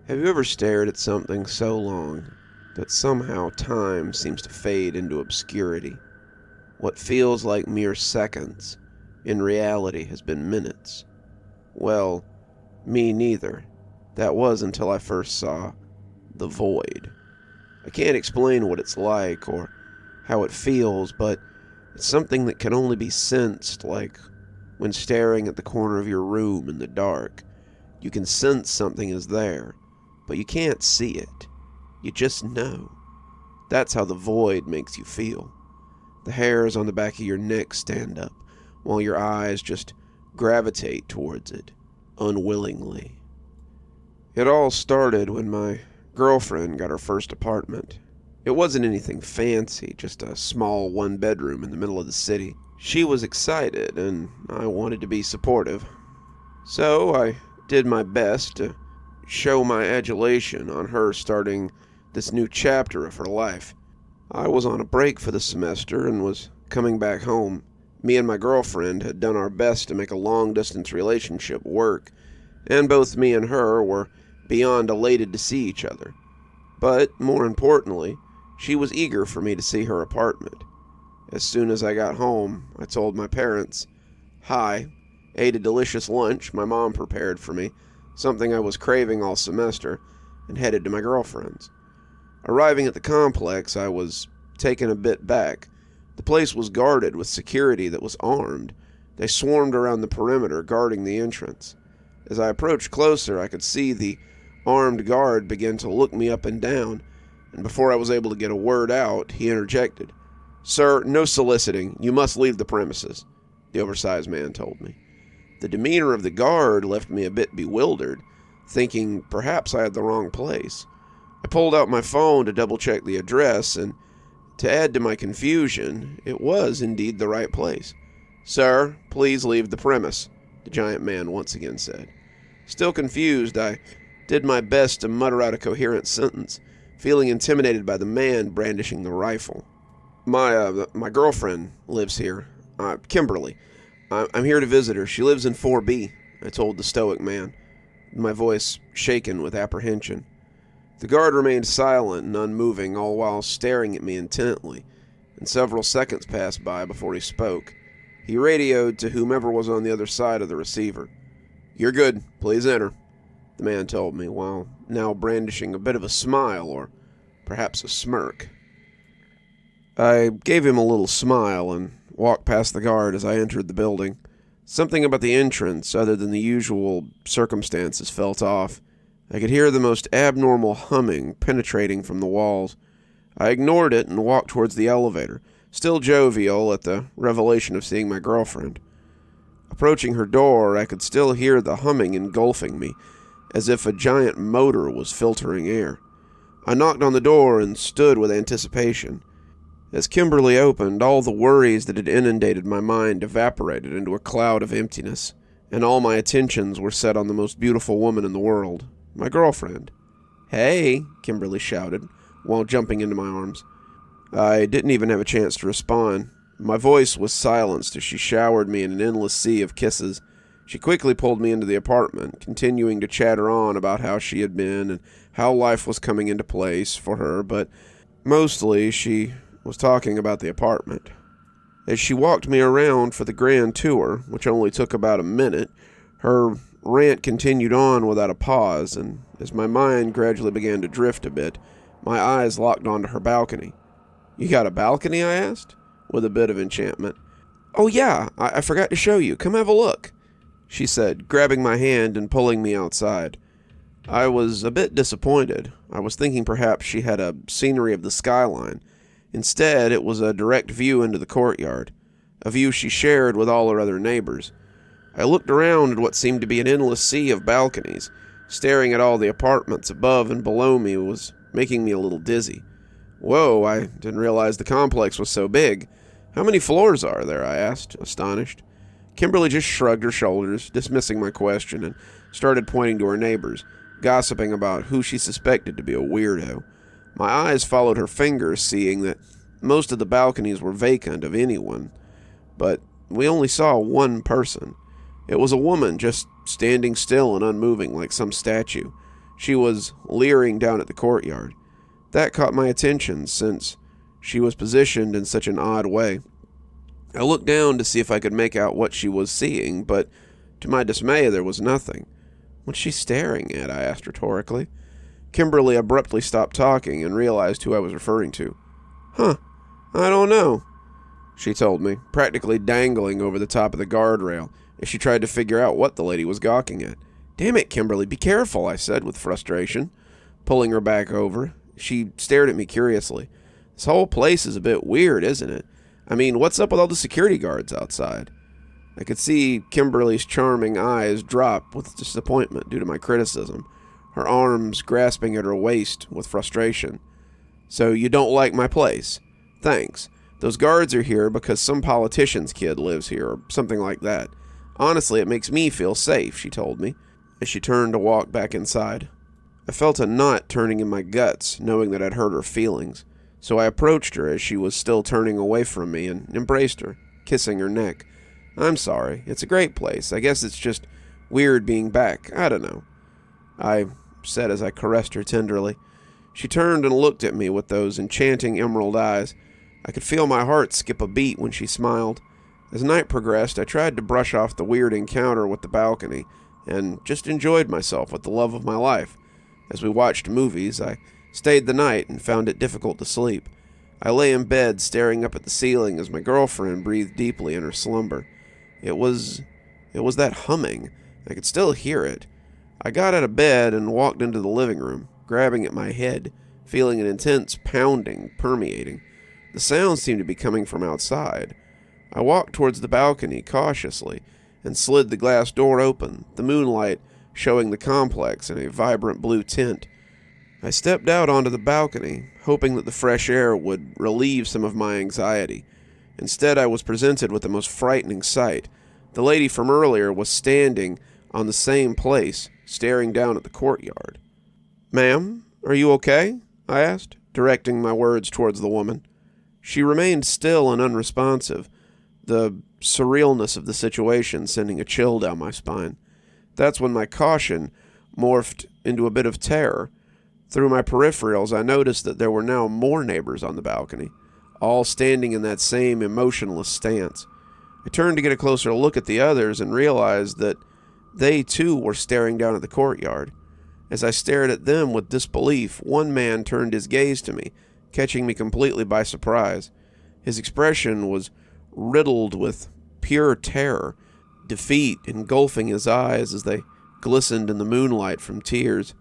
Have you ever stared at something so long that somehow time seems to fade into obscurity? What feels like mere seconds, in reality has been minutes. Well, me neither. That was until I first saw the void. I can't explain what it's like or how it feels, but it's something that can only be sensed, like when staring at the corner of your room in the dark. You can sense something is there, but you can't see it. You just know. That's how the void makes you feel. The hairs on the back of your neck stand up, while your eyes just gravitate towards it, unwillingly. It all started when my girlfriend got her first apartment. It wasn't anything fancy, just a small one-bedroom in the middle of the city. She was excited, and I wanted to be supportive. So I did my best to show my adulation on her starting this new chapter of her life. I was on a break for the semester and was coming back home. Me and my girlfriend had done our best to make a long-distance relationship work, and both me and her were beyond elated to see each other. But, more importantly, she was eager for me to see her apartment. As soon as I got home, I told my parents hi, ate a delicious lunch my mom prepared for me, something I was craving all semester, and headed to my girlfriend's. Arriving at the complex, I was taken a bit back. The place was guarded with security that was armed. They swarmed around the perimeter, guarding the entrance. As I approached closer, I could see the armed guard begin to look me up and down, and before I was able to get a word out, he interjected. "Sir, no soliciting. You must leave the premises," the oversized man told me. The demeanor of the guard left me a bit bewildered, thinking perhaps I had the wrong place. I pulled out my phone to double-check the address, and to add to my confusion, it was indeed the right place. "Sir, please leave the premise," the giant man once again said. Still confused, I did my best to mutter out a coherent sentence, feeling intimidated by the man brandishing the rifle. My girlfriend lives here. Kimberly. I'm here to visit her. She lives in 4B, I told the stoic man, my voice shaken with apprehension. The guard remained silent and unmoving, all while staring at me intently, and several seconds passed by before he spoke. He radioed to whomever was on the other side of the receiver. "You're good. Please enter," the man told me, while now brandishing a bit of a smile, or perhaps a smirk. I gave him a little smile and walked past the guard as I entered the building. Something about the entrance, other than the usual circumstances, felt off. I could hear the most abnormal humming penetrating from the walls. I ignored it and walked towards the elevator, still jovial at the revelation of seeing my girlfriend. Approaching her door, I could still hear the humming engulfing me, as if a giant motor was filtering air. I knocked on the door and stood with anticipation. As Kimberly opened, all the worries that had inundated my mind evaporated into a cloud of emptiness, and all my attentions were set on the most beautiful woman in the world, my girlfriend. "Hey," Kimberly shouted, while jumping into my arms. I didn't even have a chance to respond. My voice was silenced as she showered me in an endless sea of kisses. She quickly pulled me into the apartment, continuing to chatter on about how she had been and how life was coming into place for her, but mostly she was talking about the apartment. As she walked me around for the grand tour, which only took about a minute, her rant continued on without a pause, and as my mind gradually began to drift a bit, my eyes locked onto her balcony. "You got a balcony?" I asked, with a bit of enchantment. "Oh yeah, I forgot to show you. Come have a look," she said, grabbing my hand and pulling me outside. I was a bit disappointed. I was thinking perhaps she had a scenery of the skyline. Instead, it was a direct view into the courtyard, a view she shared with all her other neighbors. I looked around at what seemed to be an endless sea of balconies. Staring at all the apartments above and below me was making me a little dizzy. "Whoa, I didn't realize the complex was so big. How many floors are there?" I asked, astonished. Kimberly just shrugged her shoulders, dismissing my question, and started pointing to her neighbors, gossiping about who she suspected to be a weirdo. My eyes followed her fingers, seeing that most of the balconies were vacant of anyone, but we only saw one person. It was a woman, just standing still and unmoving like some statue. She was leering down at the courtyard. That caught my attention since she was positioned in such an odd way. I looked down to see if I could make out what she was seeing, but to my dismay there was nothing. "What's she staring at?" I asked rhetorically. Kimberly abruptly stopped talking and realized who I was referring to. "Huh, I don't know," she told me, practically dangling over the top of the guardrail as she tried to figure out what the lady was gawking at. "Damn it, Kimberly, be careful," I said with frustration, pulling her back over. She stared at me curiously. "This whole place is a bit weird, isn't it? I mean, what's up with all the security guards outside?" I could see Kimberly's charming eyes drop with disappointment due to my criticism, her arms grasping at her waist with frustration. "So you don't like my place? Thanks. Those guards are here because some politician's kid lives here, or something like that. Honestly, it makes me feel safe," she told me, as she turned to walk back inside. I felt a knot turning in my guts, knowing that I'd hurt her feelings, so I approached her as she was still turning away from me and embraced her, kissing her neck. "I'm sorry. It's a great place. I guess it's just weird being back. I don't know," I said as I caressed her tenderly. She turned and looked at me with those enchanting emerald eyes. I could feel my heart skip a beat when she smiled. As night progressed, I tried to brush off the weird encounter with the balcony and just enjoyed myself with the love of my life. As we watched movies, I stayed the night and found it difficult to sleep. I lay in bed staring up at the ceiling as my girlfriend breathed deeply in her slumber. It was that humming. I could still hear it. I got out of bed and walked into the living room, grabbing at my head, feeling an intense pounding permeating. The sound seemed to be coming from outside. I walked towards the balcony cautiously and slid the glass door open, the moonlight showing the complex in a vibrant blue tint. I stepped out onto the balcony, hoping that the fresh air would relieve some of my anxiety. Instead, I was presented with the most frightening sight. The lady from earlier was standing on the same place, staring down at the courtyard. "Ma'am, are you okay?" I asked, directing my words towards the woman. She remained still and unresponsive, the surrealness of the situation sending a chill down my spine. That's when my caution morphed into a bit of terror. Through my peripherals, I noticed that there were now more neighbors on the balcony, all standing in that same emotionless stance. I turned to get a closer look at the others and realized that they too were staring down at the courtyard. As I stared at them with disbelief, one man turned his gaze to me, catching me completely by surprise. His expression was riddled with pure terror, defeat engulfing his eyes as they glistened in the moonlight from tears.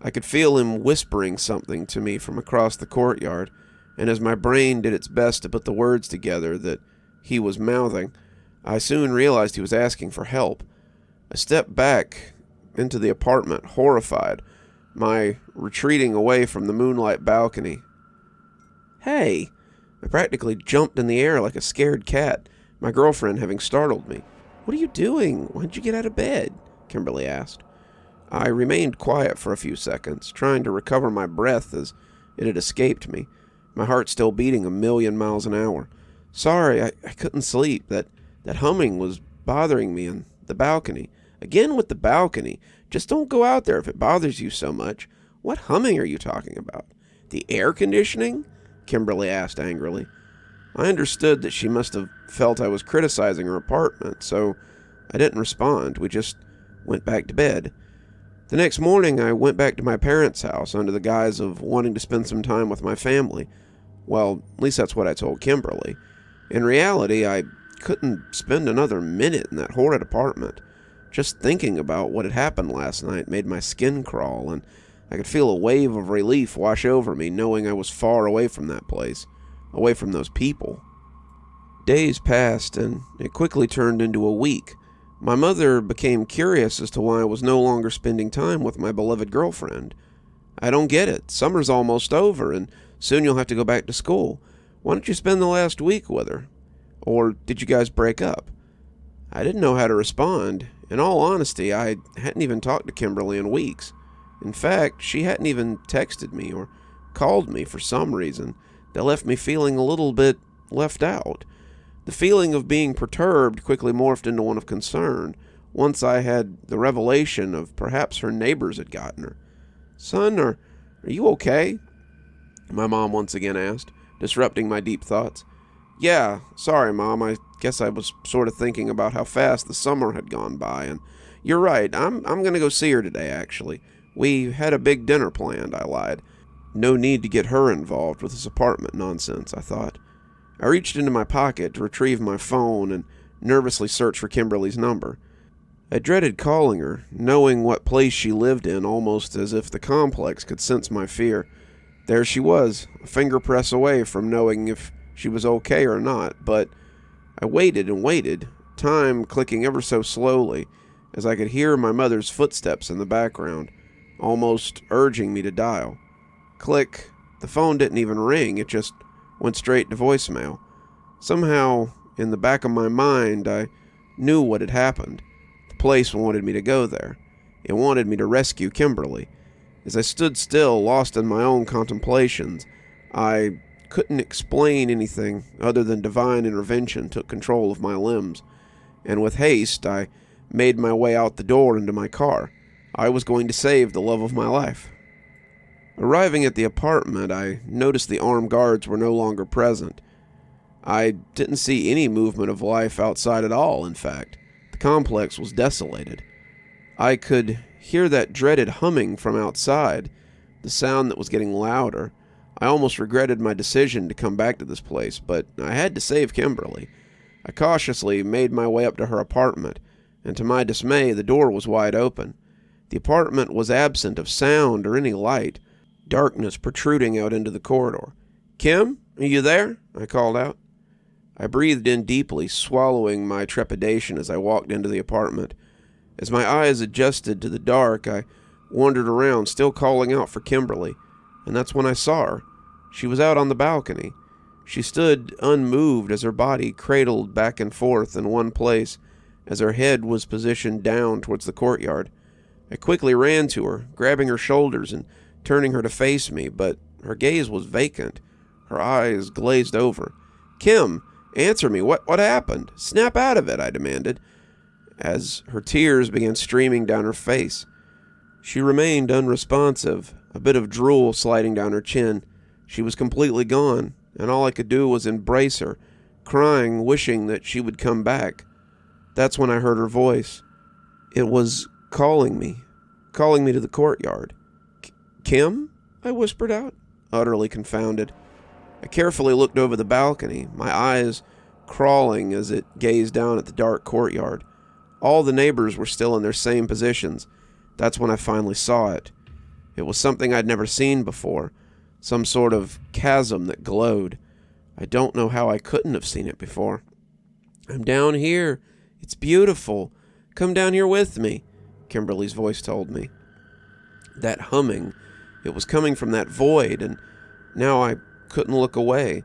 I could feel him whispering something to me from across the courtyard, and as my brain did its best to put the words together that he was mouthing, I soon realized he was asking for help. I stepped back into the apartment, horrified, my retreating away from the moonlight balcony. "Hey!" I practically jumped in the air like a scared cat, my girlfriend having startled me. "What are you doing? Why'd you get out of bed?" Kimberly asked. I remained quiet for a few seconds, trying to recover my breath as it had escaped me, my heart still beating 1,000,000 miles an hour. "Sorry, I couldn't sleep. That humming was bothering me in the balcony." "Again with the balcony. Just don't go out there if it bothers you so much. What humming are you talking about? The air conditioning?" Kimberly asked angrily. I understood that she must have felt I was criticizing her apartment, so I didn't respond. We just went back to bed. The next morning, I went back to my parents' house under the guise of wanting to spend some time with my family. Well, at least that's what I told Kimberly. In reality, I couldn't spend another minute in that horrid apartment. Just thinking about what had happened last night made my skin crawl, and I could feel a wave of relief wash over me knowing I was far away from that place, away from those people. Days passed, and it quickly turned into a week. My mother became curious as to why I was no longer spending time with my beloved girlfriend. "I don't get it. Summer's almost over, and soon you'll have to go back to school. Why don't you spend the last week with her? Or did you guys break up?" I didn't know how to respond. In all honesty, I hadn't even talked to Kimberly in weeks. In fact, she hadn't even texted me or called me for some reason that left me feeling a little bit left out. The feeling of being perturbed quickly morphed into one of concern once I had the revelation of perhaps her neighbors had gotten her. Son, are you okay? My mom once again asked, disrupting my deep thoughts. Yeah, sorry, Mom. I guess I was sort of thinking about how fast the summer had gone by, and you're right. I'm going to go see her today, actually. We had a big dinner planned, I lied. No need to get her involved with this apartment nonsense, I thought. I reached into my pocket to retrieve my phone and nervously searched for Kimberly's number. I dreaded calling her, knowing what place she lived in, almost as if the complex could sense my fear. There she was, a finger press away from knowing if she was okay or not, but I waited and waited, time clicking ever so slowly, as I could hear my mother's footsteps in the background, almost urging me to dial. Click. The phone didn't even ring, it just went straight to voicemail. Somehow, in the back of my mind, I knew what had happened. The place wanted me to go there. It wanted me to rescue Kimberly. As I stood still, lost in my own contemplations, I couldn't explain anything other than divine intervention took control of my limbs, and with haste I made my way out the door into my car. I was going to save the love of my life. Arriving at the apartment, I noticed the armed guards were no longer present. I didn't see any movement of life outside at all, in fact. The complex was desolated. I could hear that dreaded humming from outside, the sound that was getting louder. I almost regretted my decision to come back to this place, but I had to save Kimberly. I cautiously made my way up to her apartment, and to my dismay, the door was wide open. The apartment was absent of sound or any light, darkness protruding out into the corridor. "Kim, are you there?" I called out. I breathed in deeply, swallowing my trepidation as I walked into the apartment. As my eyes adjusted to the dark, I wandered around, still calling out for Kimberly, and that's when I saw her. She was out on the balcony. She stood unmoved as her body cradled back and forth in one place, as her head was positioned down towards the courtyard. I quickly ran to her, grabbing her shoulders and turning her to face me, but her gaze was vacant. Her eyes glazed over. "Kim, answer me. What happened? Snap out of it," I demanded, as her tears began streaming down her face. She remained unresponsive, a bit of drool sliding down her chin. She was completely gone, and all I could do was embrace her, crying, wishing that she would come back. That's when I heard her voice. It was calling me to the courtyard. "Kim?" I whispered out, utterly confounded. I carefully looked over the balcony, my eyes crawling as it gazed down at the dark courtyard. All the neighbors were still in their same positions. That's when I finally saw it. It was something I'd never seen before, some sort of chasm that glowed. I don't know how I couldn't have seen it before. "I'm down here. It's beautiful. Come down here with me," Kimberly's voice told me. That humming, it was coming from that void, and now I couldn't look away,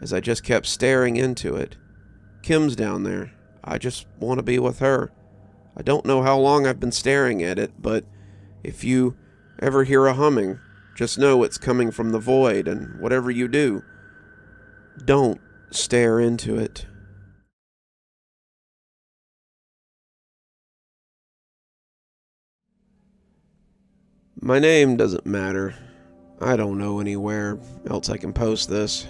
as I just kept staring into it. Kim's down there. I just want to be with her. I don't know how long I've been staring at it, but if you ever hear a humming, just know it's coming from the void, and whatever you do, don't stare into it. My name doesn't matter. I don't know anywhere else I can post this.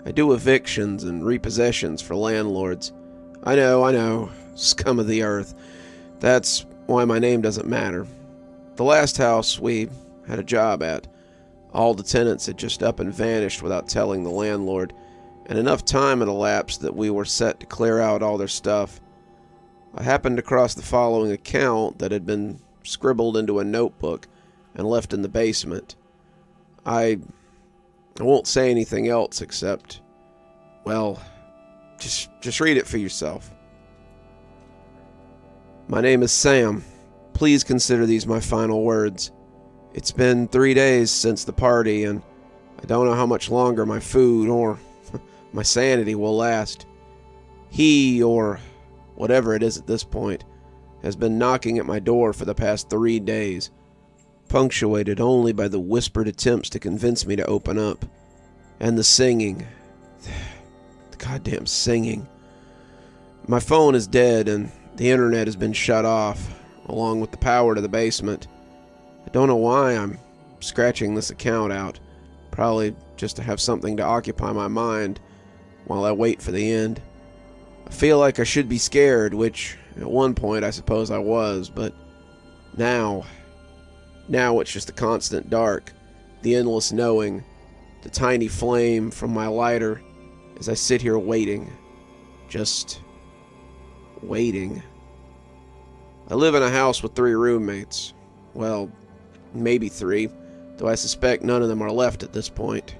I do evictions and repossessions for landlords. I know, scum of the earth. That's why my name doesn't matter. The last house we had a job at, all the tenants had just up and vanished without telling the landlord, and enough time had elapsed that we were set to clear out all their stuff. I happened across the following account that had been scribbled into a notebook and left in the basement. I won't say anything else except, well, just read it for yourself. My name is Sam. Please consider these my final words. It's been 3 days since the party, and I don't know how much longer my food or my sanity will last. He, or whatever it is at this point, has been knocking at my door for the past 3 days, punctuated only by the whispered attempts to convince me to open up. And the singing. The goddamn singing. My phone is dead, and the internet has been shut off, along with the power to the basement. I don't know why I'm scratching this account out, probably just to have something to occupy my mind while I wait for the end. I feel like I should be scared, which at one point I suppose I was, but now it's just the constant dark, the endless knowing, the tiny flame from my lighter as I sit here waiting, just waiting. I live in a house with 3 roommates. Well, maybe 3, though I suspect none of them are left at this point.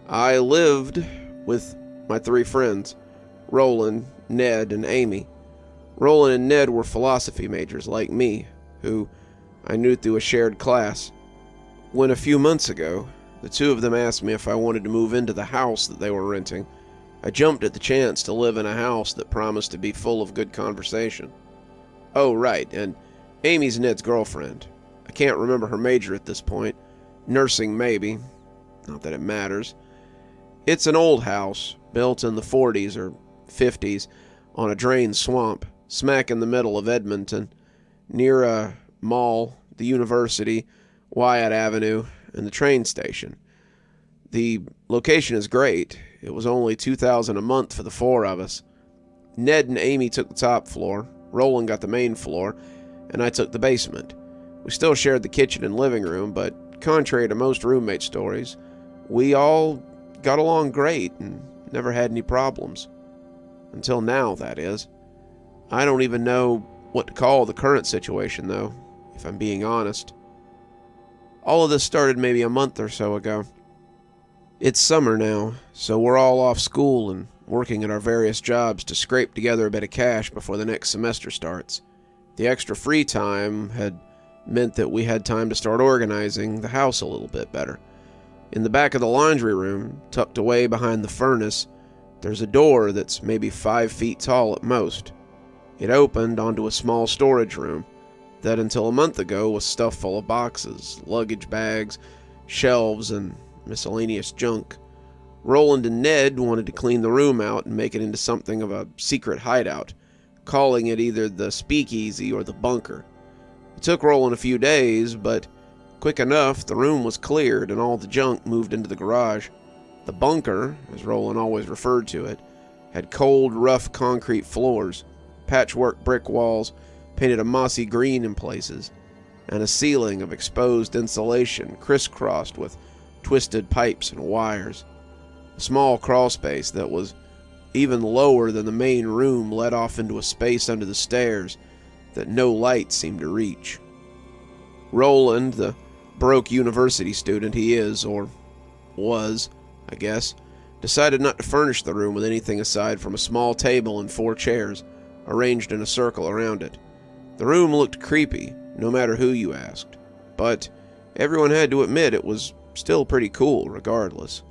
I lived with my 3 friends, Roland, Ned, and Amy. Roland and Ned were philosophy majors like me, who I knew through a shared class. When a few months ago, the 2 of them asked me if I wanted to move into the house that they were renting, I jumped at the chance to live in a house that promised to be full of good conversation. Oh, right, and Amy's Ned's girlfriend. I can't remember her major at this point. Nursing, maybe. Not that it matters. It's an old house, built in the 40s or 50s, on a drained swamp, smack in the middle of Edmonton, near a mall, the university, Wyatt Avenue, and the train station. The location is great. It was only $2,000 a month for the 4 of us. Ned and Amy took the top floor, Roland got the main floor, and I took the basement. We still shared the kitchen and living room, but contrary to most roommate stories, we all got along great and never had any problems. Until now, that is. I don't even know what to call the current situation, though, if I'm being honest. All of this started maybe a month or so ago. It's summer now, so we're all off school and working at our various jobs to scrape together a bit of cash before the next semester starts. The extra free time had meant that we had time to start organizing the house a little bit better. In the back of the laundry room, tucked away behind the furnace, there's a door that's maybe 5 feet tall at most. It opened onto a small storage room that until a month ago was stuffed full of boxes, luggage bags, shelves, and miscellaneous junk. Roland and Ned wanted to clean the room out and make it into something of a secret hideout, calling it either the speakeasy or the bunker. It took Roland a few days, but quick enough the room was cleared and all the junk moved into the garage. The bunker, as Roland always referred to it, had cold, rough concrete floors, patchwork brick walls painted a mossy green in places, and a ceiling of exposed insulation crisscrossed with twisted pipes and wires. A small crawl space that was even lower than the main room led off into a space under the stairs that no light seemed to reach. Roland, the broke university student he is, or was, I guess, decided not to furnish the room with anything aside from a small table and 4 chairs, arranged in a circle around it. The room looked creepy, no matter who you asked, but everyone had to admit it was still pretty cool regardless.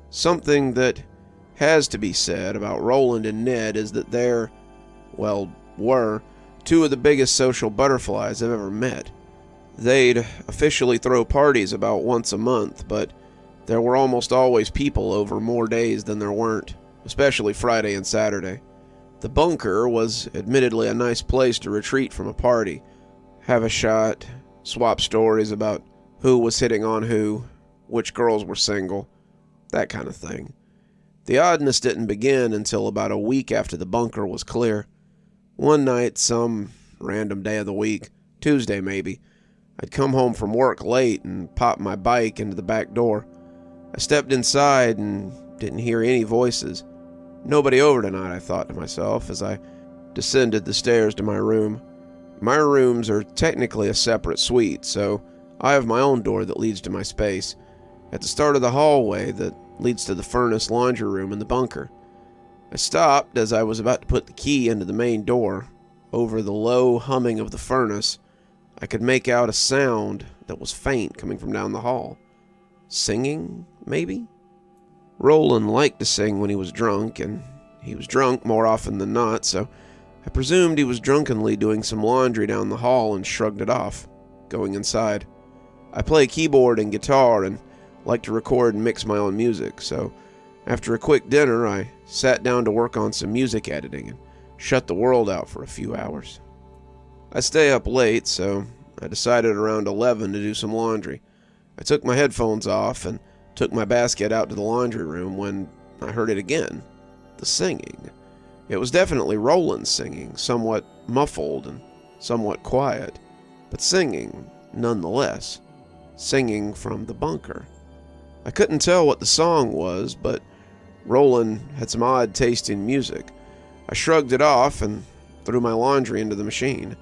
Something that has to be said about Roland and Ned is that they're, well, were 2 of the biggest social butterflies I've ever met. They'd officially throw parties about once a month, but there were almost always people over more days than there weren't, especially Friday and Saturday. The bunker was admittedly a nice place to retreat from a party, have a shot, swap stories about who was hitting on who, which girls were single, that kind of thing. The oddness didn't begin until about a week after the bunker was clear. One night, some random day of the week, Tuesday maybe, I'd come home from work late and popped my bike into the back door. I stepped inside and didn't hear any voices. Nobody over tonight, I thought to myself as I descended the stairs to my room. My rooms are technically a separate suite, so I have my own door that leads to my space, at the start of the hallway that leads to the furnace laundry room in the bunker. I stopped as I was about to put the key into the main door. Over the low humming of the furnace, I could make out a sound that was faint coming from down the hall. Singing, maybe? Roland liked to sing when he was drunk, and he was drunk more often than not, so I presumed he was drunkenly doing some laundry down the hall and shrugged it off, going inside. I play keyboard and guitar and like to record and mix my own music, so after a quick dinner, I sat down to work on some music editing and shut the world out for a few hours. I stay up late, so I decided around 11 to do some laundry. I took my headphones off and took my basket out to the laundry room when I heard it again. The singing. It was definitely Roland singing, somewhat muffled and somewhat quiet, but singing nonetheless. Singing from the bunker. I couldn't tell what the song was, but Roland had some odd taste in music. I shrugged it off and threw my laundry into the machine.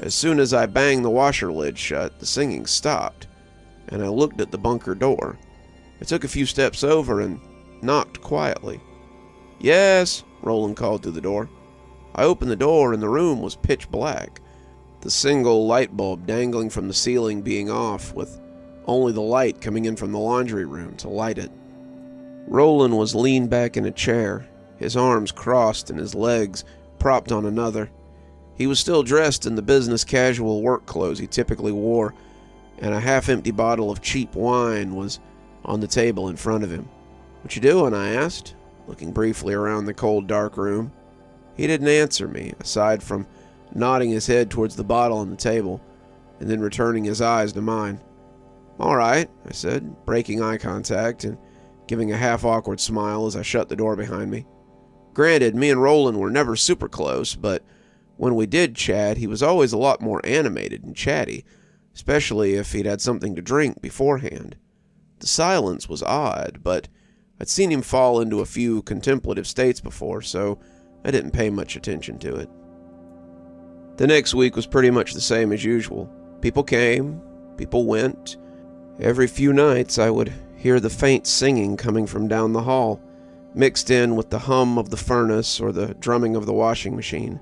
As soon as I banged the washer lid shut, the singing stopped, and I looked at the bunker door. I took a few steps over and knocked quietly. "Yes," Roland called through the door. I opened the door and the room was pitch black, the single light bulb dangling from the ceiling being off, with only the light coming in from the laundry room to light it. Roland was leaned back in a chair, his arms crossed and his legs propped on another. He was still dressed in the business casual work clothes he typically wore, and a half-empty bottle of cheap wine was on the table in front of him. "What you doing?" I asked, looking briefly around the cold, dark room. He didn't answer me, aside from nodding his head towards the bottle on the table, and then returning his eyes to mine. "All right," I said, breaking eye contact and giving a half-awkward smile as I shut the door behind me. Granted, me and Roland were never super close, but when we did chat, he was always a lot more animated and chatty, especially if he'd had something to drink beforehand. The silence was odd, but I'd seen him fall into a few contemplative states before, so I didn't pay much attention to it. The next week was pretty much the same as usual. People came, people went. Every few nights I would hear the faint singing coming from down the hall, mixed in with the hum of the furnace or the drumming of the washing machine.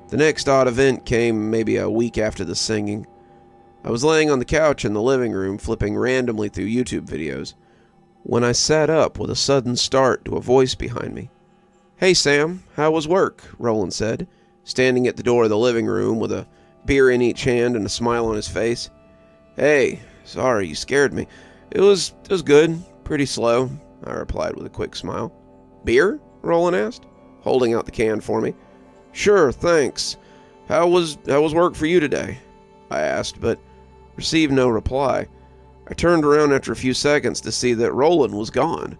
The next odd event came maybe a week after the singing. I was laying on the couch in the living room flipping randomly through YouTube videos when I sat up with a sudden start to a voice behind me. "Hey Sam, how was work?" Roland said, standing at the door of the living room with a beer in each hand and a smile on his face. "Hey, sorry, you scared me. It was good, pretty slow," I replied with a quick smile. "Beer?" Roland asked, holding out the can for me. "Sure, thanks. How was work for you today?" I asked, but received no reply. I turned around after a few seconds to see that Roland was gone.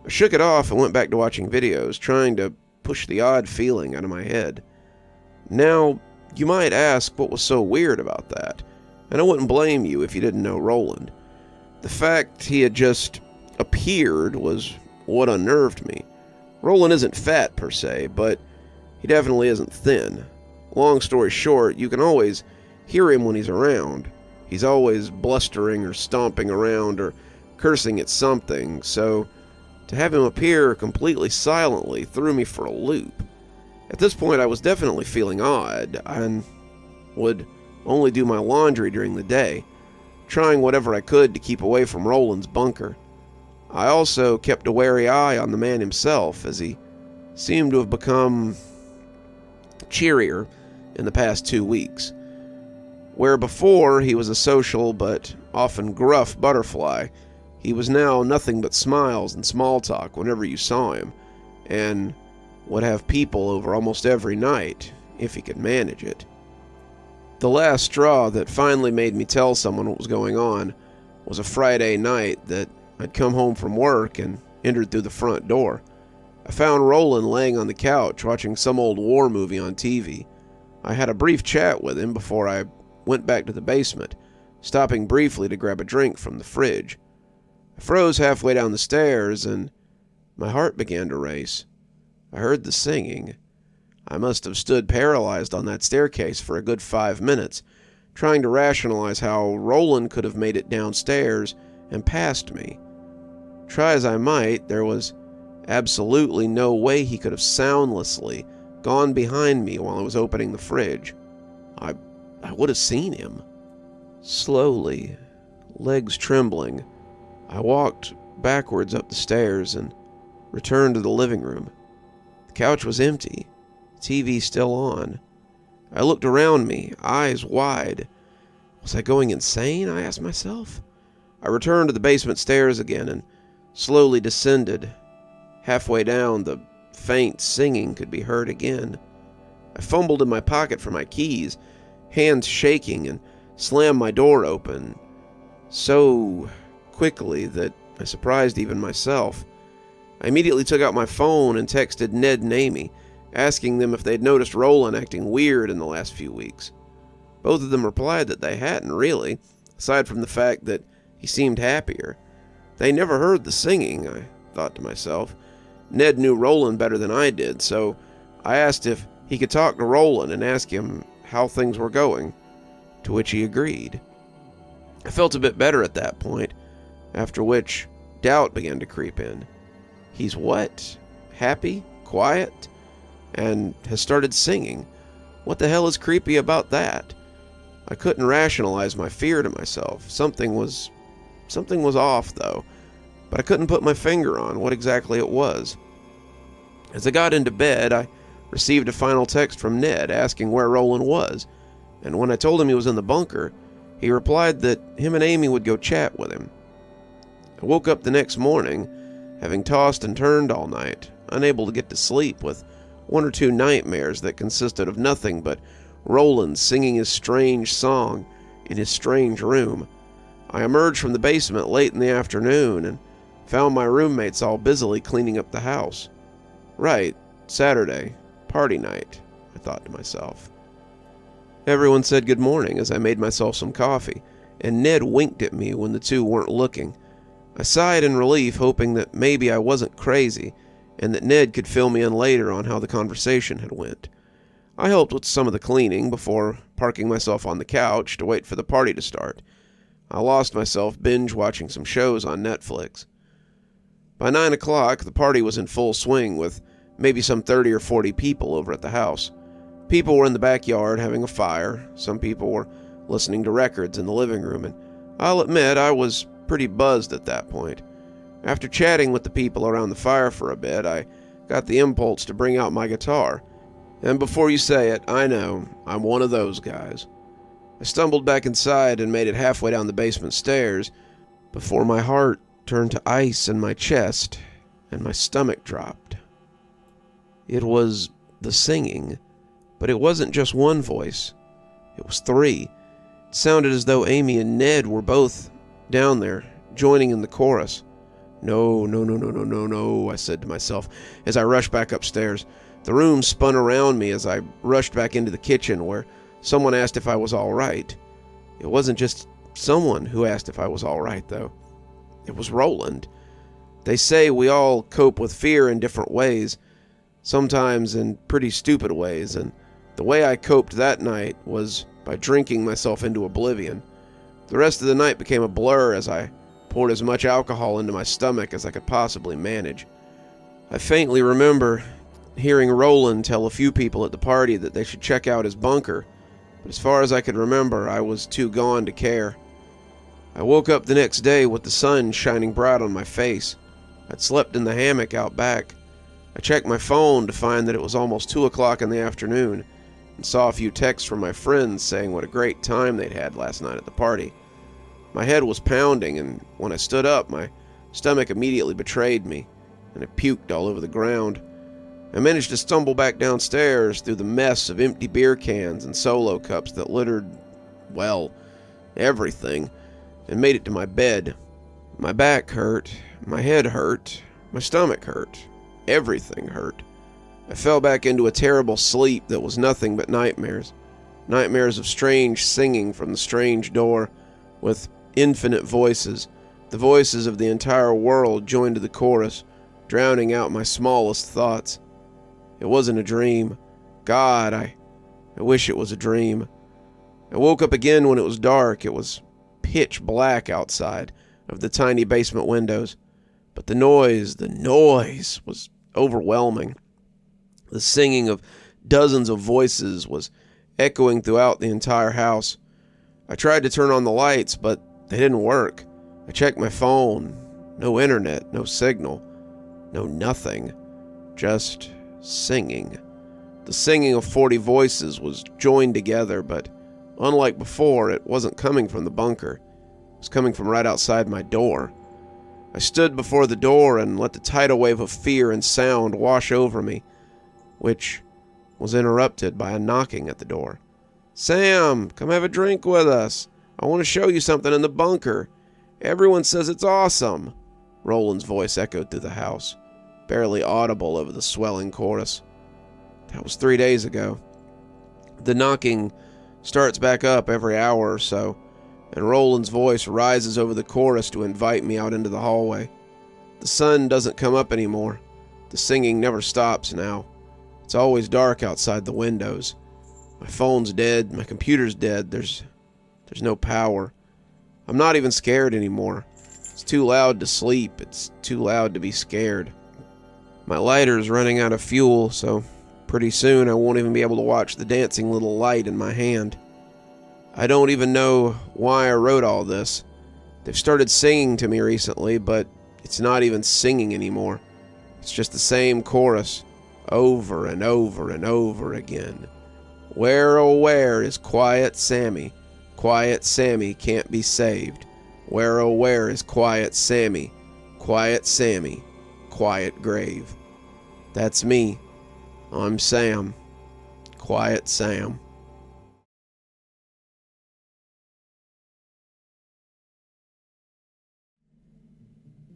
I shook it off and went back to watching videos, trying to push the odd feeling out of my head. Now, you might ask what was so weird about that, and I wouldn't blame you if you didn't know Roland. The fact he had just appeared was what unnerved me. Roland isn't fat per se, but he definitely isn't thin. Long story short, you can always hear him when he's around. He's always blustering or stomping around or cursing at something, so to have him appear completely silently threw me for a loop. At this point, I was definitely feeling odd, and would only do my laundry during the day, trying whatever I could to keep away from Roland's bunker. I also kept a wary eye on the man himself, as he seemed to have become cheerier in the past 2 weeks. Where before he was a social but often gruff butterfly, he was now nothing but smiles and small talk whenever you saw him, and would have people over almost every night, if he could manage it. The last straw that finally made me tell someone what was going on was a Friday night that I'd come home from work and entered through the front door. I found Roland laying on the couch watching some old war movie on TV. I had a brief chat with him before I went back to the basement, stopping briefly to grab a drink from the fridge. I froze halfway down the stairs and my heart began to race. I heard the singing. I must have stood paralyzed on that staircase for a good 5 minutes, trying to rationalize how Roland could have made it downstairs and past me. Try as I might, there was absolutely no way he could have soundlessly gone behind me while I was opening the fridge. I would have seen him. Slowly, legs trembling, I walked backwards up the stairs and returned to the living room. The couch was empty, the TV still on. I looked around me, eyes wide. Was I going insane? I asked myself. I returned to the basement stairs again and slowly descended. Halfway down, the faint singing could be heard again. I fumbled in my pocket for my keys, hands shaking and slammed my door open so quickly that I surprised even myself. I immediately took out my phone and texted Ned and Amy, asking them if they'd noticed Roland acting weird in the last few weeks. Both of them replied that they hadn't really, aside from the fact that he seemed happier. They never heard the singing, I thought to myself. Ned knew Roland better than I did, so I asked if he could talk to Roland and ask him how things were going, to which he agreed. I felt a bit better at that point, after which doubt began to creep in. He's what? Happy? Quiet? And has started singing? What the hell is creepy about that? I couldn't rationalize my fear to myself. Something was off, though, but I couldn't put my finger on what exactly it was. As I got into bed, I received a final text from Ned asking where Roland was, and when I told him he was in the bunker, he replied that him and Amy would go chat with him. I woke up the next morning, having tossed and turned all night, unable to get to sleep, with one or two nightmares that consisted of nothing but Roland singing his strange song in his strange room. I emerged from the basement late in the afternoon and found my roommates all busily cleaning up the house. Right, Saturday, party night, I thought to myself. Everyone said good morning as I made myself some coffee, and Ned winked at me when the two weren't looking. I sighed in relief, hoping that maybe I wasn't crazy, and that Ned could fill me in later on how the conversation had went. I helped with some of the cleaning before parking myself on the couch to wait for the party to start. I lost myself binge-watching some shows on Netflix. By 9 o'clock, the party was in full swing with maybe some 30 or 40 people over at the house. People were in the backyard having a fire. Some people were listening to records in the living room, and I'll admit I was pretty buzzed at that point. After chatting with the people around the fire for a bit, I got the impulse to bring out my guitar. And before you say it, I know, I'm one of those guys. I stumbled back inside and made it halfway down the basement stairs before my heart turned to ice in my chest and my stomach dropped. It was the singing, but it wasn't just one voice. It was three. It sounded as though Amy and Ned were both down there, joining in the chorus. No, I said to myself as I rushed back upstairs. The room spun around me as I rushed back into the kitchen where someone asked if I was all right. It wasn't just someone who asked if I was all right, though. It was Roland. They say we all cope with fear in different ways, sometimes in pretty stupid ways, and the way I coped that night was by drinking myself into oblivion. The rest of the night became a blur as I poured as much alcohol into my stomach as I could possibly manage. I faintly remember hearing Roland tell a few people at the party that they should check out his bunker, but as far as I could remember, I was too gone to care. I woke up the next day with the sun shining bright on my face. I'd slept in the hammock out back. I checked my phone to find that it was almost 2 o'clock in the afternoon, and saw a few texts from my friends saying what a great time they'd had last night at the party. My head was pounding, and when I stood up, my stomach immediately betrayed me, and I puked all over the ground. I managed to stumble back downstairs through the mess of empty beer cans and solo cups that littered, well, everything, and made it to my bed. My back hurt, my head hurt, my stomach hurt, everything hurt. I fell back into a terrible sleep that was nothing but nightmares. Nightmares of strange singing from the strange door, with infinite voices, the voices of the entire world joined to the chorus, drowning out my smallest thoughts. It wasn't a dream. God, I wish it was a dream. I woke up again when it was dark. It was pitch black outside of the tiny basement windows, but the noise was overwhelming. The singing of dozens of voices was echoing throughout the entire house. I tried to turn on the lights, but they didn't work. I checked my phone. No internet, no signal, no nothing. Just singing. The singing of 40 voices was joined together, but unlike before, it wasn't coming from the bunker. It was coming from right outside my door. I stood before the door and let the tidal wave of fear and sound wash over me, which was interrupted by a knocking at the door. Sam, come have a drink with us. I want to show you something in the bunker. Everyone says it's awesome. Roland's voice echoed through the house, barely audible over the swelling chorus. That was 3 days ago. The knocking starts back up every hour or so, and Roland's voice rises over the chorus to invite me out into the hallway. The sun doesn't come up anymore. The singing never stops now. It's always dark outside the windows. My phone's dead, my computer's dead, there's no power. I'm not even scared anymore. It's too loud to sleep, it's too loud to be scared. My lighter's running out of fuel, so pretty soon I won't even be able to watch the dancing little light in my hand. I don't even know why I wrote all this. They've started singing to me recently, but it's not even singing anymore. It's just the same chorus, over and over and over again. Where, oh where is Quiet Sammy? Quiet Sammy can't be saved. Where, oh where is Quiet Sammy? Quiet Sammy, quiet grave. That's me. I'm Sam. Quiet Sam.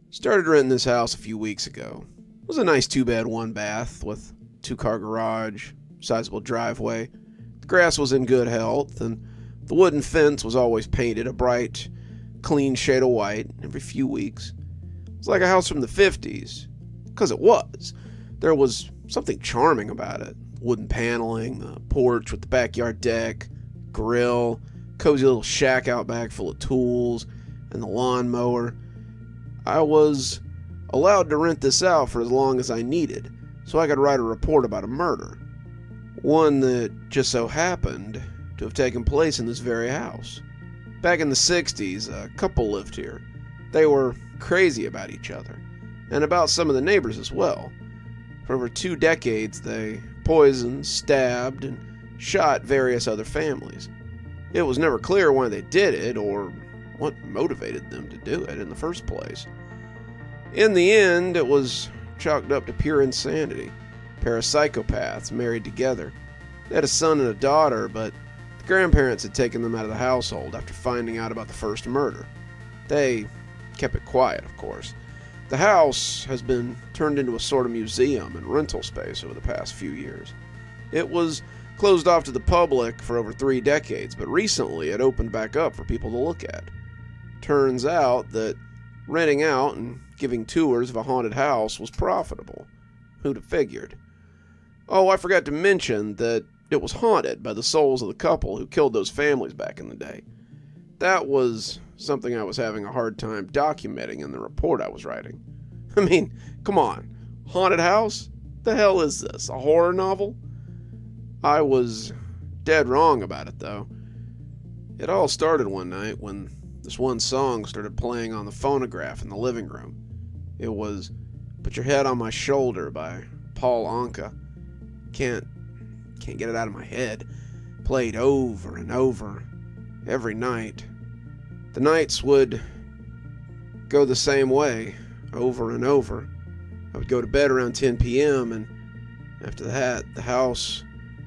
Started renting this house a few weeks ago. It was a nice 2-bed, 1-bath with 2-car garage, sizable driveway. The grass was in good health, and the wooden fence was always painted a bright, clean shade of white every few weeks. It was like a house from the 50s, because it was. There was something charming about it. Wooden paneling, the porch with the backyard deck, grill, cozy little shack out back full of tools, and the lawnmower. I was allowed to rent this out for as long as I needed, so I could write a report about a murder. One that just so happened to have taken place in this very house. Back in the 60s, a couple lived here. They were crazy about each other, and about some of the neighbors as well. For over 2 decades, they poisoned, stabbed, and shot various other families. It was never clear why they did it, or what motivated them to do it in the first place. In the end, it was chalked up to pure insanity. A pair of psychopaths married together. They had a son and a daughter, but the grandparents had taken them out of the household after finding out about the first murder. They kept it quiet, of course. The house has been turned into a sort of museum and rental space over the past few years. It was closed off to the public for over 3 decades, but recently it opened back up for people to look at. Turns out that renting out and giving tours of a haunted house was profitable. Who'd have figured? Oh, I forgot to mention that it was haunted by the souls of the couple who killed those families back in the day. That was something I was having a hard time documenting in the report I was writing. I mean, come on. Haunted house? The hell is this? A horror novel? I was dead wrong about it, though. It all started one night when this one song started playing on the phonograph in the living room. It was Put Your Head on My Shoulder by Paul Anka. Can't get it out of my head. Played over and over every night. The nights would go the same way, over and over. I would go to bed around 10 p.m., and after that, the house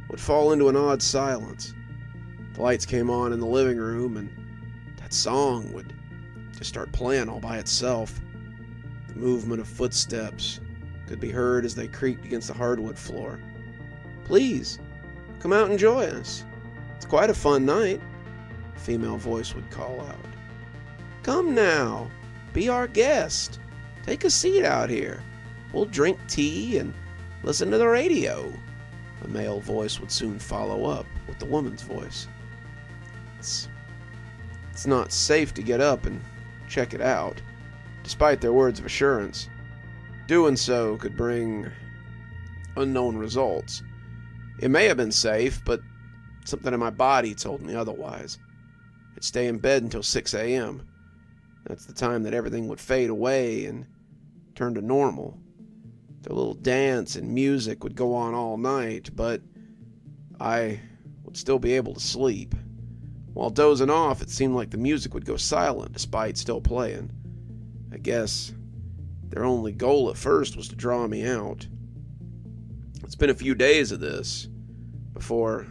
would fall into an odd silence. The lights came on in the living room, and that song would just start playing all by itself. The movement of footsteps could be heard as they creaked against the hardwood floor. Please, come out and join us. It's quite a fun night, a female voice would call out. Come now, be our guest. Take a seat out here. We'll drink tea and listen to the radio. A male voice would soon follow up with the woman's voice. It's not safe to get up and check it out, despite their words of assurance. Doing so could bring unknown results. It may have been safe, but something in my body told me otherwise. I'd stay in bed until 6 a.m. That's the time that everything would fade away and turn to normal. The little dance and music would go on all night, but I would still be able to sleep. While dozing off, it seemed like the music would go silent despite still playing. I guess their only goal at first was to draw me out. It's been a few days of this before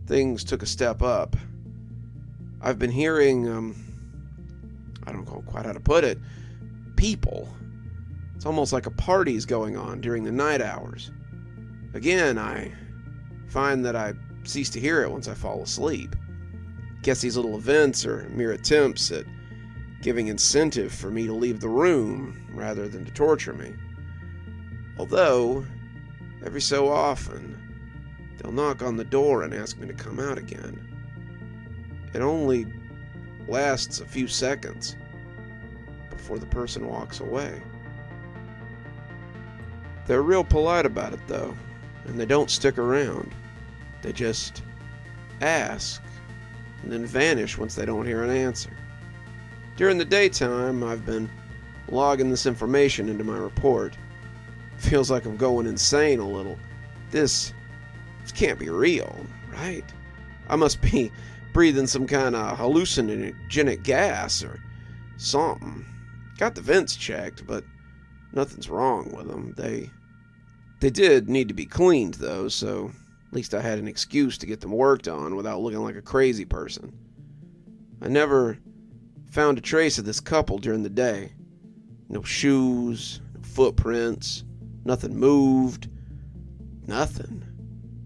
things took a step up. I've been hearing, I don't know quite how to put it, people. It's almost like a party's going on during the night hours. Again, I find that I cease to hear it once I fall asleep. Guess these little events are mere attempts at giving incentive for me to leave the room rather than to torture me. Although, every so often, they'll knock on the door and ask me to come out again. It only lasts a few seconds before the person walks away. They're real polite about it, though, and they don't stick around. They just ask and then vanish once they don't hear an answer. During the daytime, I've been logging this information into my report. Feels like I'm going insane a little. This can't be real, right? I must be breathing some kind of hallucinogenic gas or something. Got the vents checked, but nothing's wrong with them. They did need to be cleaned, though, so at least I had an excuse to get them worked on without looking like a crazy person. I never found a trace of this couple during the day. No shoes, no footprints, nothing moved. Nothing.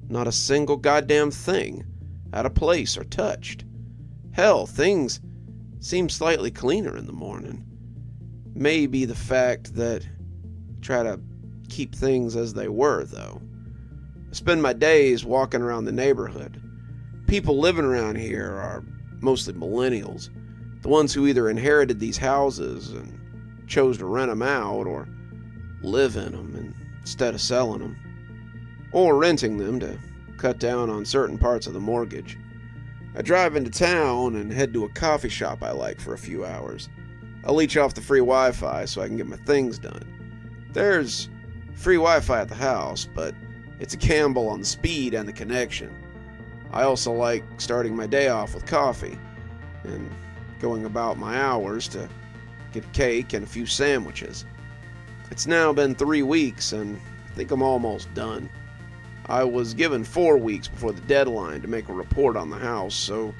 Not a single goddamn thing out of place or touched. Hell, things seem slightly cleaner in the morning. Maybe the fact that I try to keep things as they were, though. I spend my days walking around the neighborhood. People living around here are mostly millennials, the ones who either inherited these houses and chose to rent them out or live in them instead of selling them, or renting them to cut down on certain parts of the mortgage. I drive into town and head to a coffee shop I like for a few hours. I leech off the free Wi-Fi so I can get my things done. There's free Wi-Fi at the house, but it's a gamble on the speed and the connection. I also like starting my day off with coffee and going about my hours to get a cake and a few sandwiches. It's now been 3 weeks and I think I'm almost done. I was given 4 weeks before the deadline to make a report on the house so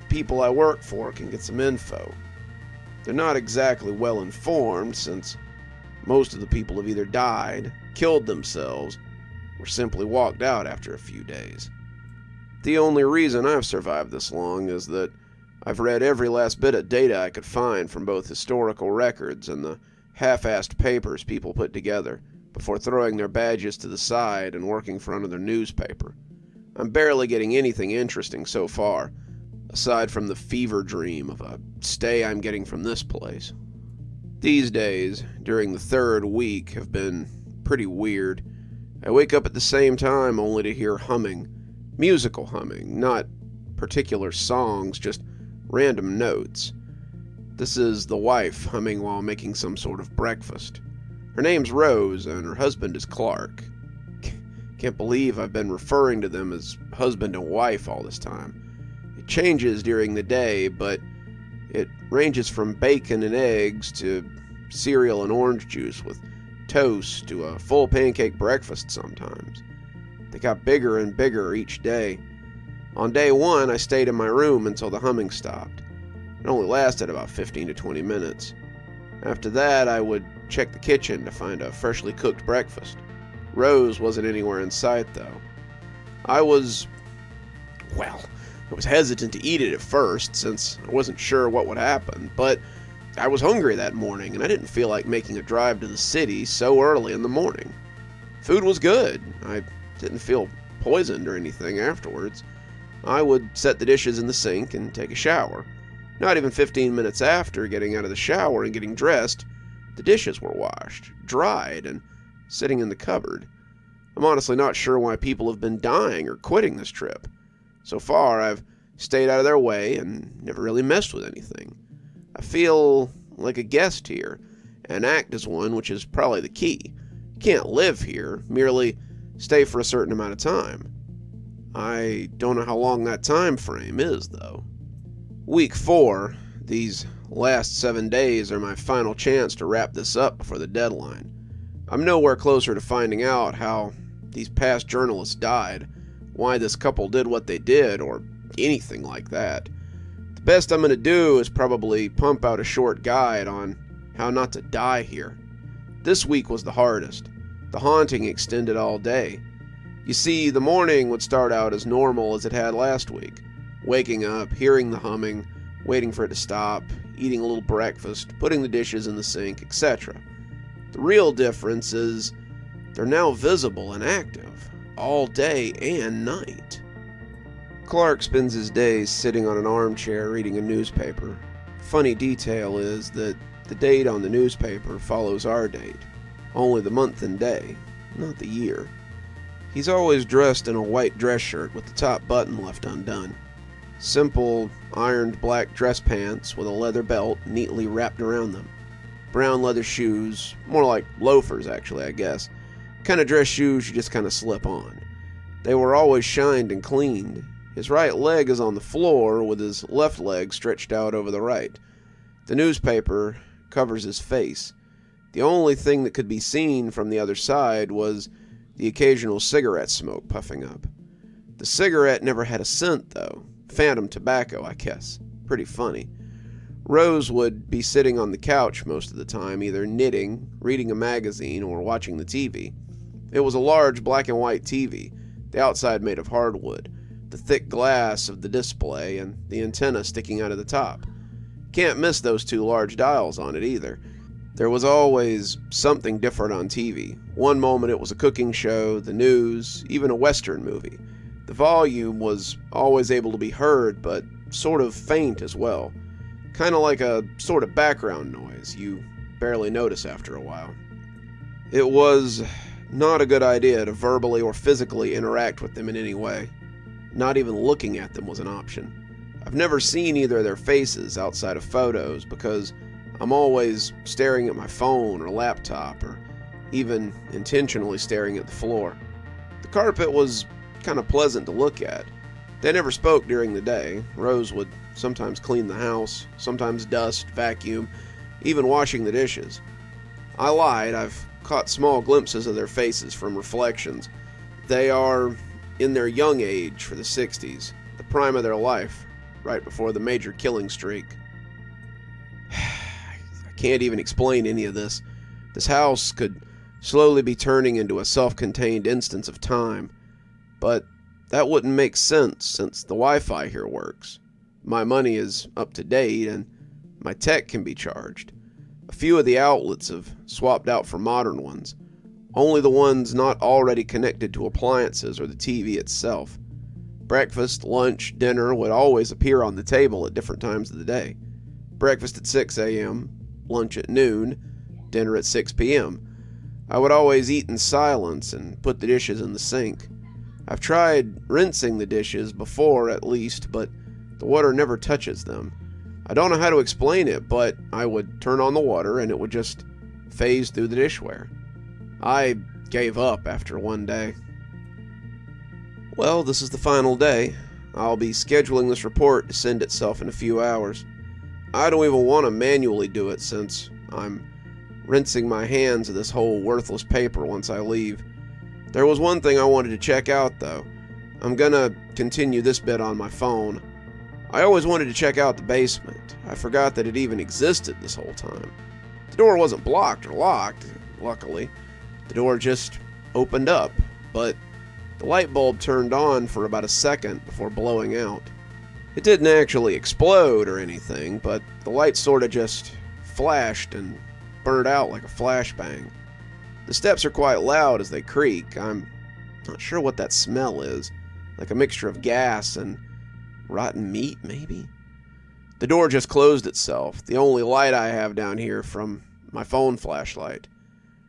the people I work for can get some info. They're not exactly well informed since most of the people have either died, killed themselves, or simply walked out after a few days. The only reason I've survived this long is that I've read every last bit of data I could find from both historical records and the half-assed papers people put together before throwing their badges to the side and working for another newspaper. I'm barely getting anything interesting so far, aside from the fever dream of a stay I'm getting from this place. These days, during the 3rd week, have been pretty weird. I wake up at the same time only to hear humming. Musical humming, not particular songs, just random notes. This is the wife humming while making some sort of breakfast. Her name's Rose, and her husband is Clark. Can't believe I've been referring to them as husband and wife all this time. It changes during the day, but it ranges from bacon and eggs to cereal and orange juice with toast to a full pancake breakfast sometimes. They got bigger and bigger each day. On day 1, I stayed in my room until the humming stopped. It only lasted about 15 to 20 minutes. After that, I would check the kitchen to find a freshly cooked breakfast. Rose wasn't anywhere in sight, though. I was hesitant to eat it at first, since I wasn't sure what would happen, but I was hungry that morning, and I didn't feel like making a drive to the city so early in the morning. Food was good. I didn't feel poisoned or anything afterwards. I would set the dishes in the sink and take a shower. Not even 15 minutes after getting out of the shower and getting dressed, the dishes were washed, dried, and sitting in the cupboard. I'm honestly not sure why people have been dying or quitting this trip. So far, I've stayed out of their way and never really messed with anything. I feel like a guest here, and act as one, which is probably the key. You can't live here, merely stay for a certain amount of time. I don't know how long that time frame is, though. Week 4, these last 7 days are my final chance to wrap this up before the deadline. I'm nowhere closer to finding out how these past journalists died, why this couple did what they did or anything like that. The best I'm going to do is probably pump out a short guide on how not to die here. This week was the hardest. The haunting extended all day. You see, the morning would start out as normal as it had last week. Waking up, hearing the humming, waiting for it to stop, eating a little breakfast, putting the dishes in the sink, etc. The real difference is they're now visible and active, all day and night. Clark spends his days sitting on an armchair reading a newspaper. Funny detail is that the date on the newspaper follows our date, only the month and day, not the year. He's always dressed in a white dress shirt with the top button left undone. Simple, ironed black dress pants with a leather belt neatly wrapped around them. Brown leather shoes, more like loafers actually, I guess. Kind of dress shoes you just kind of slip on. They were always shined and cleaned. His right leg is on the floor with his left leg stretched out over the right. The newspaper covers his face. The only thing that could be seen from the other side was the occasional cigarette smoke puffing up. The cigarette never had a scent, though. Phantom tobacco, I guess. Pretty funny. Rose would be sitting on the couch most of the time, either knitting, reading a magazine, or watching the TV. It was a large black and white TV, the outside made of hardwood, the thick glass of the display, and the antenna sticking out of the top. Can't miss those two large dials on it either. There was always something different on TV. One moment it was a cooking show, the news, even a Western movie. The volume was always able to be heard, but sort of faint as well. Kind of like a sort of background noise you barely notice after a while. It was not a good idea to verbally or physically interact with them in any way. Not even looking at them was an option. I've never seen either of their faces outside of photos because I'm always staring at my phone or laptop or even intentionally staring at the floor. The carpet was kind of pleasant to look at. They never spoke during the day. Rose would sometimes clean the house, sometimes dust, vacuum, even washing the dishes. I lied. I've caught small glimpses of their faces from reflections. They are in their young age for the 60s, the prime of their life, right before the major killing streak. I can't even explain any of this. This house could slowly be turning into a self-contained instance of time, but that wouldn't make sense since the Wi-Fi here works. My money is up to date and my tech can be charged. A few of the outlets have swapped out for modern ones. Only the ones not already connected to appliances or the TV itself. Breakfast, lunch, dinner would always appear on the table at different times of the day. Breakfast at 6 a.m., lunch at noon, dinner at 6 p.m. I would always eat in silence and put the dishes in the sink. I've tried rinsing the dishes before at least, but the water never touches them. I don't know how to explain it, but I would turn on the water and it would just phase through the dishware. I gave up after one day. Well, this is the final day. I'll be scheduling this report to send itself in a few hours. I don't even want to manually do it since I'm rinsing my hands of this whole worthless paper once I leave. There was one thing I wanted to check out though. I'm gonna continue this bit on my phone. I always wanted to check out the basement. I forgot that it even existed this whole time. The door wasn't blocked or locked, luckily. The door just opened up, but the light bulb turned on for about a second before blowing out. It didn't actually explode or anything, but the light sort of just flashed and burned out like a flashbang. The steps are quite loud as they creak. I'm not sure what that smell is, like a mixture of gas and rotten meat, maybe? The door just closed itself, the only light I have down here from my phone flashlight.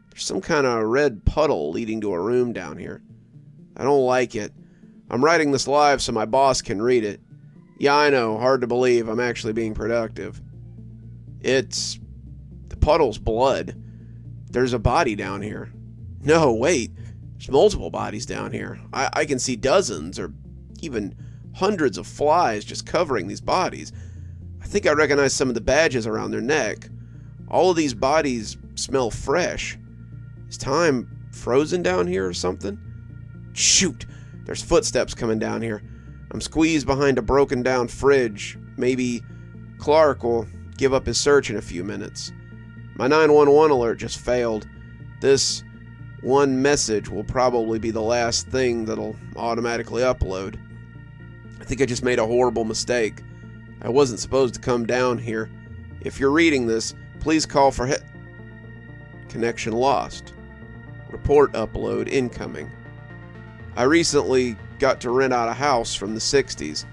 There's some kind of red puddle leading to a room down here. I don't like it. I'm writing this live so my boss can read it. Yeah, I know, hard to believe I'm actually being productive. The puddle's blood. There's a body down here. No, wait. There's multiple bodies down here. I can see dozens or even hundreds of flies just covering these bodies. I think I recognize some of the badges around their neck. All of these bodies smell fresh. Is time frozen down here or something? Shoot! There's footsteps coming down here. I'm squeezed behind a broken down fridge. Maybe Clark will give up his search in a few minutes. My 911 alert just failed. This one message will probably be the last thing that'll automatically upload. I think I just made a horrible mistake. I wasn't supposed to come down here. If you're reading this, please call for Connection lost. Report upload incoming. I recently got to rent out a house from the 60s.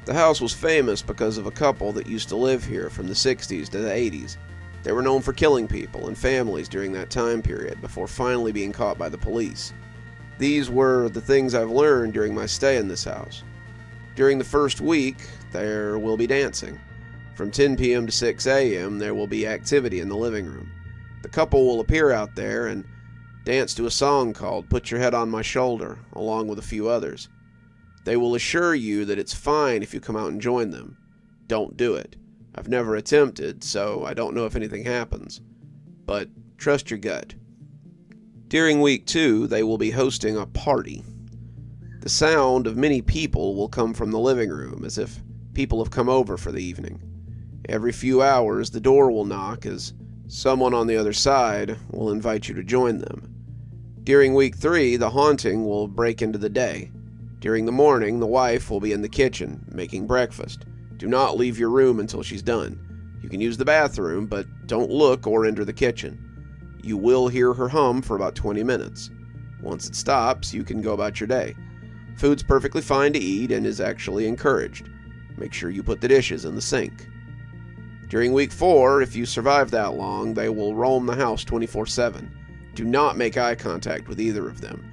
The house was famous because of a couple that used to live here from the 60s to the 80s. They were known for killing people and families during that time period before finally being caught by the police. These were the things I've learned during my stay in this house. During the first week, there will be dancing. From 10 p.m. to 6 a.m., there will be activity in the living room. The couple will appear out there and dance to a song called Put Your Head on My Shoulder, along with a few others. They will assure you that it's fine if you come out and join them. Don't do it. I've never attempted, so I don't know if anything happens. But trust your gut. During week 2, they will be hosting a party. The sound of many people will come from the living room, as if people have come over for the evening. Every few hours, the door will knock as someone on the other side will invite you to join them. During week 3, the haunting will break into the day. During the morning, the wife will be in the kitchen, making breakfast. Do not leave your room until she's done. You can use the bathroom, but don't look or enter the kitchen. You will hear her hum for about 20 minutes. Once it stops, you can go about your day. Food's perfectly fine to eat and is actually encouraged. Make sure you put the dishes in the sink. During week 4, if you survive that long, they will roam the house 24/7. Do not make eye contact with either of them.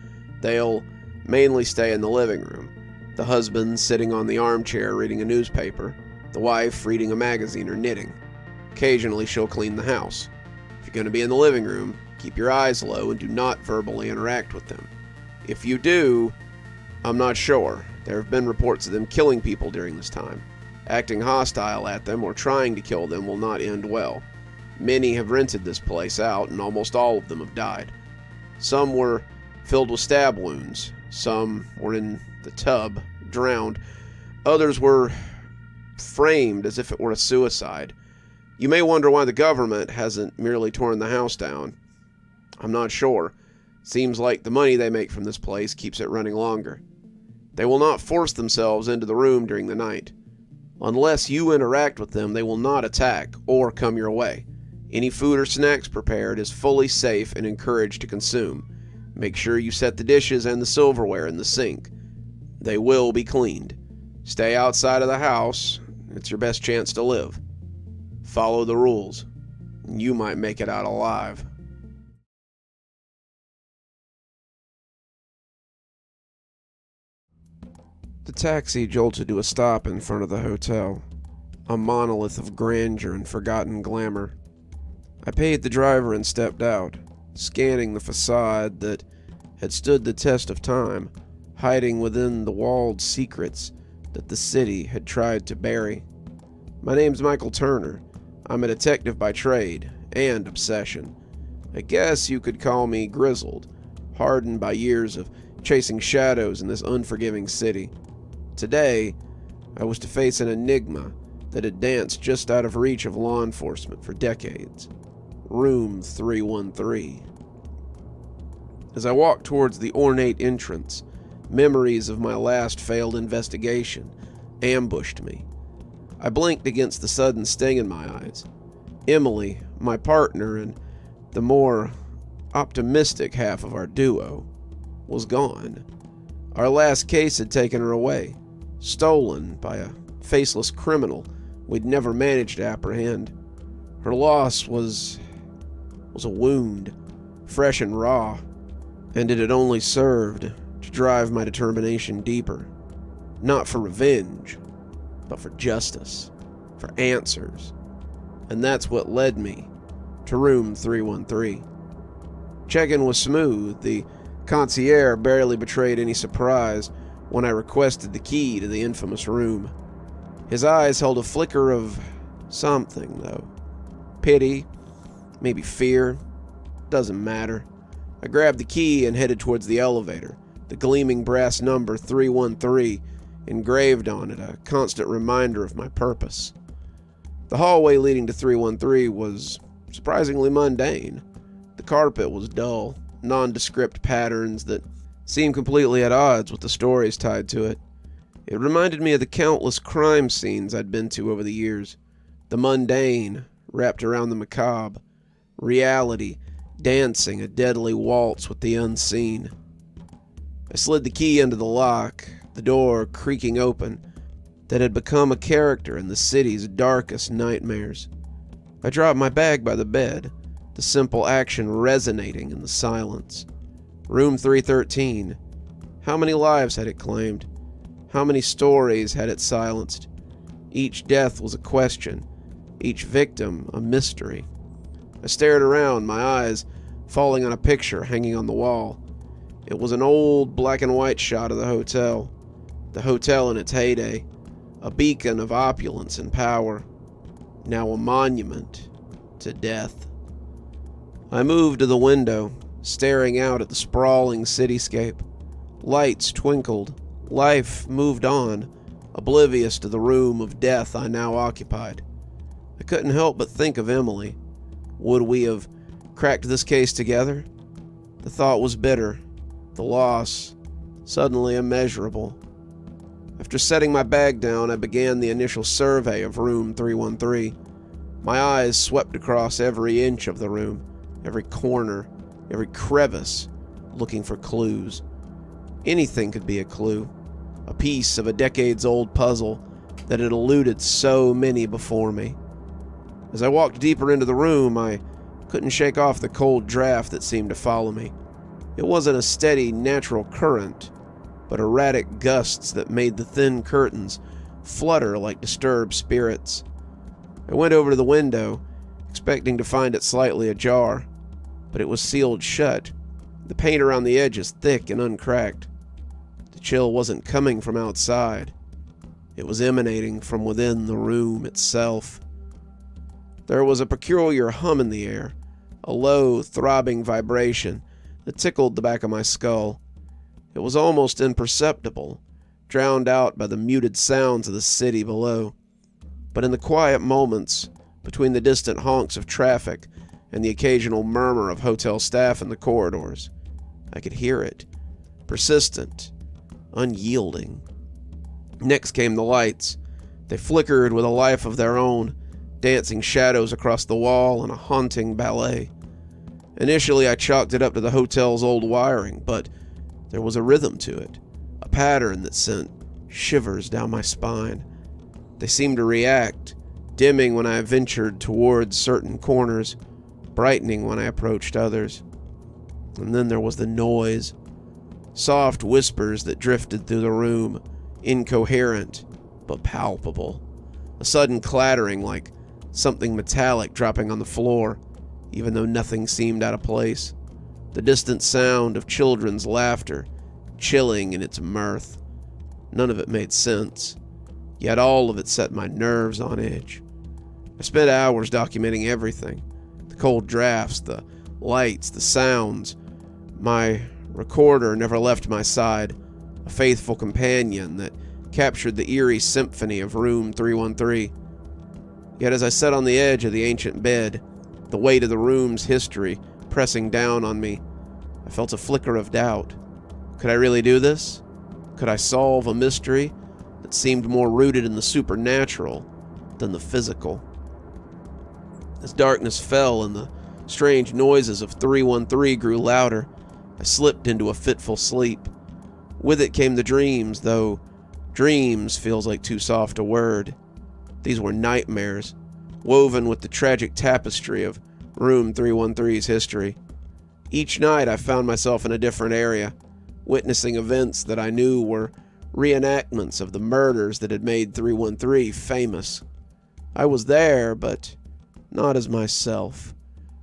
They'll mainly stay in the living room. The husband sitting on the armchair reading a newspaper, the wife reading a magazine or knitting. Occasionally she'll clean the house. If you're going to be in the living room, keep your eyes low and do not verbally interact with them. If you do, I'm not sure. There have been reports of them killing people during this time. Acting hostile at them or trying to kill them will not end well. Many have rented this place out, and almost all of them have died. Some were filled with stab wounds. Some were in the tub, drowned. Others were framed as if it were a suicide. You may wonder why the government hasn't merely torn the house down. I'm not sure. Seems like the money they make from this place keeps it running longer. They will not force themselves into the room during the night. Unless you interact with them, they will not attack or come your way. Any food or snacks prepared is fully safe and encouraged to consume. Make sure you set the dishes and the silverware in the sink. They will be cleaned. Stay outside of the house. It's your best chance to live. Follow the rules. You might make it out alive. The taxi jolted to a stop in front of the hotel, a monolith of grandeur and forgotten glamour. I paid the driver and stepped out, scanning the facade that had stood the test of time, hiding within the walled secrets that the city had tried to bury. My name's Michael Turner. I'm a detective by trade and obsession. I guess you could call me grizzled, hardened by years of chasing shadows in this unforgiving city. Today, I was to face an enigma that had danced just out of reach of law enforcement for decades. Room 313. As I walked towards the ornate entrance, memories of my last failed investigation ambushed me. I blinked against the sudden sting in my eyes. Emily, my partner and the more optimistic half of our duo, was gone. Our last case had taken her away, stolen by a faceless criminal we'd never managed to apprehend. Her loss was a wound, fresh and raw, and it had only served to drive my determination deeper. Not for revenge, but for justice, for answers. And that's what led me to room 313. Check-in was smooth. The concierge barely betrayed any surprise when I requested the key to the infamous room. His eyes held a flicker of something, though. Pity, maybe fear, doesn't matter. I grabbed the key and headed towards the elevator, the gleaming brass number 313 engraved on it, a constant reminder of my purpose. The hallway leading to 313 was surprisingly mundane. The carpet was dull, nondescript patterns that seemed completely at odds with the stories tied to it. It reminded me of the countless crime scenes I'd been to over the years. The mundane, wrapped around the macabre. Reality, dancing a deadly waltz with the unseen. I slid the key into the lock, the door creaking open, that had become a character in the city's darkest nightmares. I dropped my bag by the bed, the simple action resonating in the silence. Room 313. How many lives had it claimed? How many stories had it silenced? Each death was a question, each victim a mystery. I stared around, my eyes falling on a picture hanging on the wall. It was an old black and white shot of the hotel in its heyday, a beacon of opulence and power, now a monument to death. I moved to the window, staring out at the sprawling cityscape. Lights twinkled, life moved on, oblivious to the room of death I now occupied. I couldn't help but think of Emily. Would we have cracked this case together? The thought was bitter, the loss suddenly immeasurable. After setting my bag down, I began the initial survey of room 313. My eyes swept across every inch of the room, every corner, every crevice, looking for clues. Anything could be a clue, a piece of a decades-old puzzle that had eluded so many before me. As I walked deeper into the room, I couldn't shake off the cold draft that seemed to follow me. It wasn't a steady, natural current, but erratic gusts that made the thin curtains flutter like disturbed spirits. I went over to the window, expecting to find it slightly ajar, but it was sealed shut, the paint around the edges thick and uncracked. The chill wasn't coming from outside. It was emanating from within the room itself. There was a peculiar hum in the air, a low, throbbing vibration that tickled the back of my skull. It was almost imperceptible, drowned out by the muted sounds of the city below. But in the quiet moments between the distant honks of traffic and the occasional murmur of hotel staff in the corridors, I could hear it, persistent, unyielding. Next came the lights. They flickered with a life of their own, dancing shadows across the wall in a haunting ballet. Initially, I chalked it up to the hotel's old wiring, but there was a rhythm to it, a pattern that sent shivers down my spine. They seemed to react, dimming when I ventured towards certain corners, brightening when I approached others. And then there was the noise, soft whispers that drifted through the room, incoherent but palpable. A sudden clattering like something metallic dropping on the floor, even though nothing seemed out of place. The distant sound of children's laughter, chilling in its mirth. None of it made sense, yet all of it set my nerves on edge. I spent hours documenting everything. The cold drafts, the lights, the sounds. My recorder never left my side, a faithful companion that captured the eerie symphony of room 313. Yet as I sat on the edge of the ancient bed, the weight of the room's history pressing down on me, I felt a flicker of doubt. Could I really do this? Could I solve a mystery that seemed more rooted in the supernatural than the physical? As darkness fell and the strange noises of 313 grew louder, I slipped into a fitful sleep. With it came the dreams, though dreams feels like too soft a word. These were nightmares, woven with the tragic tapestry of room 313's history. Each night I found myself in a different area, witnessing events that I knew were reenactments of the murders that had made 313 famous. I was there, but not as myself,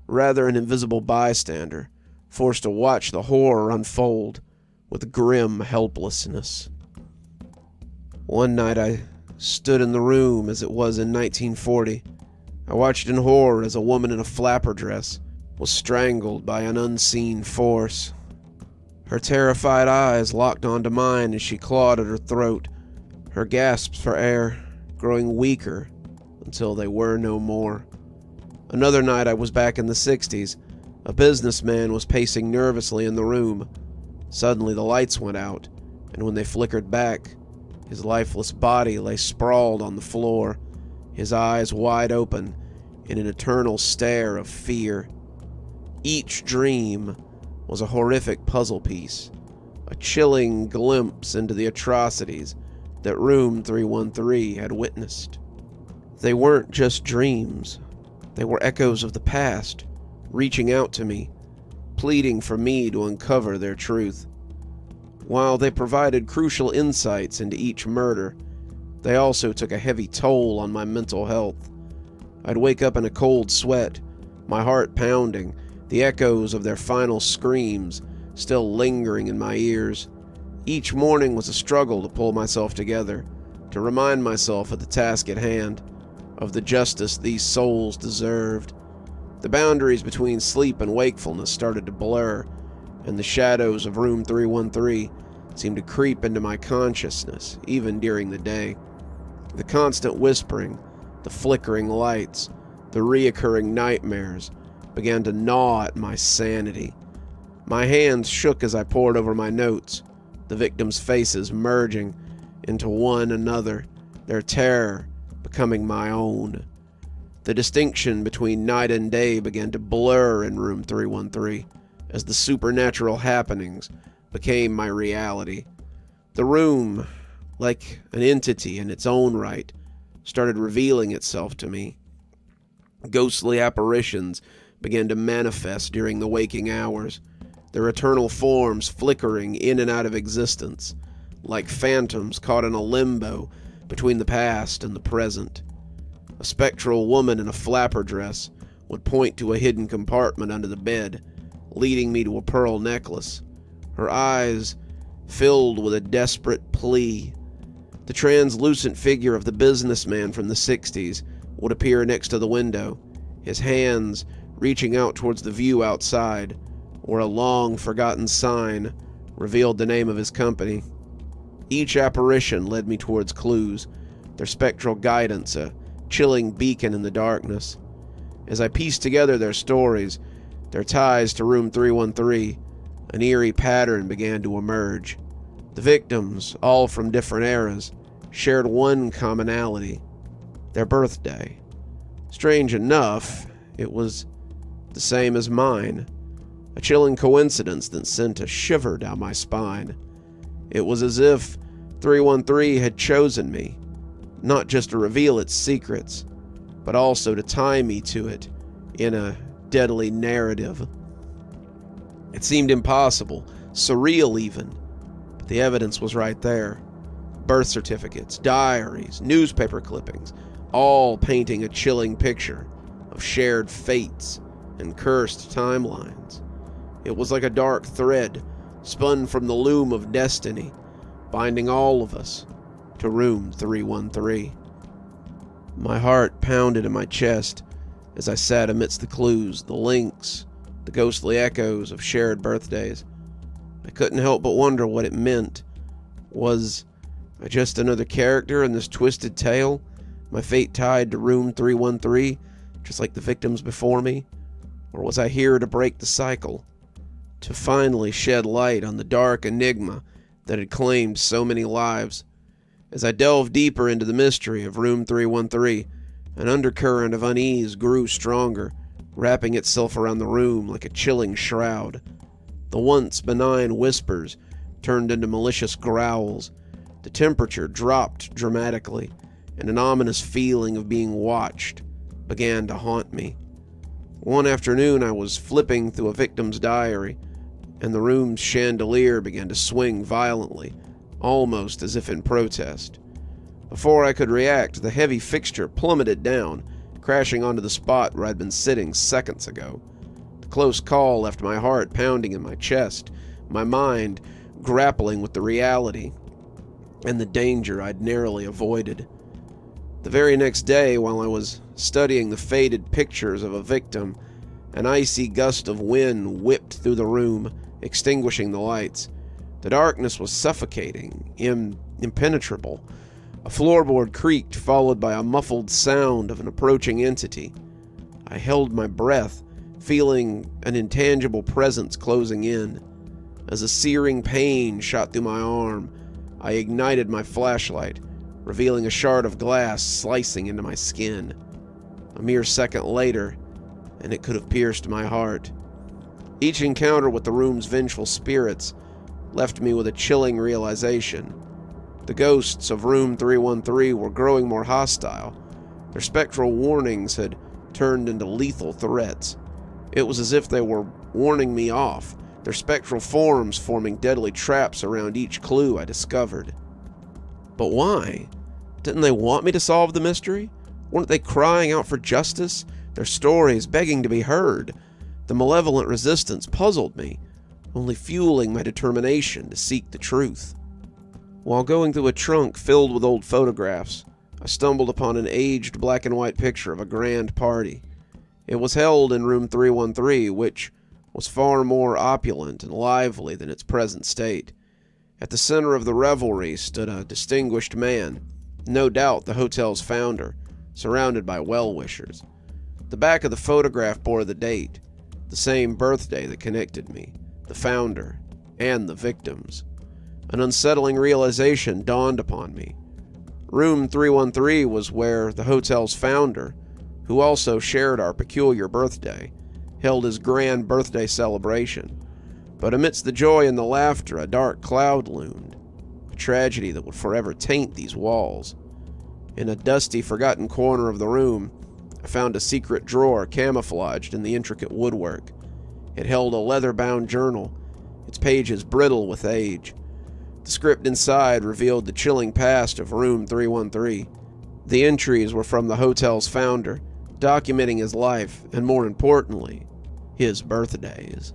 rather an invisible bystander, forced to watch the horror unfold with grim helplessness. One night I stood in the room as it was in 1940. I watched in horror as a woman in a flapper dress was strangled by an unseen force. Her terrified eyes locked onto mine as she clawed at her throat, her gasps for air growing weaker until they were no more. Another night I was back in the 60s. A businessman was pacing nervously in the room. Suddenly the lights went out, and when they flickered back, his lifeless body lay sprawled on the floor, his eyes wide open in an eternal stare of fear. Each dream was a horrific puzzle piece, a chilling glimpse into the atrocities that Room 313 had witnessed. They weren't just dreams. They were echoes of the past, reaching out to me, pleading for me to uncover their truth. While they provided crucial insights into each murder, they also took a heavy toll on my mental health. I'd wake up in a cold sweat, my heart pounding, the echoes of their final screams still lingering in my ears. Each morning was a struggle to pull myself together, to remind myself of the task at hand, of the justice these souls deserved. The boundaries between sleep and wakefulness started to blur, and the shadows of Room 313 seemed to creep into my consciousness, even during the day. The constant whispering, the flickering lights, the reoccurring nightmares began to gnaw at my sanity. My hands shook as I pored over my notes, the victims' faces merging into one another, their terror becoming my own. The distinction between night and day began to blur in Room 313 as the supernatural happenings became my reality. The room, like an entity in its own right, started revealing itself to me. Ghostly apparitions began to manifest during the waking hours, their eternal forms flickering in and out of existence, like phantoms caught in a limbo between the past and the present. A spectral woman in a flapper dress would point to a hidden compartment under the bed, leading me to a pearl necklace, her eyes filled with a desperate plea. The translucent figure of the businessman from the 60s would appear next to the window, his hands reaching out towards the view outside, where a long-forgotten sign revealed the name of his company. Each apparition led me towards clues, their spectral guidance a chilling beacon in the darkness. As I pieced together their stories, their ties to Room 313, an eerie pattern began to emerge. The victims, all from different eras, shared one commonality: their birthday. Strange enough, it was the same as mine, a chilling coincidence that sent a shiver down my spine. It was as if 313 had chosen me, not just to reveal its secrets, but also to tie me to it in a deadly narrative. It seemed impossible, surreal even, but the evidence was right there. Birth certificates, diaries, newspaper clippings, all painting a chilling picture of shared fates and cursed timelines. It was like a dark thread spun from the loom of destiny, binding all of us to Room 313. My heart pounded in my chest as I sat amidst the clues, the links, the ghostly echoes of shared birthdays. I couldn't help but wonder what it meant. Was I just another character in this twisted tale, my fate tied to Room 313, just like the victims before me? Or was I here to break the cycle, to finally shed light on the dark enigma that had claimed so many lives? As I delved deeper into the mystery of Room 313, an undercurrent of unease grew stronger, wrapping itself around the room like a chilling shroud. The once benign whispers turned into malicious growls. The temperature dropped dramatically, and an ominous feeling of being watched began to haunt me. One afternoon I was flipping through a victim's diary, and the room's chandelier began to swing violently, almost as if in protest. Before I could react, the heavy fixture plummeted down, crashing onto the spot where I'd been sitting seconds ago. The close call left my heart pounding in my chest, my mind grappling with the reality and the danger I'd narrowly avoided. The very next day, while I was studying the faded pictures of a victim, an icy gust of wind whipped through the room, extinguishing the lights. The darkness was suffocating, impenetrable. A floorboard creaked, followed by a muffled sound of an approaching entity. I held my breath, feeling an intangible presence closing in. As a searing pain shot through my arm, I ignited my flashlight, revealing a shard of glass slicing into my skin. A mere second later, and it could have pierced my heart. Each encounter with the room's vengeful spirits left me with a chilling realization. The ghosts of Room 313 were growing more hostile. Their spectral warnings had turned into lethal threats. It was as if they were warning me off, their spectral forms forming deadly traps around each clue I discovered. But why? Didn't they want me to solve the mystery? Weren't they crying out for justice? Their stories begging to be heard? The malevolent resistance puzzled me, only fueling my determination to seek the truth. While going through a trunk filled with old photographs, I stumbled upon an aged black and white picture of a grand party. It was held in Room 313, which was far more opulent and lively than its present state. At the center of the revelry stood a distinguished man, no doubt the hotel's founder, surrounded by well-wishers. The back of the photograph bore the date, the same birthday that connected me, the founder, and the victims. An unsettling realization dawned upon me. Room 313 was where the hotel's founder, who also shared our peculiar birthday, held his grand birthday celebration. But amidst the joy and the laughter, a dark cloud loomed, a tragedy that would forever taint these walls. In a dusty, forgotten corner of the room, I found a secret drawer camouflaged in the intricate woodwork. It held a leather-bound journal, its pages brittle with age. The script inside revealed the chilling past of Room 313. The entries were from the hotel's founder, documenting his life, and more importantly, his birthdays.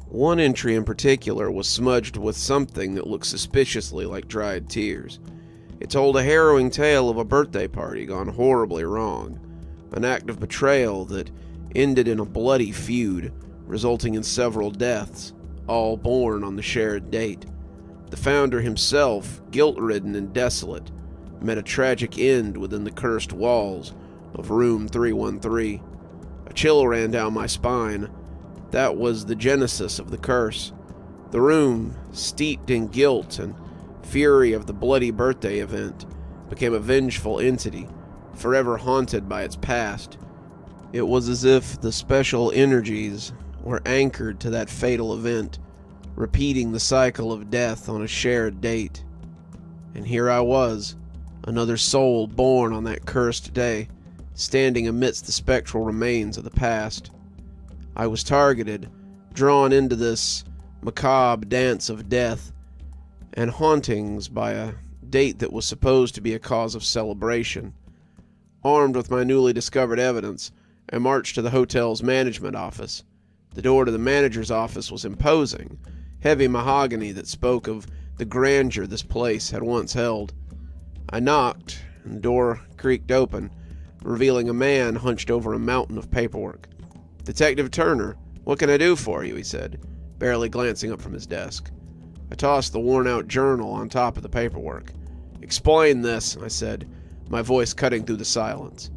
One entry in particular was smudged with something that looked suspiciously like dried tears. It told a harrowing tale of a birthday party gone horribly wrong, an act of betrayal that ended in a bloody feud, resulting in several deaths, all born on the shared date. The founder himself, guilt-ridden and desolate, met a tragic end within the cursed walls of Room 313. A chill ran down my spine. That was the genesis of the curse. The room, steeped in guilt and fury of the bloody birthday event, became a vengeful entity, forever haunted by its past. It was as if the special energies were anchored to that fatal event, repeating the cycle of death on a shared date. And here I was, another soul born on that cursed day, standing amidst the spectral remains of the past. I was targeted, drawn into this macabre dance of death and hauntings by a date that was supposed to be a cause of celebration. Armed with my newly discovered evidence, I marched to the hotel's management office. The door to the manager's office was imposing, heavy mahogany that spoke of the grandeur this place had once held. I knocked, and the door creaked open, revealing a man hunched over a mountain of paperwork. "Detective Turner, what can I do for you?" he said, barely glancing up from his desk. I tossed the worn-out journal on top of the paperwork. "Explain this," I said, my voice cutting through the silence.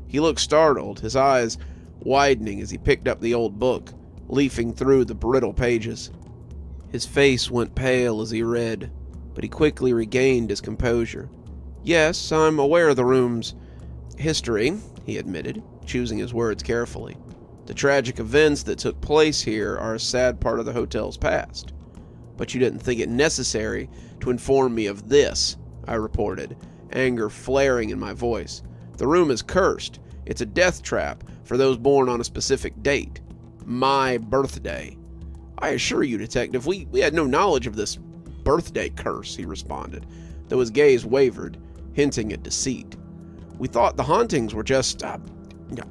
He looked startled, his eyes widening as he picked up the old book, leafing through the brittle pages. His face went pale as he read, but he quickly regained his composure. "Yes, I'm aware of the room's history," he admitted, choosing his words carefully. "The tragic events that took place here are a sad part of the hotel's past. But you didn't think it necessary to inform me of this," I reported, anger flaring in my voice. "The room is cursed. It's a death trap for those born on a specific date. My birthday." "I assure you, Detective, we had no knowledge of this birthday curse," he responded, though his gaze wavered, hinting at deceit. "We thought the hauntings were just,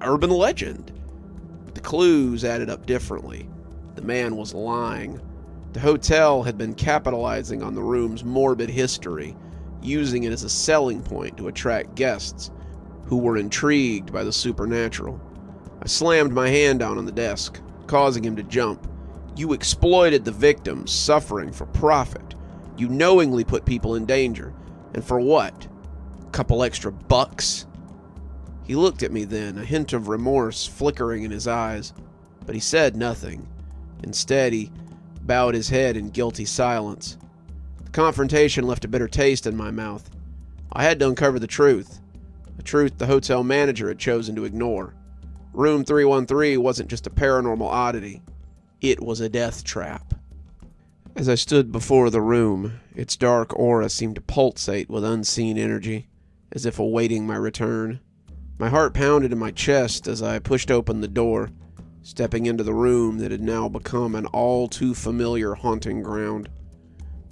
urban legend." But the clues added up differently. The man was lying. The hotel had been capitalizing on the room's morbid history, using it as a selling point to attract guests who were intrigued by the supernatural. I slammed my hand down on the desk, causing him to jump. You exploited the victims suffering for profit. You knowingly put people in danger. And for what? A couple extra bucks? He looked at me then, a hint of remorse flickering in his eyes, but he said nothing. Instead, he bowed his head in guilty silence. The confrontation left a bitter taste in my mouth. I had to uncover the truth the hotel manager had chosen to ignore. Room 313 wasn't just a paranormal oddity. It was a death trap. As I stood before the room, its dark aura seemed to pulsate with unseen energy, as if awaiting my return. My heart pounded in my chest as I pushed open the door, stepping into the room that had now become an all-too-familiar haunting ground.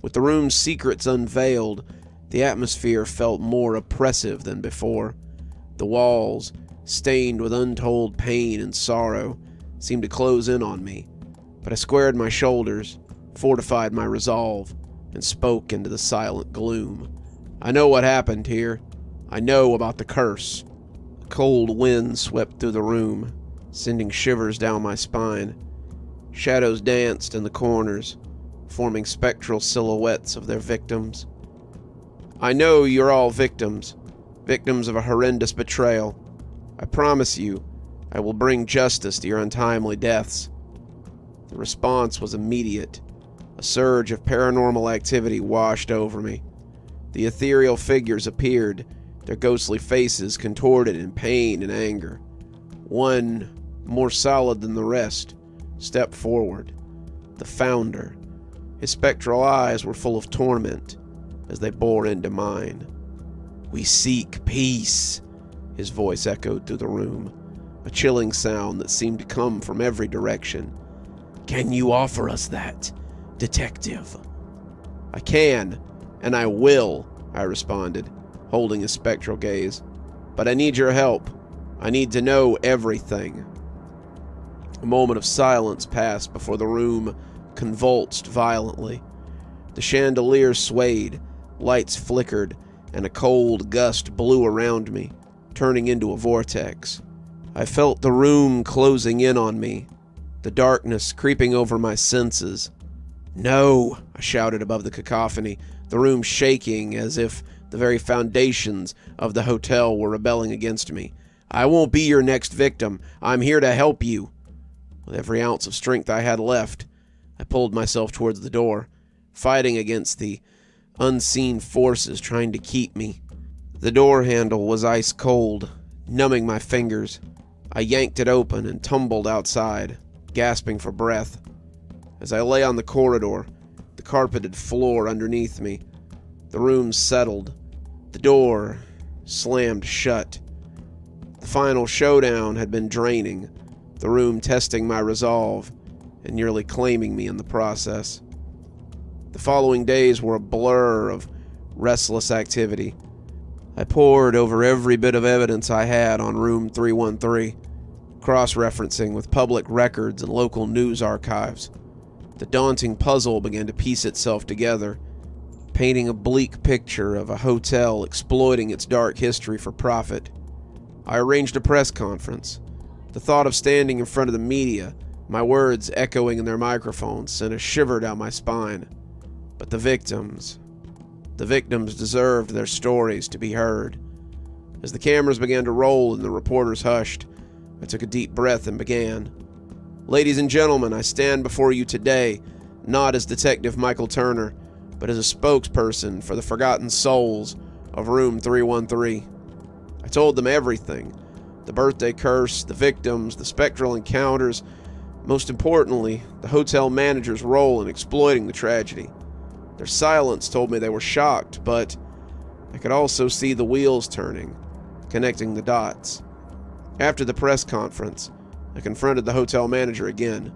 With the room's secrets unveiled, the atmosphere felt more oppressive than before. The walls, stained with untold pain and sorrow, seemed to close in on me, but I squared my shoulders, fortified my resolve, and spoke into the silent gloom. I know what happened here. I know about the curse. A cold wind swept through the room, sending shivers down my spine. Shadows danced in the corners, forming spectral silhouettes of their victims. I know you're all victims of a horrendous betrayal. I promise you, I will bring justice to your untimely deaths. The response was immediate. A surge of paranormal activity washed over me. The ethereal figures appeared, their ghostly faces contorted in pain and anger. One, more solid than the rest, stepped forward. The Founder. His spectral eyes were full of torment as they bore into mine. "We seek peace," his voice echoed through the room, a chilling sound that seemed to come from every direction. "Can you offer us that, detective?" "I can, and I will," I responded, holding his spectral gaze. "But I need your help. I need to know everything." A moment of silence passed before the room convulsed violently. The chandelier swayed, lights flickered, and a cold gust blew around me, turning into a vortex. I felt the room closing in on me, the darkness creeping over my senses. "No!" I shouted above the cacophony, the room shaking as if the very foundations of the hotel were rebelling against me. "I won't be your next victim. I'm here to help you." With every ounce of strength I had left, I pulled myself towards the door, fighting against the unseen forces trying to keep me. The door handle was ice cold, numbing my fingers. I yanked it open and tumbled outside, gasping for breath. As I lay on the corridor, the carpeted floor underneath me, the room settled. The door slammed shut. The final showdown had been draining, the room testing my resolve and nearly claiming me in the process. The following days were a blur of restless activity. I pored over every bit of evidence I had on room 313, cross-referencing with public records and local news archives. The daunting puzzle began to piece itself together, painting a bleak picture of a hotel exploiting its dark history for profit. I arranged a press conference. The thought of standing in front of the media, my words echoing in their microphones, sent a shiver down my spine. But the victims deserved their stories to be heard. As the cameras began to roll and the reporters hushed, I took a deep breath and began. "Ladies and gentlemen, I stand before you today, not as Detective Michael Turner, but as a spokesperson for the forgotten souls of room 313. I told them everything. The birthday curse, the victims, the spectral encounters, most importantly, the hotel manager's role in exploiting the tragedy. Their silence told me they were shocked, but I could also see the wheels turning, connecting the dots. After the press conference, I confronted the hotel manager again.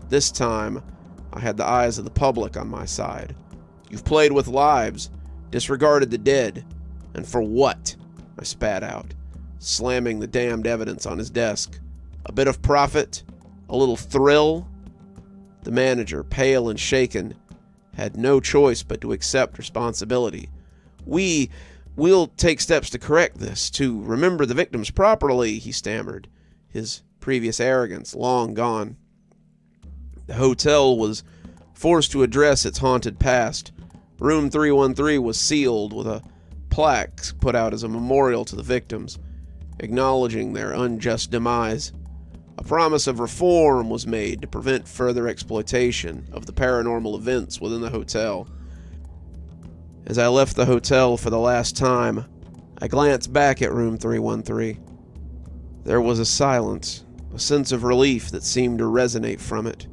This time, I had the eyes of the public on my side. "You've played with lives, disregarded the dead, and for what?" I spat out, slamming the damned evidence on his desk. "A bit of profit? A little thrill?" The manager, pale and shaken, had no choice but to accept responsibility. We'll take steps to correct this, to remember the victims properly," he stammered, his previous arrogance long gone. The hotel was forced to address its haunted past. Room 313 was sealed with a plaque put out as a memorial to the victims, acknowledging their unjust demise. A promise of reform was made to prevent further exploitation of the paranormal events within the hotel. As I left the hotel for the last time, I glanced back at room 313. There was a silence, a sense of relief that seemed to resonate from it.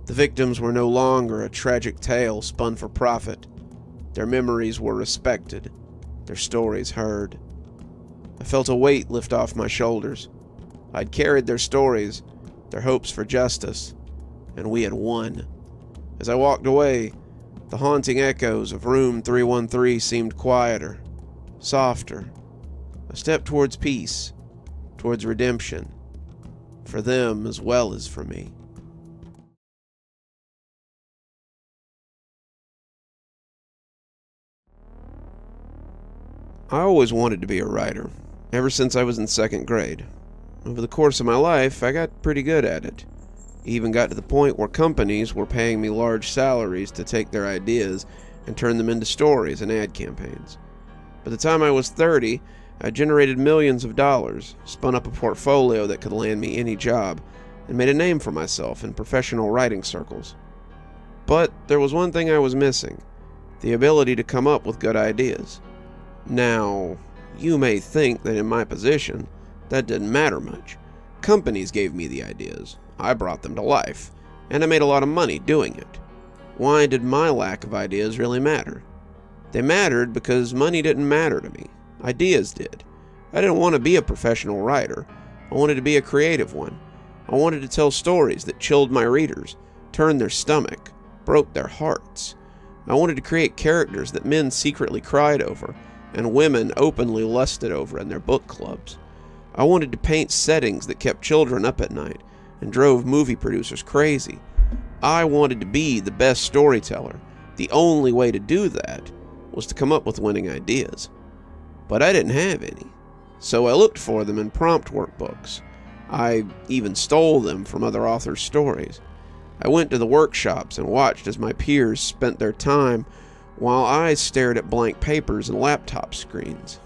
The victims were no longer a tragic tale spun for profit. Their memories were respected, their stories heard. I felt a weight lift off my shoulders. I'd carried their stories, their hopes for justice, and we had won. As I walked away, the haunting echoes of room 313 seemed quieter, softer, a step towards peace, towards redemption, for them as well as for me. I always wanted to be a writer, ever since I was in second grade. Over the course of my life, I got pretty good at it. Even got to the point where companies were paying me large salaries to take their ideas and turn them into stories and ad campaigns. By the time I was 30, I generated millions of dollars, spun up a portfolio that could land me any job, and made a name for myself in professional writing circles. But there was one thing I was missing: the ability to come up with good ideas. Now, you may think that in my position, that didn't matter much. Companies gave me the ideas, I brought them to life, and I made a lot of money doing it. Why did my lack of ideas really matter? They mattered because money didn't matter to me. Ideas did. I didn't want to be a professional writer. I wanted to be a creative one. I wanted to tell stories that chilled my readers, turned their stomach, broke their hearts. I wanted to create characters that men secretly cried over, and women openly lusted over in their book clubs. I wanted to paint settings that kept children up at night and drove movie producers crazy. I wanted to be the best storyteller. The only way to do that was to come up with winning ideas. But I didn't have any, so I looked for them in prompt workbooks. I even stole them from other authors' stories. I went to the workshops and watched as my peers spent their time while I stared at blank papers and laptop screens.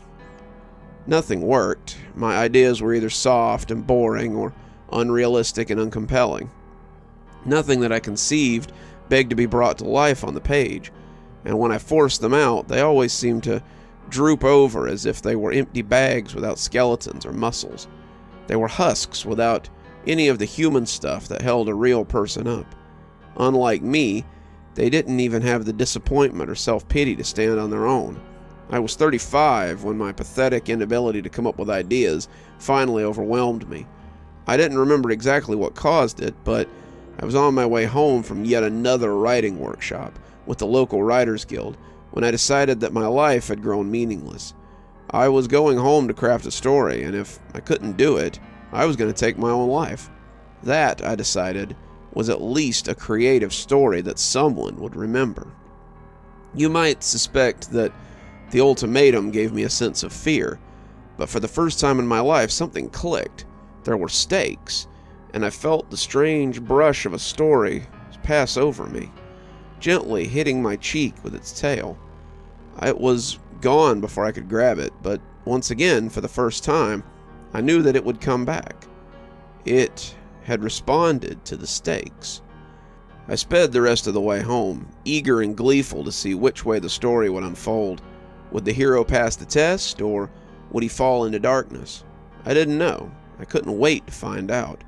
Nothing worked. My ideas were either soft and boring or unrealistic and uncompelling. Nothing that I conceived begged to be brought to life on the page, and when I forced them out, they always seemed to droop over as if they were empty bags without skeletons or muscles. They were husks without any of the human stuff that held a real person up. Unlike me, they didn't even have the disappointment or self-pity to stand on their own. I was 35 when my pathetic inability to come up with ideas finally overwhelmed me. I didn't remember exactly what caused it, but I was on my way home from yet another writing workshop with the local Writers Guild when I decided that my life had grown meaningless. I was going home to craft a story, and if I couldn't do it, I was going to take my own life. That, I decided, was at least a creative story that someone would remember. You might suspect that the ultimatum gave me a sense of fear, but for the first time in my life, something clicked. There were stakes, and I felt the strange brush of a story pass over me, gently hitting my cheek with its tail. It was gone before I could grab it, but once again, for the first time, I knew that it would come back. It had responded to the stakes. I sped the rest of the way home, eager and gleeful to see which way the story would unfold. Would the hero pass the test, or would he fall into darkness? I didn't know. I couldn't wait to find out.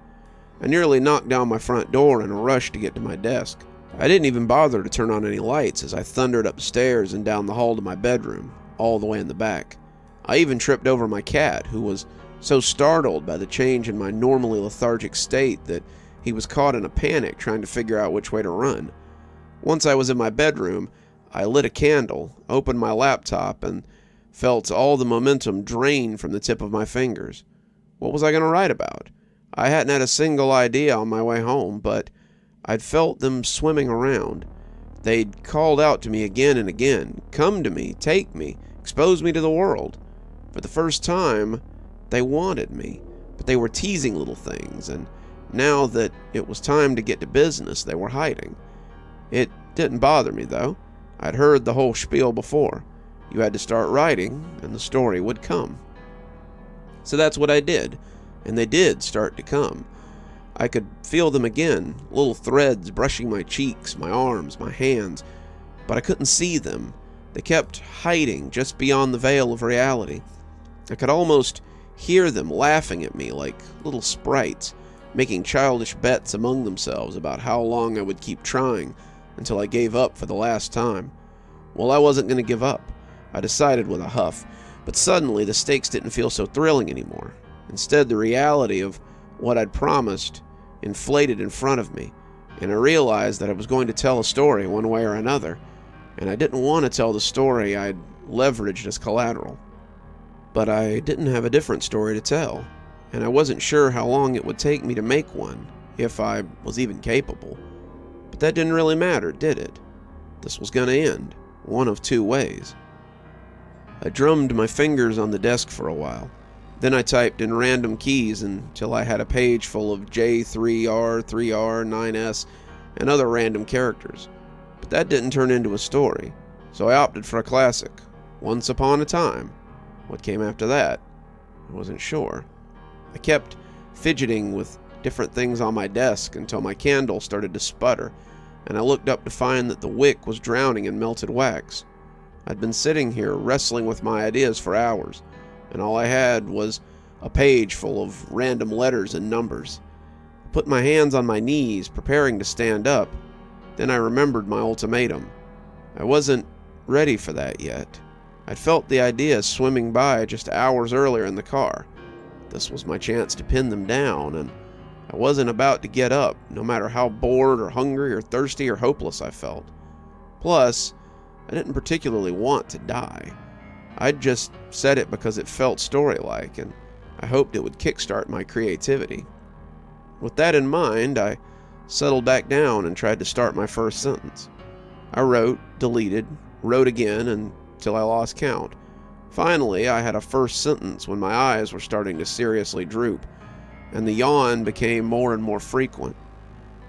I nearly knocked down my front door in a rush to get to my desk. I didn't even bother to turn on any lights as I thundered upstairs and down the hall to my bedroom, all the way in the back. I even tripped over my cat, who was so startled by the change in my normally lethargic state that he was caught in a panic trying to figure out which way to run. Once I was in my bedroom, I lit a candle, opened my laptop, and felt all the momentum drain from the tip of my fingers. What was I going to write about? I hadn't had a single idea on my way home, but I'd felt them swimming around. They'd called out to me again and again, "Come to me, take me, expose me to the world." For the first time, they wanted me, but they were teasing little things, and Now that it was time to get to business, they were hiding. It didn't bother me, though. I'd heard the whole spiel before. You had to start writing, and the story would come. So that's what I did, and they did start to come. I could feel them again, little threads brushing my cheeks, my arms, my hands, but I couldn't see them. They kept hiding just beyond the veil of reality. I could almost hear them laughing at me like little sprites, making childish bets among themselves about how long I would keep trying until I gave up for the last time. Well, I wasn't going to give up, I decided with a huff, but suddenly the stakes didn't feel so thrilling anymore. Instead, the reality of what I'd promised inflated in front of me, and I realized that I was going to tell a story one way or another, and I didn't want to tell the story I'd leveraged as collateral. But I didn't have a different story to tell, and I wasn't sure how long it would take me to make one, if I was even capable. But that didn't really matter, did it? This was going to end, one of two ways. I drummed my fingers on the desk for a while. Then I typed in random keys until I had a page full of J3R, 3R, 9S, and other random characters. But that didn't turn into a story, so I opted for a classic, Once Upon a Time. What came after that? I wasn't sure. I kept fidgeting with different things on my desk until my candle started to sputter, and I looked up to find that the wick was drowning in melted wax. I'd been sitting here wrestling with my ideas for hours, and all I had was a page full of random letters and numbers. I put my hands on my knees, preparing to stand up. Then I remembered my ultimatum. I wasn't ready for that yet. I'd felt the idea swimming by just hours earlier in the car. This was my chance to pin them down, and I wasn't about to get up, no matter how bored or hungry or thirsty or hopeless I felt. Plus, I didn't particularly want to die. I'd just said it because it felt story-like, and I hoped it would kickstart my creativity. With that in mind, I settled back down and tried to start my first sentence. I wrote, deleted, wrote again until I lost count. Finally, I had a first sentence when my eyes were starting to seriously droop, and the yawn became more and more frequent.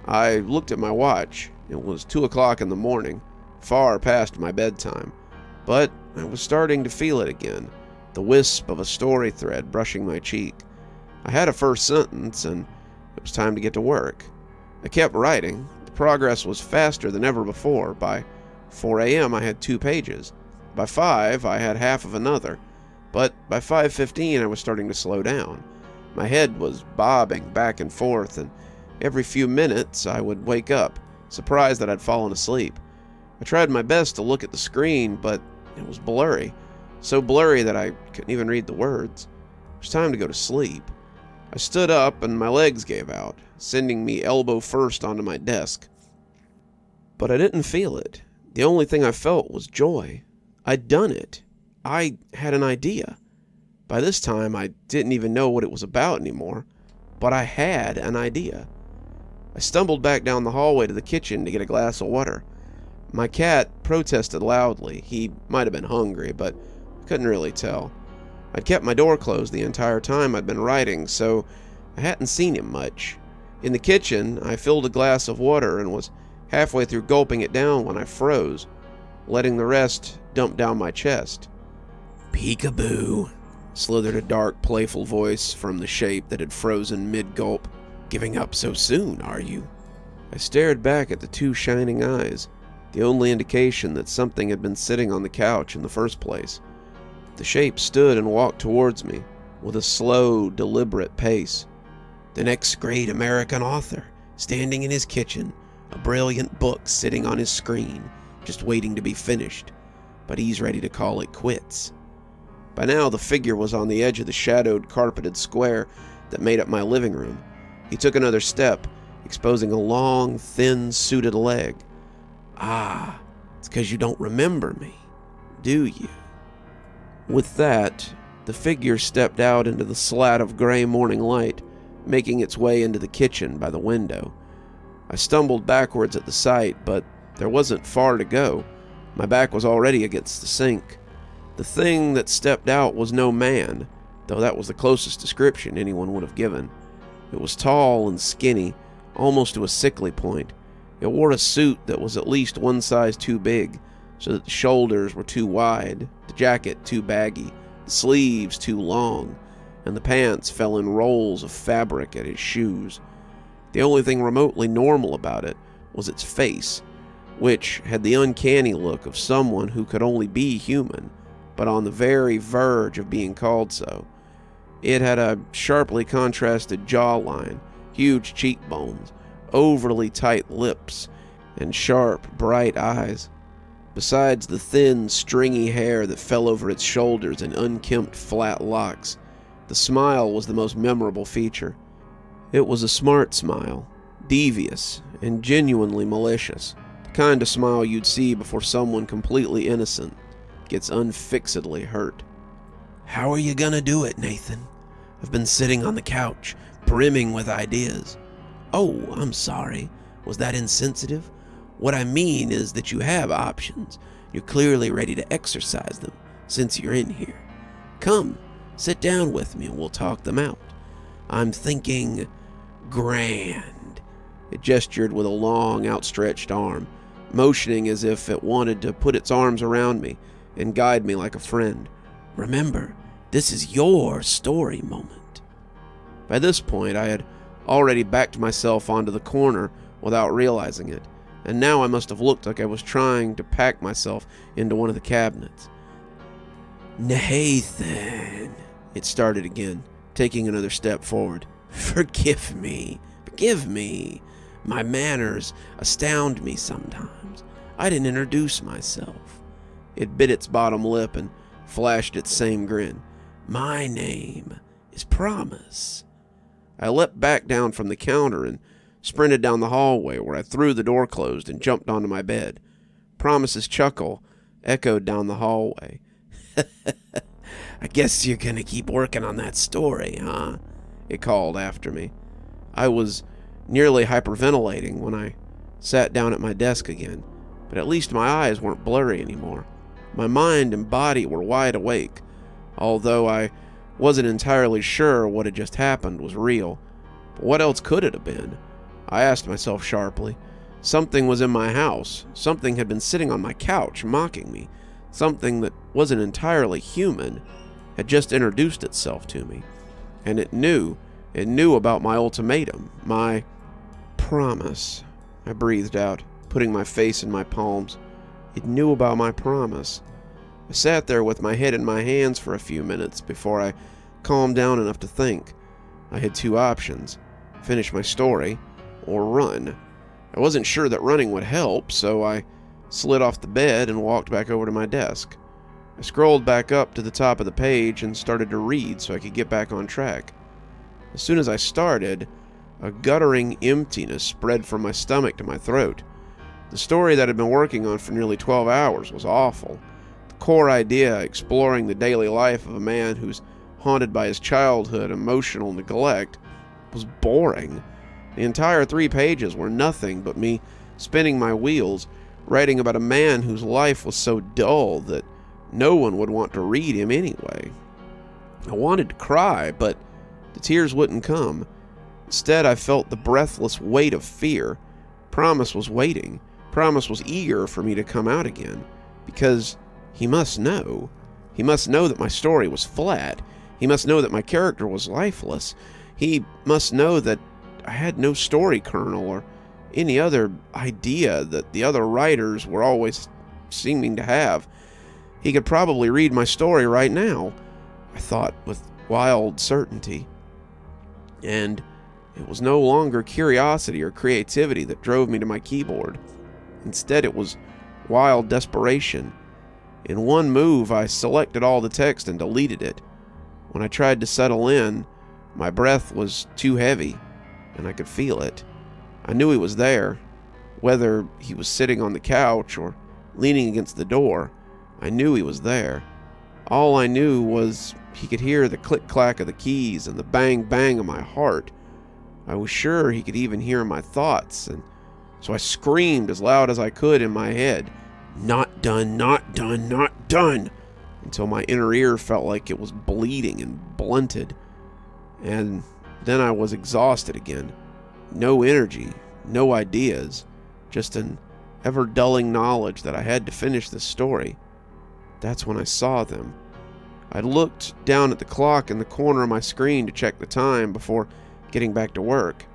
I looked at my watch. It was 2 o'clock in the morning, far past my bedtime, but I was starting to feel it again, the wisp of a story thread brushing my cheek. I had a first sentence, and it was time to get to work. I kept writing. The progress was faster than ever before. By 4 a.m. I had 2 pages. By 5 I had half of another. But by 5:15 I was starting to slow down. My head was bobbing back and forth, and every few minutes I would wake up, surprised that I'd fallen asleep. I tried my best to look at the screen, but it was blurry. So blurry that I couldn't even read the words. It was time to go to sleep. I stood up and my legs gave out, sending me elbow first onto my desk. But I didn't feel it. The only thing I felt was joy. I'd done it. I had an idea. By this time, I didn't even know what it was about anymore, but I had an idea. I stumbled back down the hallway to the kitchen to get a glass of water. My cat protested loudly. He might have been hungry, but I couldn't really tell. I'd kept my door closed the entire time I'd been writing, so I hadn't seen him much. In the kitchen, I filled a glass of water and was halfway through gulping it down when I froze, letting the rest dump down my chest. "Peekaboo," slithered a dark, playful voice from the shape that had frozen mid-gulp. "Giving up so soon, are you?" I stared back at the 2 shining eyes, the only indication that something had been sitting on the couch in the first place. The shape stood and walked towards me, with a slow, deliberate pace. The next great American author, standing in his kitchen, a brilliant book sitting on his screen, just waiting to be finished, but he's ready to call it quits. By now, the figure was on the edge of the shadowed, carpeted square that made up my living room. He took another step, exposing a long, thin, suited leg. "Ah, it's 'cause you don't remember me, do you?" With that, the figure stepped out into the slat of gray morning light, making its way into the kitchen by the window. I stumbled backwards at the sight, but there wasn't far to go. My back was already against the sink. The thing that stepped out was no man, though that was the closest description anyone would have given. It was tall and skinny, almost to a sickly point. It wore a suit that was at least one size too big, so that the shoulders were too wide, the jacket too baggy, the sleeves too long, and the pants fell in rolls of fabric at his shoes. The only thing remotely normal about it was its face, which had the uncanny look of someone who could only be human, but on the very verge of being called so. It had a sharply contrasted jawline, huge cheekbones, overly tight lips, and sharp, bright eyes. Besides the thin, stringy hair that fell over its shoulders in unkempt, flat locks, the smile was the most memorable feature. It was a smart smile, devious and genuinely malicious, the kind of smile you'd see before someone completely innocent gets unfixedly hurt. "How are you gonna do it, Nathan? I've been sitting on the couch, brimming with ideas." "Oh, I'm sorry. Was that insensitive? What I mean is that you have options. You're clearly ready to exercise them, since you're in here. Come, sit down with me and we'll talk them out. I'm thinking grand." It gestured with a long, outstretched arm, motioning as if it wanted to put its arms around me and guide me like a friend. "Remember, this is your story moment." By this point, I had already backed myself onto the corner without realizing it, and now I must have looked like I was trying to pack myself into one of the cabinets. "Nathan," it started again, taking another step forward. Forgive me. My manners astound me sometimes. I didn't introduce myself." It bit its bottom lip and flashed its same grin. "My name is Promise." I leapt back down from the counter and sprinted down the hallway, where I threw the door closed and jumped onto my bed. Promise's chuckle echoed down the hallway. "I guess you're gonna keep working on that story, huh?" it called after me. I was nearly hyperventilating when I sat down at my desk again, but at least my eyes weren't blurry anymore. My mind and body were wide awake, although I wasn't entirely sure what had just happened was real. But what else could it have been? I asked myself sharply. Something was in my house. Something had been sitting on my couch, mocking me. Something that wasn't entirely human had just introduced itself to me. And it knew about my ultimatum, my promise. I breathed out, putting my face in my palms. It knew about my promise. I sat there with my head in my hands for a few minutes before I calmed down enough to think. I had two options: finish my story or run. I wasn't sure that running would help, so I slid off the bed and walked back over to my desk. I scrolled back up to the top of the page and started to read so I could get back on track. As soon as I started, a guttering emptiness spread from my stomach to my throat. The story that I'd been working on for nearly 12 hours was awful. The core idea, exploring the daily life of a man who's haunted by his childhood emotional neglect, was boring. The entire 3 pages were nothing but me spinning my wheels, writing about a man whose life was so dull that no one would want to read him anyway. I wanted to cry, but the tears wouldn't come. Instead, I felt the breathless weight of fear. Promise was waiting. Promise was eager for me to come out again, because he must know. He must know that my story was flat. He must know that my character was lifeless. He must know that I had no story kernel or any other idea that the other writers were always seeming to have. He could probably read my story right now, I thought with wild certainty. And it was no longer curiosity or creativity that drove me to my keyboard. Instead, it was wild desperation. In one move, I selected all the text and deleted it. When I tried to settle in, my breath was too heavy, and I could feel it. I knew he was there. Whether he was sitting on the couch or leaning against the door, I knew he was there. All I knew was he could hear the click-clack of the keys and the bang-bang of my heart. I was sure he could even hear my thoughts, and so I screamed as loud as I could in my head, "Not done, not done, not done," until my inner ear felt like it was bleeding and blunted. And Then I was exhausted again. No energy, no ideas, just an ever-dulling knowledge that I had to finish this story. That's when I saw them. I looked down at the clock in the corner of my screen to check the time before getting back to work.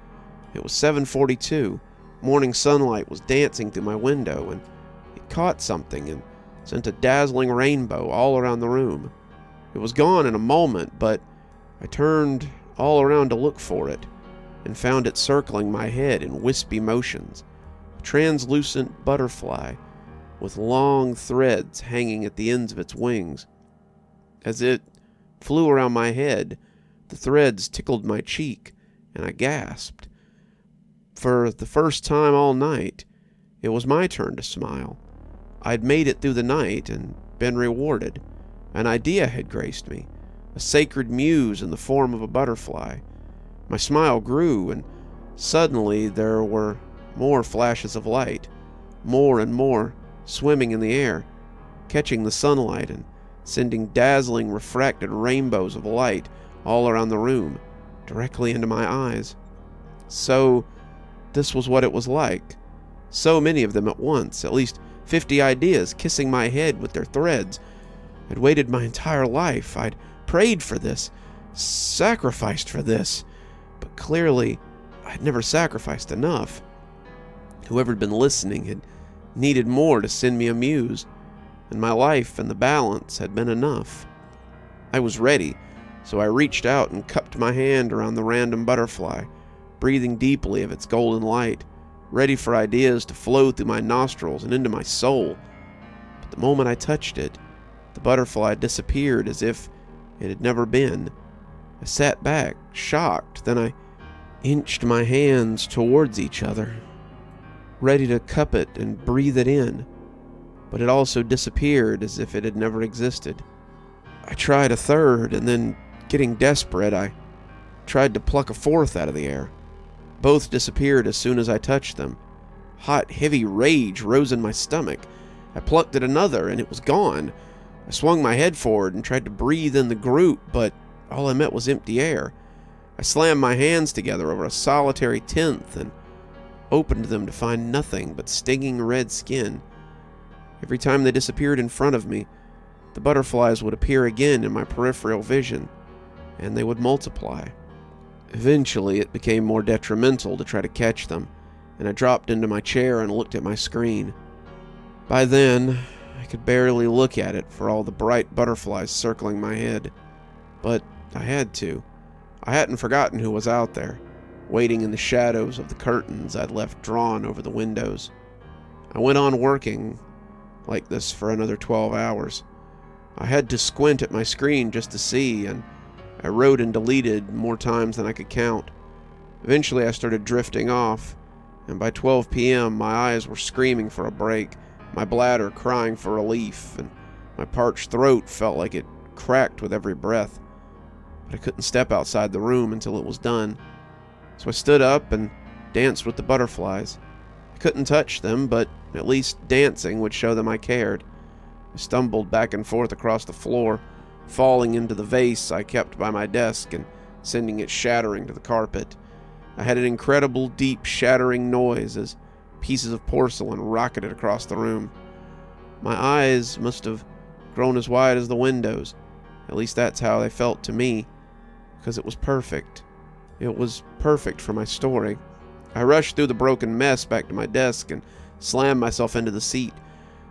It was 7:42. Morning sunlight was dancing through my window, and it caught something and sent a dazzling rainbow all around the room. It was gone in a moment, but I turned all around to look for it, and found it circling my head in wispy motions. A translucent butterfly with long threads hanging at the ends of its wings. As it flew around my head, the threads tickled my cheek, and I gasped. For the first time all night, it was my turn to smile. I'd made it through the night and been rewarded. An idea had graced me, a sacred muse in the form of a butterfly. My smile grew, and suddenly there were more flashes of light, more and more swimming in the air, catching the sunlight and sending dazzling refracted rainbows of light all around the room, directly into my eyes. So, this was what it was like. So many of them at once, at least 50 ideas kissing my head with their threads. I'd waited my entire life. I'd prayed for this, sacrificed for this, but clearly I'd never sacrificed enough. Whoever'd been listening had needed more to send me a muse, and my life and the balance had been enough. I was ready, so I reached out and cupped my hand around the random butterfly, breathing deeply of its golden light, ready for ideas to flow through my nostrils and into my soul. But the moment I touched it, the butterfly disappeared as if it had never been. I sat back, shocked, then I inched my hands towards each other, ready to cup it and breathe it in, but it also disappeared as if it had never existed. I tried a third, and then, getting desperate, I tried to pluck a fourth out of the air. Both disappeared as soon as I touched them. Hot, heavy rage rose in my stomach. I plucked at another, and it was gone. I swung my head forward and tried to breathe in the group, but all I met was empty air. I slammed my hands together over a solitary tenth and opened them to find nothing but stinging red skin. Every time they disappeared in front of me, the butterflies would appear again in my peripheral vision, and they would multiply. Eventually, it became more detrimental to try to catch them, and I dropped into my chair and looked at my screen. By then, I could barely look at it for all the bright butterflies circling my head. But I had to. I hadn't forgotten who was out there, waiting in the shadows of the curtains I'd left drawn over the windows. I went on working like this for another 12 hours. I had to squint at my screen just to see, and I wrote and deleted more times than I could count. Eventually I started drifting off, and by 12 p.m. my eyes were screaming for a break, my bladder crying for relief, and my parched throat felt like it cracked with every breath. But I couldn't step outside the room until it was done. So I stood up and danced with the butterflies. I couldn't touch them, but at least dancing would show them I cared. I stumbled back and forth across the floor, falling into the vase I kept by my desk and sending it shattering to the carpet. I had an incredible deep shattering noise as pieces of porcelain rocketed across the room. My eyes must have grown as wide as the windows. At least that's how they felt to me, because it was perfect. It was perfect for my story. I rushed through the broken mess back to my desk and slammed myself into the seat.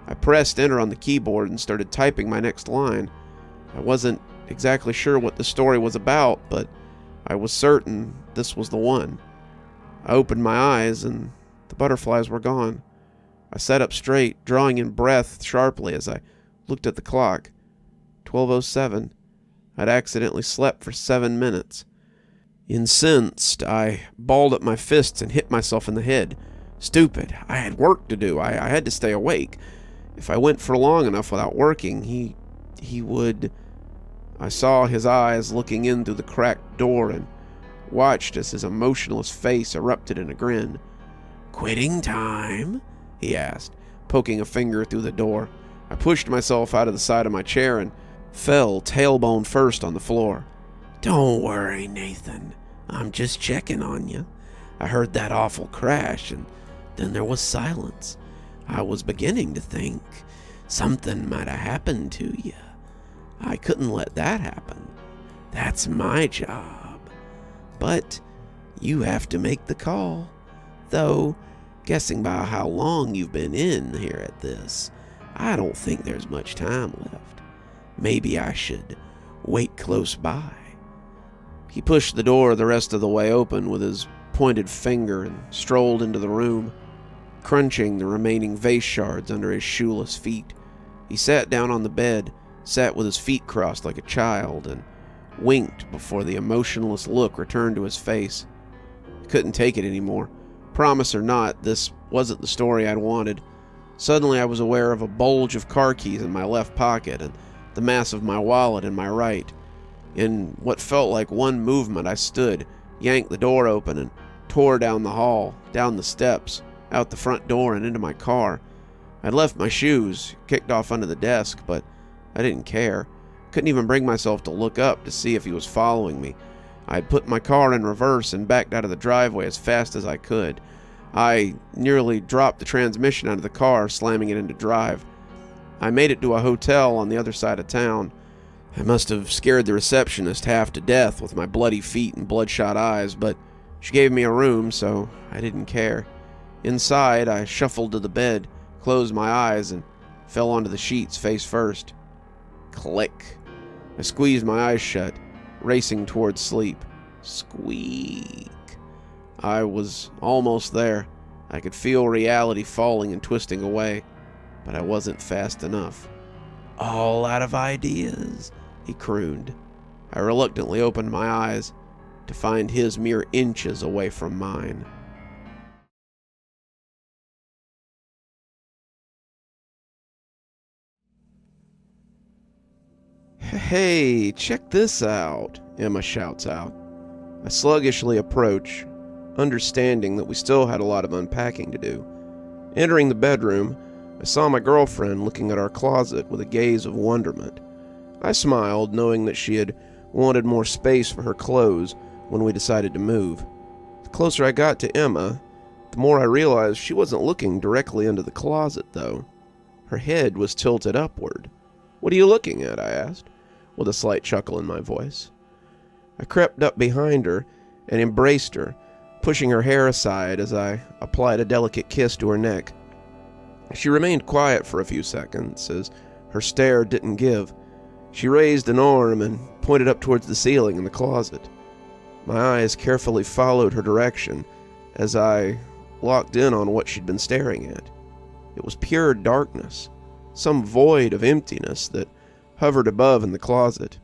I pressed enter on the keyboard and started typing my next line. I wasn't exactly sure what the story was about, but I was certain this was the one. I opened my eyes and the butterflies were gone. I sat up straight, drawing in breath sharply as I looked at the clock. 12:07. I'd accidentally slept for 7 minutes. Incensed, I balled up my fists and hit myself in the head. Stupid. I had work to do. I had to stay awake. If I went for long enough without working, he would... I saw his eyes looking in through the cracked door and watched as his emotionless face erupted in a grin. "Quitting time?" he asked, poking a finger through the door. I pushed myself out of the side of my chair and fell tailbone first on the floor. "Don't worry, Nathan. I'm just checking on you. I heard that awful crash, and then there was silence. I was beginning to think something might have happened to you. I couldn't let that happen. That's my job. But you have to make the call. Though, guessing by how long you've been in here at this, I don't think there's much time left. Maybe I should wait close by. He pushed the door the rest of the way open with his pointed finger and strolled into the room, crunching the remaining vase shards under his shoeless feet. He sat down on the bed, sat with his feet crossed like a child, and winked before the emotionless look returned to his face. I couldn't take it anymore. Promise or not, this wasn't the story I'd wanted. Suddenly I was aware of a bulge of car keys in my left pocket and the mass of my wallet in my right. In what felt like one movement, I stood, yanked the door open, and tore down the hall, down the steps, out the front door and into my car. I'd left my shoes, kicked off under the desk, but I didn't care. Couldn't even bring myself to look up to see if he was following me. I had put my car in reverse and backed out of the driveway as fast as I could. I nearly dropped the transmission out of the car, slamming it into drive. I made it to a hotel on the other side of town. I must have scared the receptionist half to death with my bloody feet and bloodshot eyes, but she gave me a room, so I didn't care. Inside, I shuffled to the bed, closed my eyes, and fell onto the sheets face first. Click. I squeezed my eyes shut, racing towards sleep. Squeak. I was almost there. I could feel reality falling and twisting away, but I wasn't fast enough. All out of ideas, he crooned. I reluctantly opened my eyes to find his mere inches away from mine. Hey, check this out, Emma shouts out. I sluggishly approach, understanding that we still had a lot of unpacking to do. Entering the bedroom, I saw my girlfriend looking at our closet with a gaze of wonderment. I smiled, knowing that she had wanted more space for her clothes when we decided to move. The closer I got to Emma, the more I realized she wasn't looking directly into the closet, though. Her head was tilted upward. What are you looking at? I asked, with a slight chuckle in my voice. I crept up behind her and embraced her, pushing her hair aside as I applied a delicate kiss to her neck. She remained quiet for a few seconds as her stare didn't give. She raised an arm and pointed up towards the ceiling in the closet. My eyes carefully followed her direction as I locked in on what she'd been staring at. It was pure darkness, some void of emptiness that hovered above in the closet.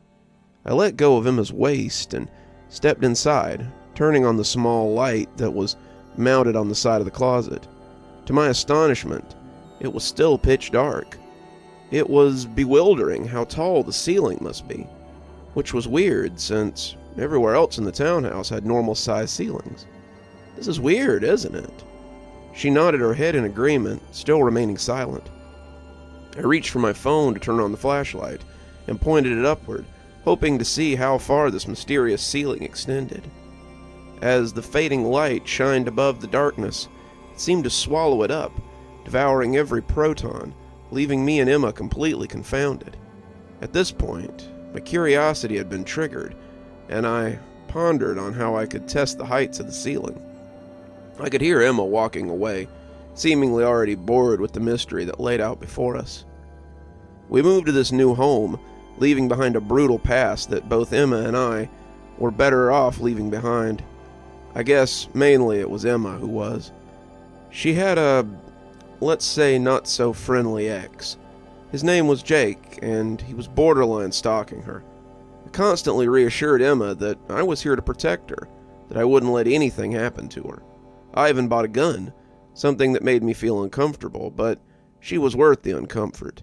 I let go of Emma's waist and stepped inside, turning on the small light that was mounted on the side of the closet. To my astonishment, it was still pitch dark. It was bewildering how tall the ceiling must be, which was weird since everywhere else in the townhouse had normal-sized ceilings. This is weird, isn't it? She nodded her head in agreement, still remaining silent. I reached for my phone to turn on the flashlight and pointed it upward, hoping to see how far this mysterious ceiling extended. As the fading light shined above the darkness, it seemed to swallow it up, devouring every proton, leaving me and Emma completely confounded. At this point, my curiosity had been triggered, and I pondered on how I could test the heights of the ceiling. I could hear Emma walking away, seemingly already bored with the mystery that laid out before us. We moved to this new home, leaving behind a brutal past that both Emma and I were better off leaving behind. I guess mainly it was Emma who was. She had a, let's say, not so friendly ex. His name was Jake, and he was borderline stalking her. I constantly reassured Emma that I was here to protect her, that I wouldn't let anything happen to her. I even bought a gun, something that made me feel uncomfortable, but she was worth the uncomfort.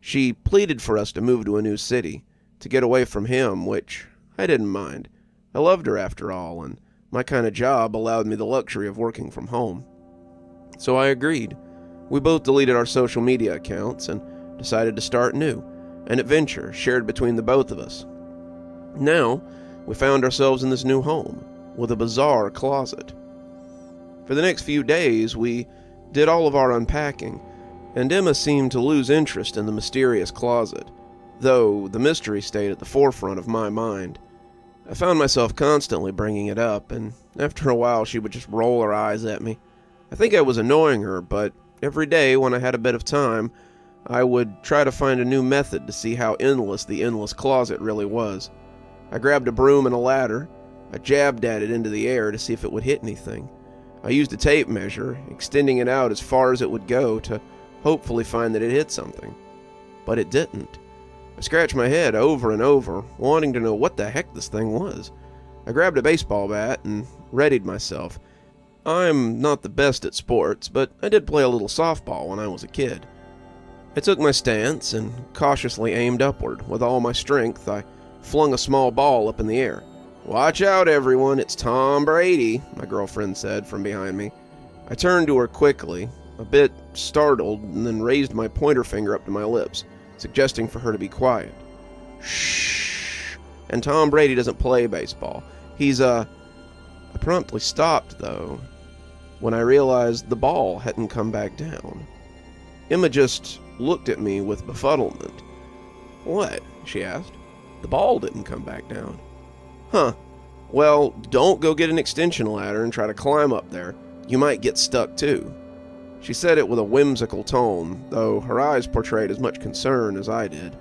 She pleaded for us to move to a new city, to get away from him, which I didn't mind. I loved her after all, and my kind of job allowed me the luxury of working from home. So I agreed. We both deleted our social media accounts and decided to start new, an adventure shared between the both of us. Now, we found ourselves in this new home, with a bizarre closet. For the next few days, we did all of our unpacking, and Emma seemed to lose interest in the mysterious closet, though the mystery stayed at the forefront of my mind. I found myself constantly bringing it up, and after a while she would just roll her eyes at me. I think I was annoying her, but every day when I had a bit of time, I would try to find a new method to see how endless the endless closet really was. I grabbed a broom and a ladder. I jabbed at it into the air to see if it would hit anything. I used a tape measure, extending it out as far as it would go to hopefully find that it hit something. But it didn't. I scratched my head over and over, wanting to know what the heck this thing was. I grabbed a baseball bat and readied myself. I'm not the best at sports, but I did play a little softball when I was a kid. I took my stance and cautiously aimed upward. With all my strength, I flung a small ball up in the air. "Watch out, everyone, it's Tom Brady," my girlfriend said from behind me. I turned to her quickly, a bit startled, and then raised my pointer finger up to my lips, suggesting for her to be quiet. "Shh. And Tom Brady doesn't play baseball. He's I promptly stopped, though, when I realized the ball hadn't come back down. Emma just looked at me with befuddlement. "What?" she asked. "The ball didn't come back down." "Huh. Well, don't go get an extension ladder and try to climb up there. You might get stuck too." She said it with a whimsical tone, though her eyes portrayed as much concern as I did.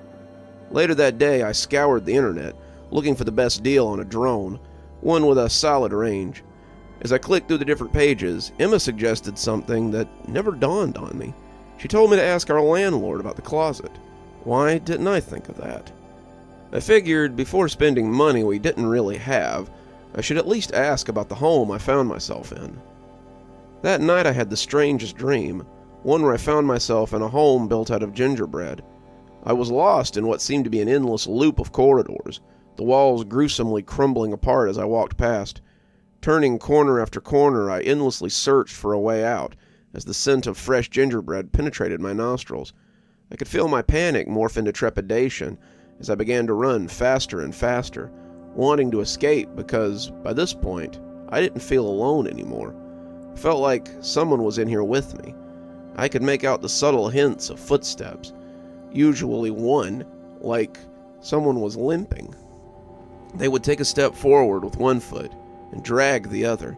Later that day, I scoured the internet, looking for the best deal on a drone, one with a solid range. As I clicked through the different pages, Emma suggested something that never dawned on me. She told me to ask our landlord about the closet. Why didn't I think of that? I figured before spending money we didn't really have, I should at least ask about the home I found myself in. That night I had the strangest dream, one where I found myself in a home built out of gingerbread. I was lost in what seemed to be an endless loop of corridors, the walls gruesomely crumbling apart as I walked past. Turning corner after corner, I endlessly searched for a way out, as the scent of fresh gingerbread penetrated my nostrils. I could feel my panic morph into trepidation as I began to run faster and faster, wanting to escape because, by this point, I didn't feel alone anymore. I felt like someone was in here with me. I could make out the subtle hints of footsteps, usually one, like someone was limping. They would take a step forward with one foot and drag the other.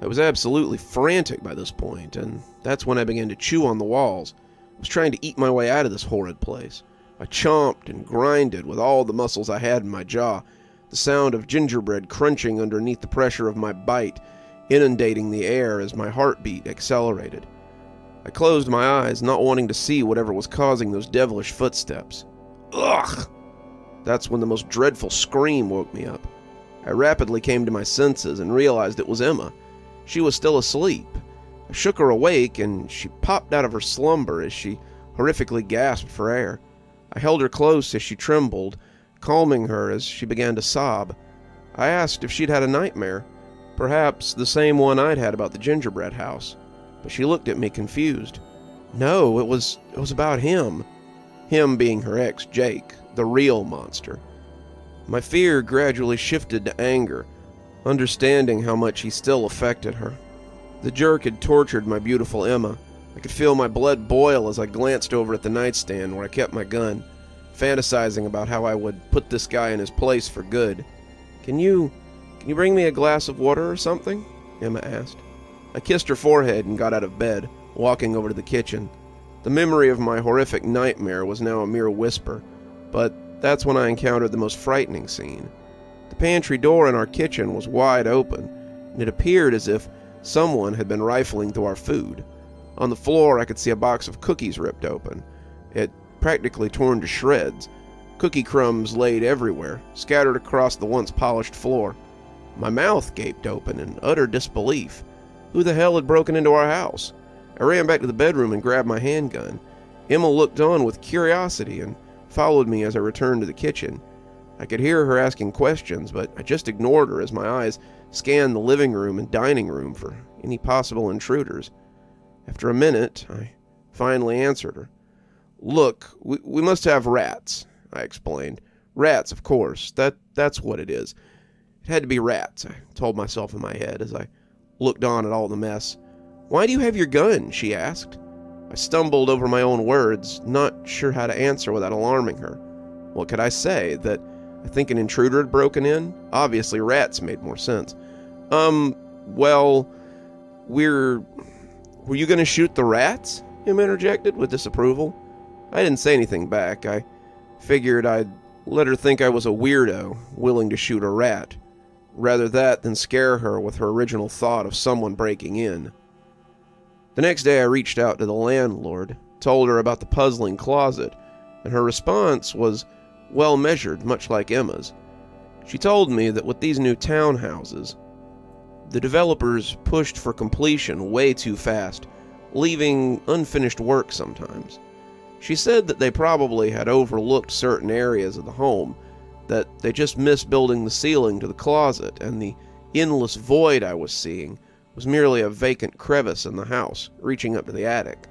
I was absolutely frantic by this point, and that's when I began to chew on the walls. I was trying to eat my way out of this horrid place. I chomped and grinded with all the muscles I had in my jaw, the sound of gingerbread crunching underneath the pressure of my bite, inundating the air as my heartbeat accelerated. I closed my eyes, not wanting to see whatever was causing those devilish footsteps. Ugh! That's when the most dreadful scream woke me up. I rapidly came to my senses and realized it was Emma. She was still asleep. I shook her awake, and she popped out of her slumber as she horrifically gasped for air. I held her close as she trembled, calming her as she began to sob. I asked if she'd had a nightmare, perhaps the same one I'd had about the gingerbread house, but she looked at me confused. No, it was about him. Him being her ex, Jake, the real monster. My fear gradually shifted to anger, understanding how much he still affected her. The jerk had tortured my beautiful Emma. I could feel my blood boil as I glanced over at the nightstand where I kept my gun, fantasizing about how I would put this guy in his place for good. Can you bring me a glass of water or something?" Emma asked. I kissed her forehead and got out of bed, walking over to the kitchen. The memory of my horrific nightmare was now a mere whisper, but that's when I encountered the most frightening scene. The pantry door in our kitchen was wide open, and it appeared as if someone had been rifling through our food. On the floor, I could see a box of cookies ripped open, it practically torn to shreds. Cookie crumbs laid everywhere, scattered across the once polished floor. My mouth gaped open in utter disbelief. Who the hell had broken into our house? I ran back to the bedroom and grabbed my handgun. Emma looked on with curiosity and followed me as I returned to the kitchen. I could hear her asking questions, but I just ignored her as my eyes scanned the living room and dining room for any possible intruders. After a minute, I finally answered her. "Look, we must have rats," I explained. "Rats, of course. That's what it is. It had to be rats, I told myself in my head as I looked on at all the mess. Why do you have your gun? She asked. I stumbled over my own words, not sure how to answer without alarming her. What could I say? That I think an intruder had broken in? Obviously rats made more sense. Well, were you going to shoot the rats? Emma interjected with disapproval. I didn't say anything back. I figured I'd let her think I was a weirdo, willing to shoot a rat. Rather that than scare her with her original thought of someone breaking in. The next day I reached out to the landlord, told her about the puzzling closet, and her response was well measured, much like Emma's. She told me that with these new townhouses, the developers pushed for completion way too fast, leaving unfinished work sometimes. She said that they probably had overlooked certain areas of the home, that they just missed building the ceiling to the closet, and the endless void I was seeing was merely a vacant crevice in the house, reaching up to the attic.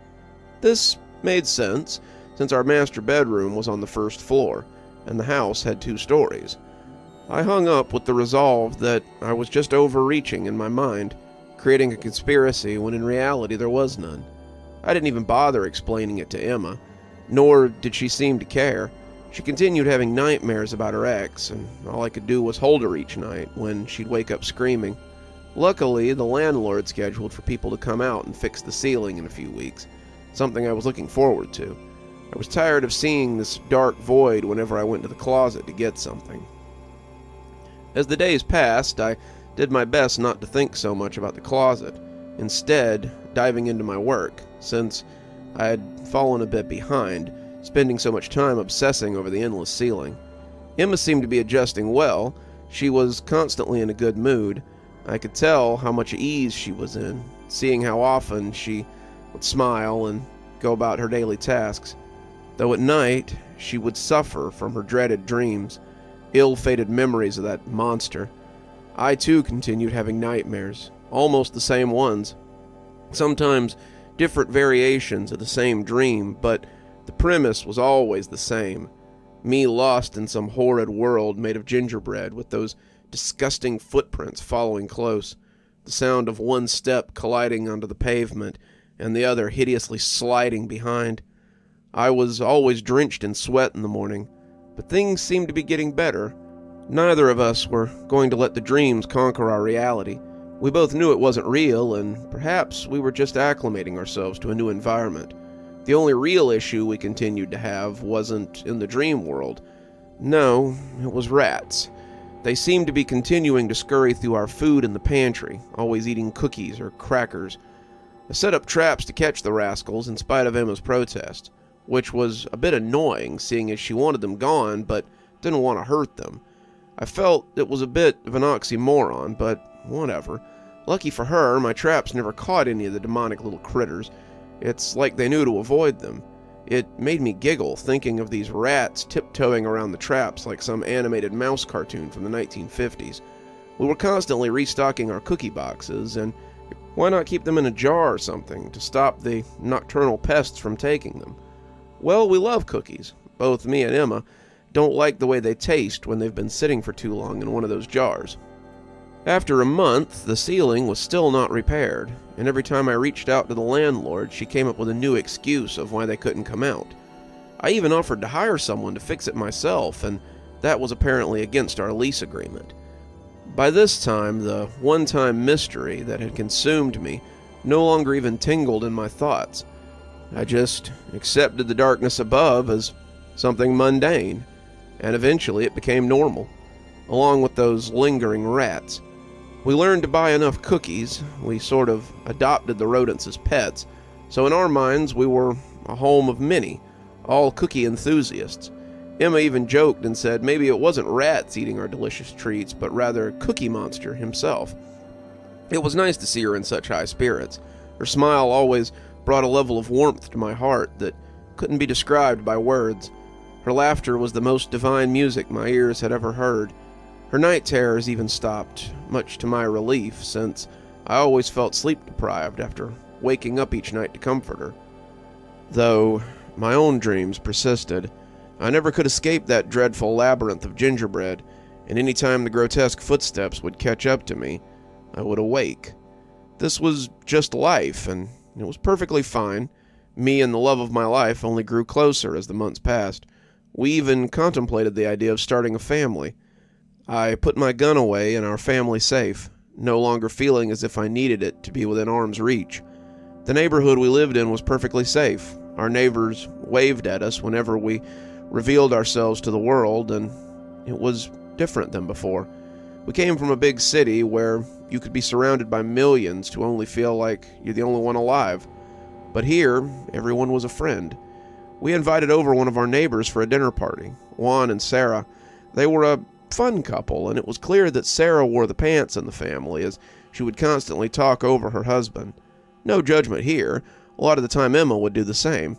This made sense, since our master bedroom was on the first floor, and the house had 2 stories. I hung up with the resolve that I was just overreaching in my mind, creating a conspiracy when in reality there was none. I didn't even bother explaining it to Emma, nor did she seem to care. She continued having nightmares about her ex, and all I could do was hold her each night when she'd wake up screaming. Luckily, the landlord scheduled for people to come out and fix the ceiling in a few weeks, something I was looking forward to. I was tired of seeing this dark void whenever I went to the closet to get something. As the days passed, I did my best not to think so much about the closet, instead diving into my work, since I had fallen a bit behind, spending so much time obsessing over the endless ceiling. Emma seemed to be adjusting well. She was constantly in a good mood. I could tell how much ease she was in, seeing how often she would smile and go about her daily tasks. Though at night, she would suffer from her dreaded dreams, ill-fated memories of that monster. I too continued having nightmares, almost the same ones. Sometimes different variations of the same dream, but the premise was always the same. Me lost in some horrid world made of gingerbread with those disgusting footprints following close, the sound of one step colliding onto the pavement and the other hideously sliding behind. I was always drenched in sweat in the morning, but things seemed to be getting better. Neither of us were going to let the dreams conquer our reality. We both knew it wasn't real, and perhaps we were just acclimating ourselves to a new environment. The only real issue we continued to have wasn't in the dream world. No, it was rats. They seemed to be continuing to scurry through our food in the pantry, always eating cookies or crackers. I set up traps to catch the rascals in spite of Emma's protest, which was a bit annoying, seeing as she wanted them gone but didn't want to hurt them. I felt it was a bit of an oxymoron, but whatever. Lucky for her, my traps never caught any of the demonic little critters. It's like they knew to avoid them. It made me giggle thinking of these rats tiptoeing around the traps like some animated mouse cartoon from the 1950s. We were constantly restocking our cookie boxes, and why not keep them in a jar or something to stop the nocturnal pests from taking them? Well, we love cookies. Both me and Emma don't like the way they taste when they've been sitting for too long in one of those jars. After a month, the ceiling was still not repaired, and every time I reached out to the landlord, she came up with a new excuse of why they couldn't come out. I even offered to hire someone to fix it myself, and that was apparently against our lease agreement. By this time, the one-time mystery that had consumed me no longer even tingled in my thoughts. I just accepted the darkness above as something mundane, and eventually it became normal, along with those lingering rats. We learned to buy enough cookies, we sort of adopted the rodents as pets, so in our minds we were a home of many, all cookie enthusiasts. Emma even joked and said maybe it wasn't rats eating our delicious treats, but rather Cookie Monster himself. It was nice to see her in such high spirits. Her smile always brought a level of warmth to my heart that couldn't be described by words. Her laughter was the most divine music my ears had ever heard. Her night terrors even stopped, much to my relief, since I always felt sleep-deprived after waking up each night to comfort her. Though my own dreams persisted, I never could escape that dreadful labyrinth of gingerbread, and any time the grotesque footsteps would catch up to me, I would awake. This was just life, and it was perfectly fine. Me and the love of my life only grew closer as the months passed. We even contemplated the idea of starting a family. I put my gun away and our family safe, no longer feeling as if I needed it to be within arm's reach. The neighborhood we lived in was perfectly safe. Our neighbors waved at us whenever we revealed ourselves to the world, and it was different than before. We came from a big city where you could be surrounded by millions to only feel like you're the only one alive. But here, everyone was a friend. We invited over one of our neighbors for a dinner party, Juan and Sarah. They were a fun couple, and it was clear that Sarah wore the pants in the family, as she would constantly talk over her husband. No judgment here. A lot of the time Emma would do the same.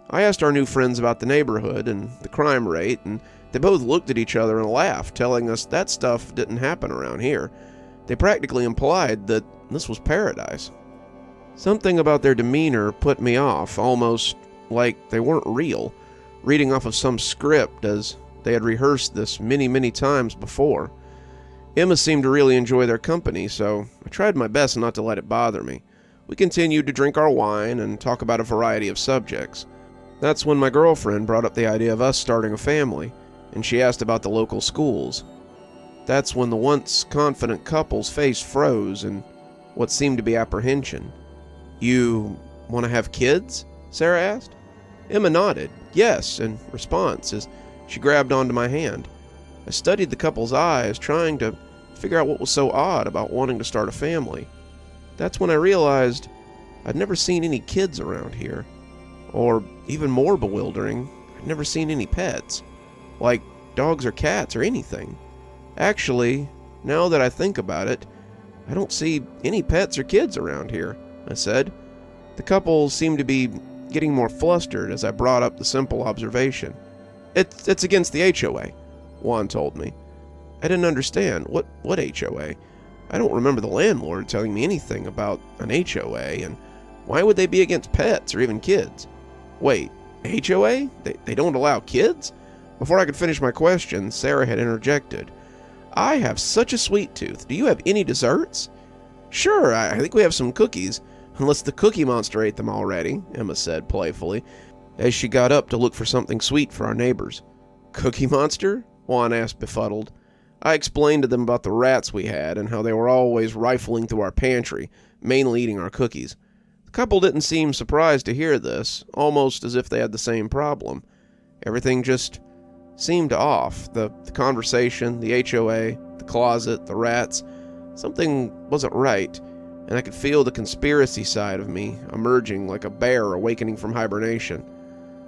I asked our new friends about the neighborhood and the crime rate, and they both looked at each other and laughed, telling us that stuff didn't happen around here. They practically implied that this was paradise. Something about their demeanor put me off, almost like they weren't real, reading off of some script as they had rehearsed this many, many times before. Emma seemed to really enjoy their company, so I tried my best not to let it bother me. We continued to drink our wine and talk about a variety of subjects. That's when my girlfriend brought up the idea of us starting a family, and she asked about the local schools. That's when the once confident couple's face froze in what seemed to be apprehension. "You want to have kids?" Sarah asked. Emma nodded, yes, in response as she grabbed onto my hand. I studied the couple's eyes, trying to figure out what was so odd about wanting to start a family. That's when I realized I'd never seen any kids around here. Or, even more bewildering, I'd never seen any pets. Like dogs or cats or anything. Actually, now that I think about it, I don't see any pets or kids around here, I said. The couple seemed to be getting more flustered as I brought up the simple observation. It's against the HOA, Juan told me. I didn't understand. What HOA? I don't remember the landlord telling me anything about an HOA, and why would they be against pets or even kids? Wait, HOA? They don't allow kids? Before I could finish my question, Sarah had interjected. "I have such a sweet tooth. Do you have any desserts?" "Sure, I think we have some cookies, unless the Cookie Monster ate them already," Emma said playfully, as she got up to look for something sweet for our neighbors. "Cookie Monster?" Juan asked, befuddled. I explained to them about the rats we had and how they were always rifling through our pantry, mainly eating our cookies. The couple didn't seem surprised to hear this, almost as if they had the same problem. Everything just seemed off. The conversation, the HOA, the closet, the rats. Something wasn't right, and I could feel the conspiracy side of me emerging like a bear awakening from hibernation.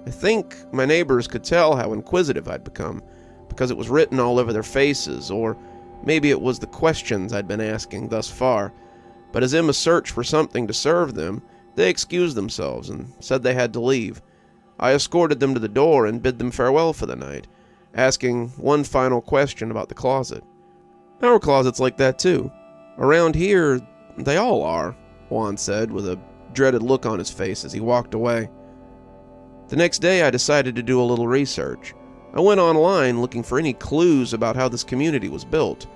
I think my neighbors could tell how inquisitive I'd become, because it was written all over their faces, or maybe it was the questions I'd been asking thus far. But as Emma searched for something to serve them, they excused themselves and said they had to leave. I escorted them to the door and bid them farewell for the night, asking one final question about the closet. "Our closet's like that too. Around here, they all are," Juan said with a dreaded look on his face as he walked away. The next day I decided to do a little research. I went online looking for any clues about how this community was built.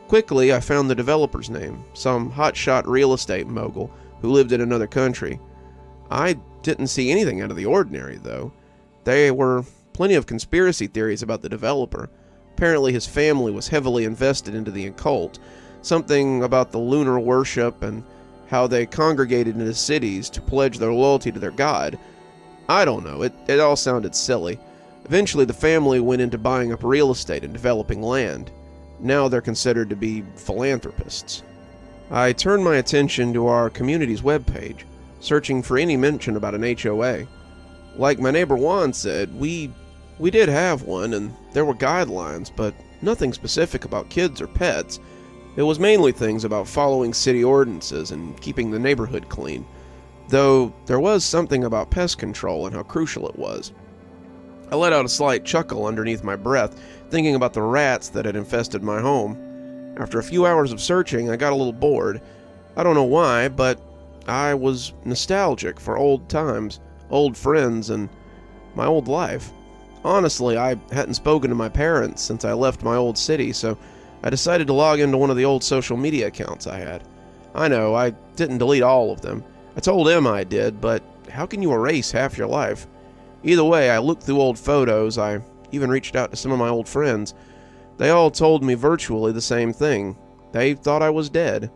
Quickly, I found the developer's name, some hotshot real estate mogul who lived in another country. I didn't see anything out of the ordinary, though. There were plenty of conspiracy theories about the developer. Apparently his family was heavily invested into the occult, something about the lunar worship and how they congregated into cities to pledge their loyalty to their god. I don't know, it all sounded silly. Eventually the family went into buying up real estate and developing land. Now they're considered to be philanthropists. I turned my attention to our community's webpage, searching for any mention about an HOA. Like my neighbor Juan said, we did have one, and there were guidelines, but nothing specific about kids or pets. It was mainly things about following city ordinances and keeping the neighborhood clean, though there was something about pest control and how crucial it was. I let out a slight chuckle underneath my breath, thinking about the rats that had infested my home. After a few hours of searching, I got a little bored. I don't know why, but I was nostalgic for old times, old friends, and my old life. Honestly, I hadn't spoken to my parents since I left my old city, so I decided to log into one of the old social media accounts I had. I know, I didn't delete all of them. I told Emma I did, but how can you erase half your life? Either way, I looked through old photos. I even reached out to some of my old friends. They all told me virtually the same thing. They thought I was dead.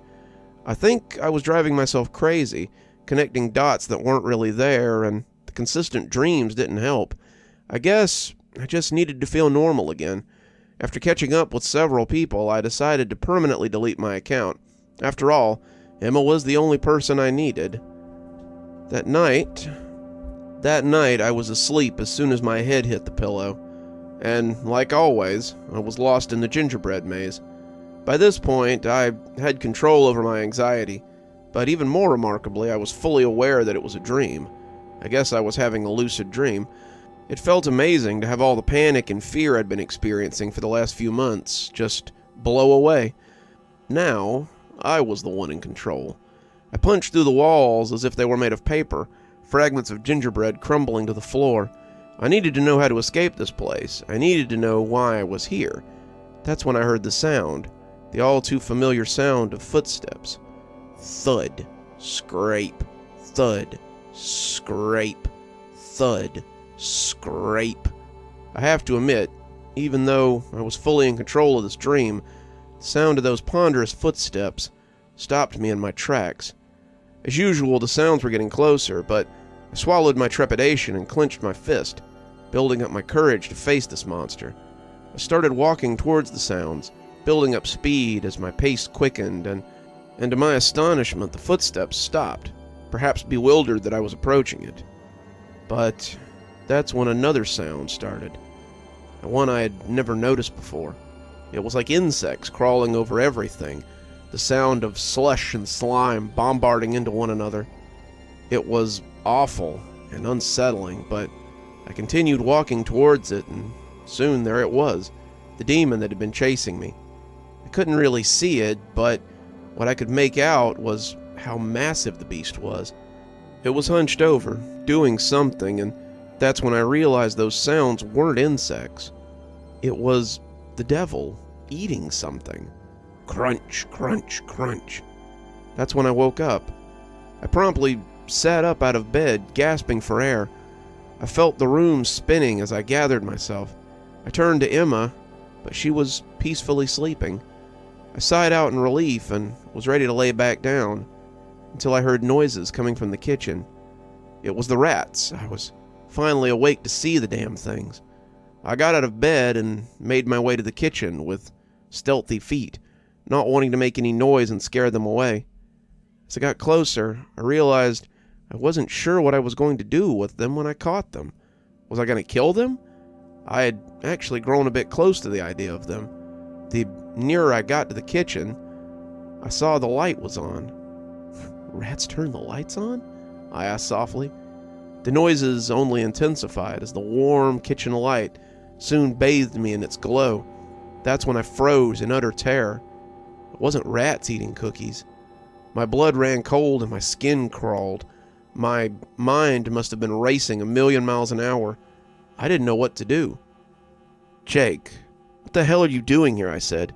I think I was driving myself crazy, connecting dots that weren't really there, and the consistent dreams didn't help. I guess I just needed to feel normal again. After catching up with several people, I decided to permanently delete my account. After all, Emma was the only person I needed. That night, I was asleep as soon as my head hit the pillow. And, like always, I was lost in the gingerbread maze. By this point, I had control over my anxiety, but even more remarkably, I was fully aware that it was a dream. I guess I was having a lucid dream. It felt amazing to have all the panic and fear I'd been experiencing for the last few months just blow away. Now, I was the one in control. I punched through the walls as if they were made of paper, fragments of gingerbread crumbling to the floor. I needed to know how to escape this place. I needed to know why I was here. That's when I heard the sound, the all-too-familiar sound of footsteps. Thud, scrape, thud, scrape, thud, scrape. I have to admit, even though I was fully in control of this dream, the sound of those ponderous footsteps stopped me in my tracks. As usual, the sounds were getting closer, but I swallowed my trepidation and clenched my fist, building up my courage to face this monster. I started walking towards the sounds, building up speed as my pace quickened, and to my astonishment, the footsteps stopped, perhaps bewildered that I was approaching it. But that's when another sound started, one I had never noticed before. It was like insects crawling over everything, the sound of slush and slime bombarding into one another. It was awful and unsettling, but I continued walking towards it, and soon there it was, the demon that had been chasing me. I couldn't really see it, but what I could make out was how massive the beast was. It was hunched over, doing something, and that's when I realized those sounds weren't insects. It was the devil eating something. Crunch, crunch, crunch. That's when I woke up. I promptly sat up out of bed, gasping for air. I felt the room spinning as I gathered myself. I turned to Emma, but she was peacefully sleeping. I sighed out in relief and was ready to lay back down until I heard noises coming from the kitchen. It was the rats. I was finally awake to see the damn things. I got out of bed and made my way to the kitchen with stealthy feet, not wanting to make any noise and scare them away. As I got closer, I realized I wasn't sure what I was going to do with them when I caught them. Was I going to kill them? I had actually grown a bit close to the idea of them. The nearer I got to the kitchen, I saw the light was on. Rats turn the lights on? I asked softly. The noises only intensified as the warm kitchen light soon bathed me in its glow. That's when I froze in utter terror. It wasn't rats eating cookies. My blood ran cold and my skin crawled. My mind must have been racing 1,000,000 miles an hour. I didn't know what to do. "Jake, what the hell are you doing here?" I said.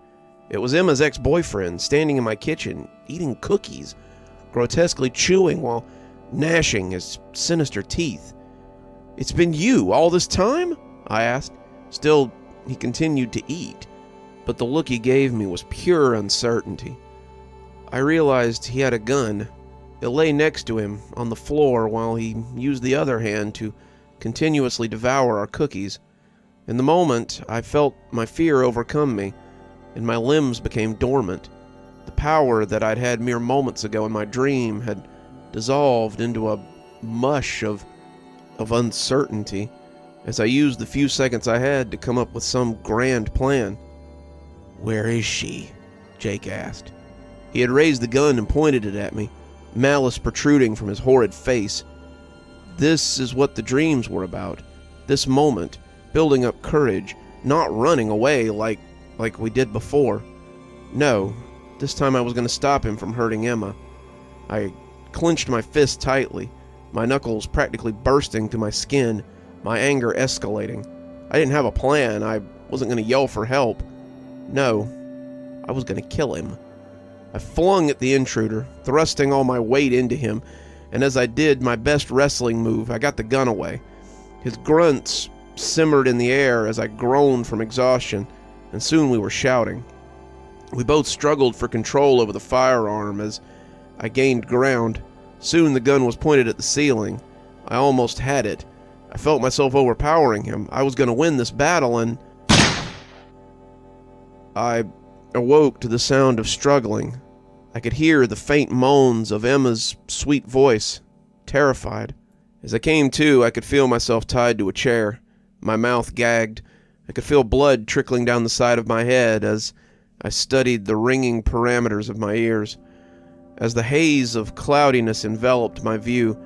It was Emma's ex-boyfriend standing in my kitchen, eating cookies, grotesquely chewing while gnashing his sinister teeth. "It's been you all this time?" I asked. Still, he continued to eat, but the look he gave me was pure uncertainty. I realized he had a gun. It lay next to him on the floor while he used the other hand to continuously devour our cookies. In the moment, I felt my fear overcome me, and my limbs became dormant. The power that I'd had mere moments ago in my dream had dissolved into a mush of uncertainty as I used the few seconds I had to come up with some grand plan. "Where is she?" Jake asked. He had raised the gun and pointed it at me, malice protruding from his horrid face. This is what the dreams were about. This moment, building up courage, not running away like we did before. No, this time I was going to stop him from hurting Emma. I clenched my fist tightly, my knuckles practically bursting through my skin, my anger escalating. I didn't have a plan. I wasn't going to yell for help. No, I was going to kill him. I flung at the intruder, thrusting all my weight into him, and as I did my best wrestling move, I got the gun away. His grunts simmered in the air as I groaned from exhaustion, and soon we were shouting. We both struggled for control over the firearm as I gained ground. Soon the gun was pointed at the ceiling. I almost had it. I felt myself overpowering him. I was going to win this battle, and I awoke to the sound of struggling. I could hear the faint moans of Emma's sweet voice, terrified. As I came to, I could feel myself tied to a chair. My mouth gagged. I could feel blood trickling down the side of my head as I studied the ringing parameters of my ears. As the haze of cloudiness enveloped my view,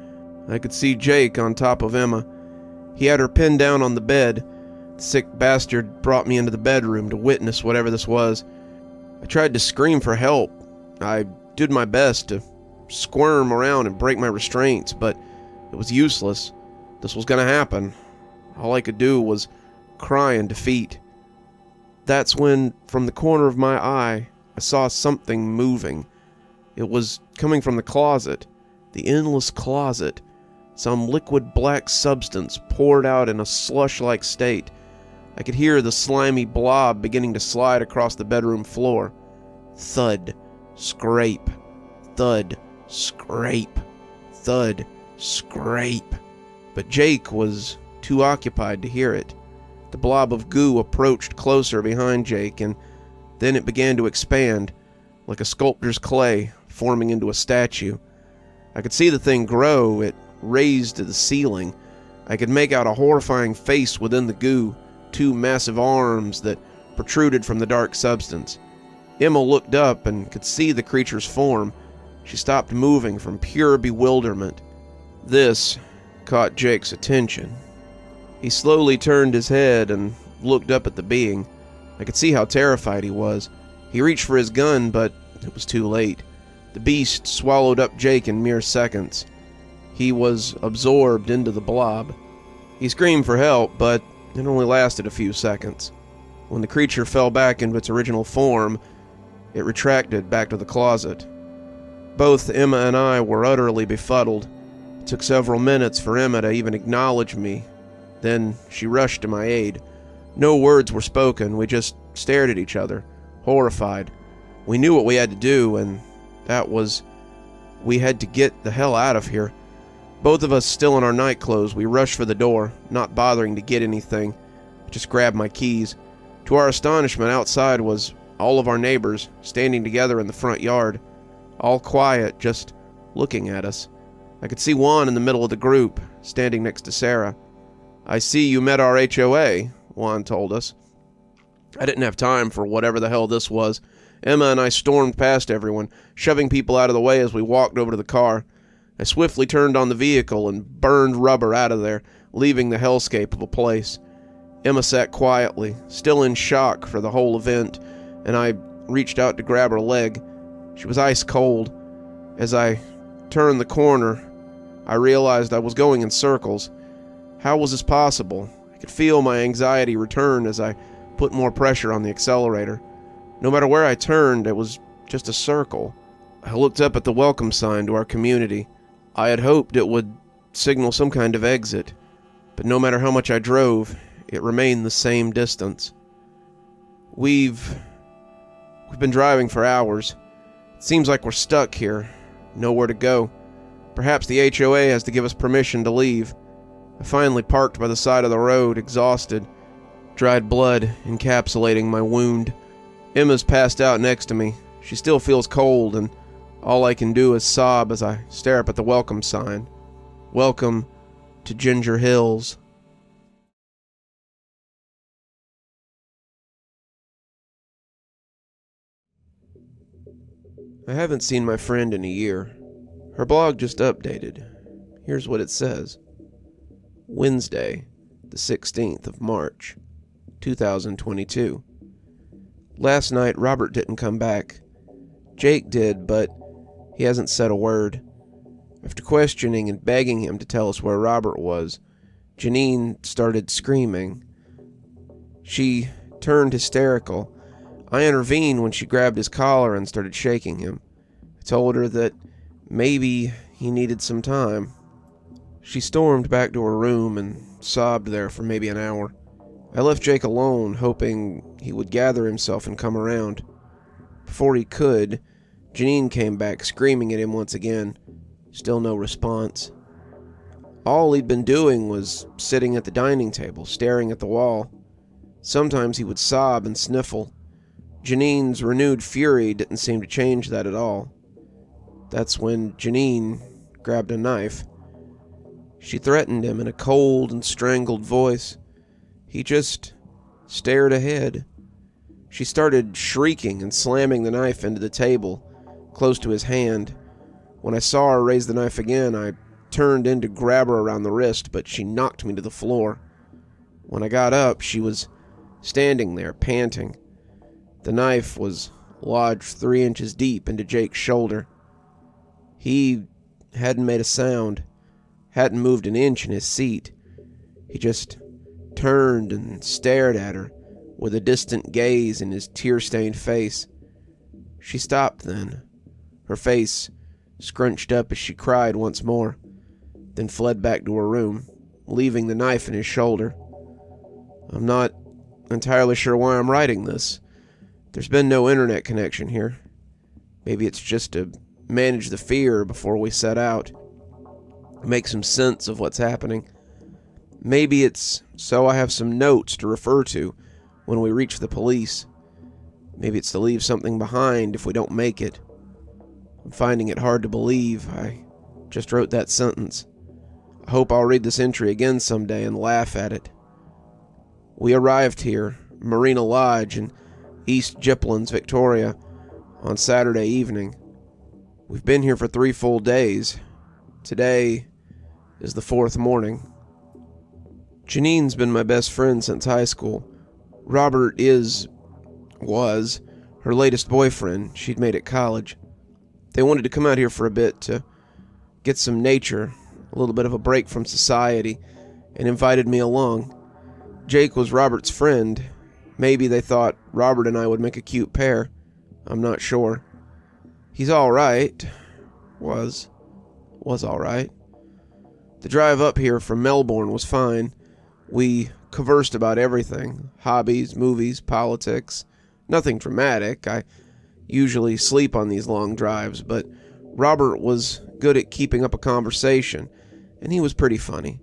I could see Jake on top of Emma. He had her pinned down on the bed. The sick bastard brought me into the bedroom to witness whatever this was. I tried to scream for help. I did my best to squirm around and break my restraints, but it was useless. This was going to happen. All I could do was cry in defeat. That's when, from the corner of my eye, I saw something moving. It was coming from the closet, the endless closet. Some liquid black substance poured out in a slush-like state. I could hear the slimy blob beginning to slide across the bedroom floor. Thud, scrape, thud, scrape, thud, scrape. But Jake was too occupied to hear it. The blob of goo approached closer behind Jake, and then it began to expand, like a sculptor's clay, forming into a statue. I could see the thing grow. It raised to the ceiling. I could make out a horrifying face within the goo, two massive arms that protruded from the dark substance. Emma looked up and could see the creature's form. She stopped moving from pure bewilderment. This caught Jake's attention. He slowly turned his head and looked up at the being. I could see how terrified he was. He reached for his gun, but it was too late. The beast swallowed up Jake in mere seconds. He was absorbed into the blob. He screamed for help, but it only lasted a few seconds. When the creature fell back into its original form, it retracted back to the closet. Both Emma and I were utterly befuddled. It took several minutes for Emma to even acknowledge me. Then she rushed to my aid. No words were spoken. We just stared at each other, horrified. We knew what we had to do, and that was, we had to get the hell out of here. Both of us still in our night clothes, we rushed for the door, not bothering to get anything. I just grabbed my keys. To our astonishment, outside was all of our neighbors, standing together in the front yard, all quiet, just looking at us. I could see Juan in the middle of the group, standing next to Sarah. "I see you met our HOA," Juan told us. I didn't have time for whatever the hell this was. Emma and I stormed past everyone, shoving people out of the way as we walked over to the car. I swiftly turned on the vehicle and burned rubber out of there, leaving the hellscape of a place. Emma sat quietly, still in shock for the whole event, and I reached out to grab her leg. She was ice cold. As I turned the corner, I realized I was going in circles. How was this possible? I could feel my anxiety return as I put more pressure on the accelerator. No matter where I turned, it was just a circle. I looked up at the welcome sign to our community. I had hoped it would signal some kind of exit, but no matter how much I drove, it remained the same distance. We've been driving for hours. It seems like we're stuck here, nowhere to go. Perhaps the HOA has to give us permission to leave. I finally parked by the side of the road, exhausted, dried blood encapsulating my wound. Emma's passed out next to me. She still feels cold, and all I can do is sob as I stare up at the welcome sign. Welcome to Ginger Hills. I haven't seen my friend in a year. Her blog just updated. Here's what it says. Wednesday, the 16th of March, 2022. Last night, Robert didn't come back. Jake did, but he hasn't said a word. After questioning and begging him to tell us where Robert was, Janine started screaming. She turned hysterical. I intervened when she grabbed his collar and started shaking him. I told her that maybe he needed some time. She stormed back to her room and sobbed there for maybe an hour. I left Jake alone, hoping he would gather himself and come around. Before he could, Janine came back, screaming at him once again. Still no response. All he'd been doing was sitting at the dining table, staring at the wall. Sometimes he would sob and sniffle. Janine's renewed fury didn't seem to change that at all. That's when Janine grabbed a knife. She threatened him in a cold and strangled voice. He just stared ahead. She started shrieking and slamming the knife into the table, close to his hand. When I saw her raise the knife again, I turned in to grab her around the wrist, but she knocked me to the floor. When I got up, she was standing there, panting. The knife was lodged 3 inches deep into Jake's shoulder. He hadn't made a sound, hadn't moved an inch in his seat. He just turned and stared at her with a distant gaze in his tear-stained face. She stopped then, her face scrunched up as she cried once more, then fled back to her room, leaving the knife in his shoulder. I'm not entirely sure why I'm writing this. There's been no internet connection here. Maybe it's just to manage the fear before we set out, make some sense of what's happening. Maybe it's so I have some notes to refer to when we reach the police. Maybe it's to leave something behind if we don't make it. I'm finding it hard to believe I just wrote that sentence. I hope I'll read this entry again someday and laugh at it. We arrived here, Marina Lodge in East Giplin's, Victoria, on Saturday evening. We've been here for 3 full days. Today is the 4th morning. Janine's been my best friend since high school. Robert was her latest boyfriend she'd made at college. They wanted to come out here for a bit to get some nature, a little bit of a break from society, and invited me along. Jake was Robert's friend. Maybe they thought Robert and I would make a cute pair. I'm not sure. He's alright. Was alright. The drive up here from Melbourne was fine. We conversed about everything. Hobbies, movies, politics. Nothing dramatic. I usually sleep on these long drives, but Robert was good at keeping up a conversation, and he was pretty funny.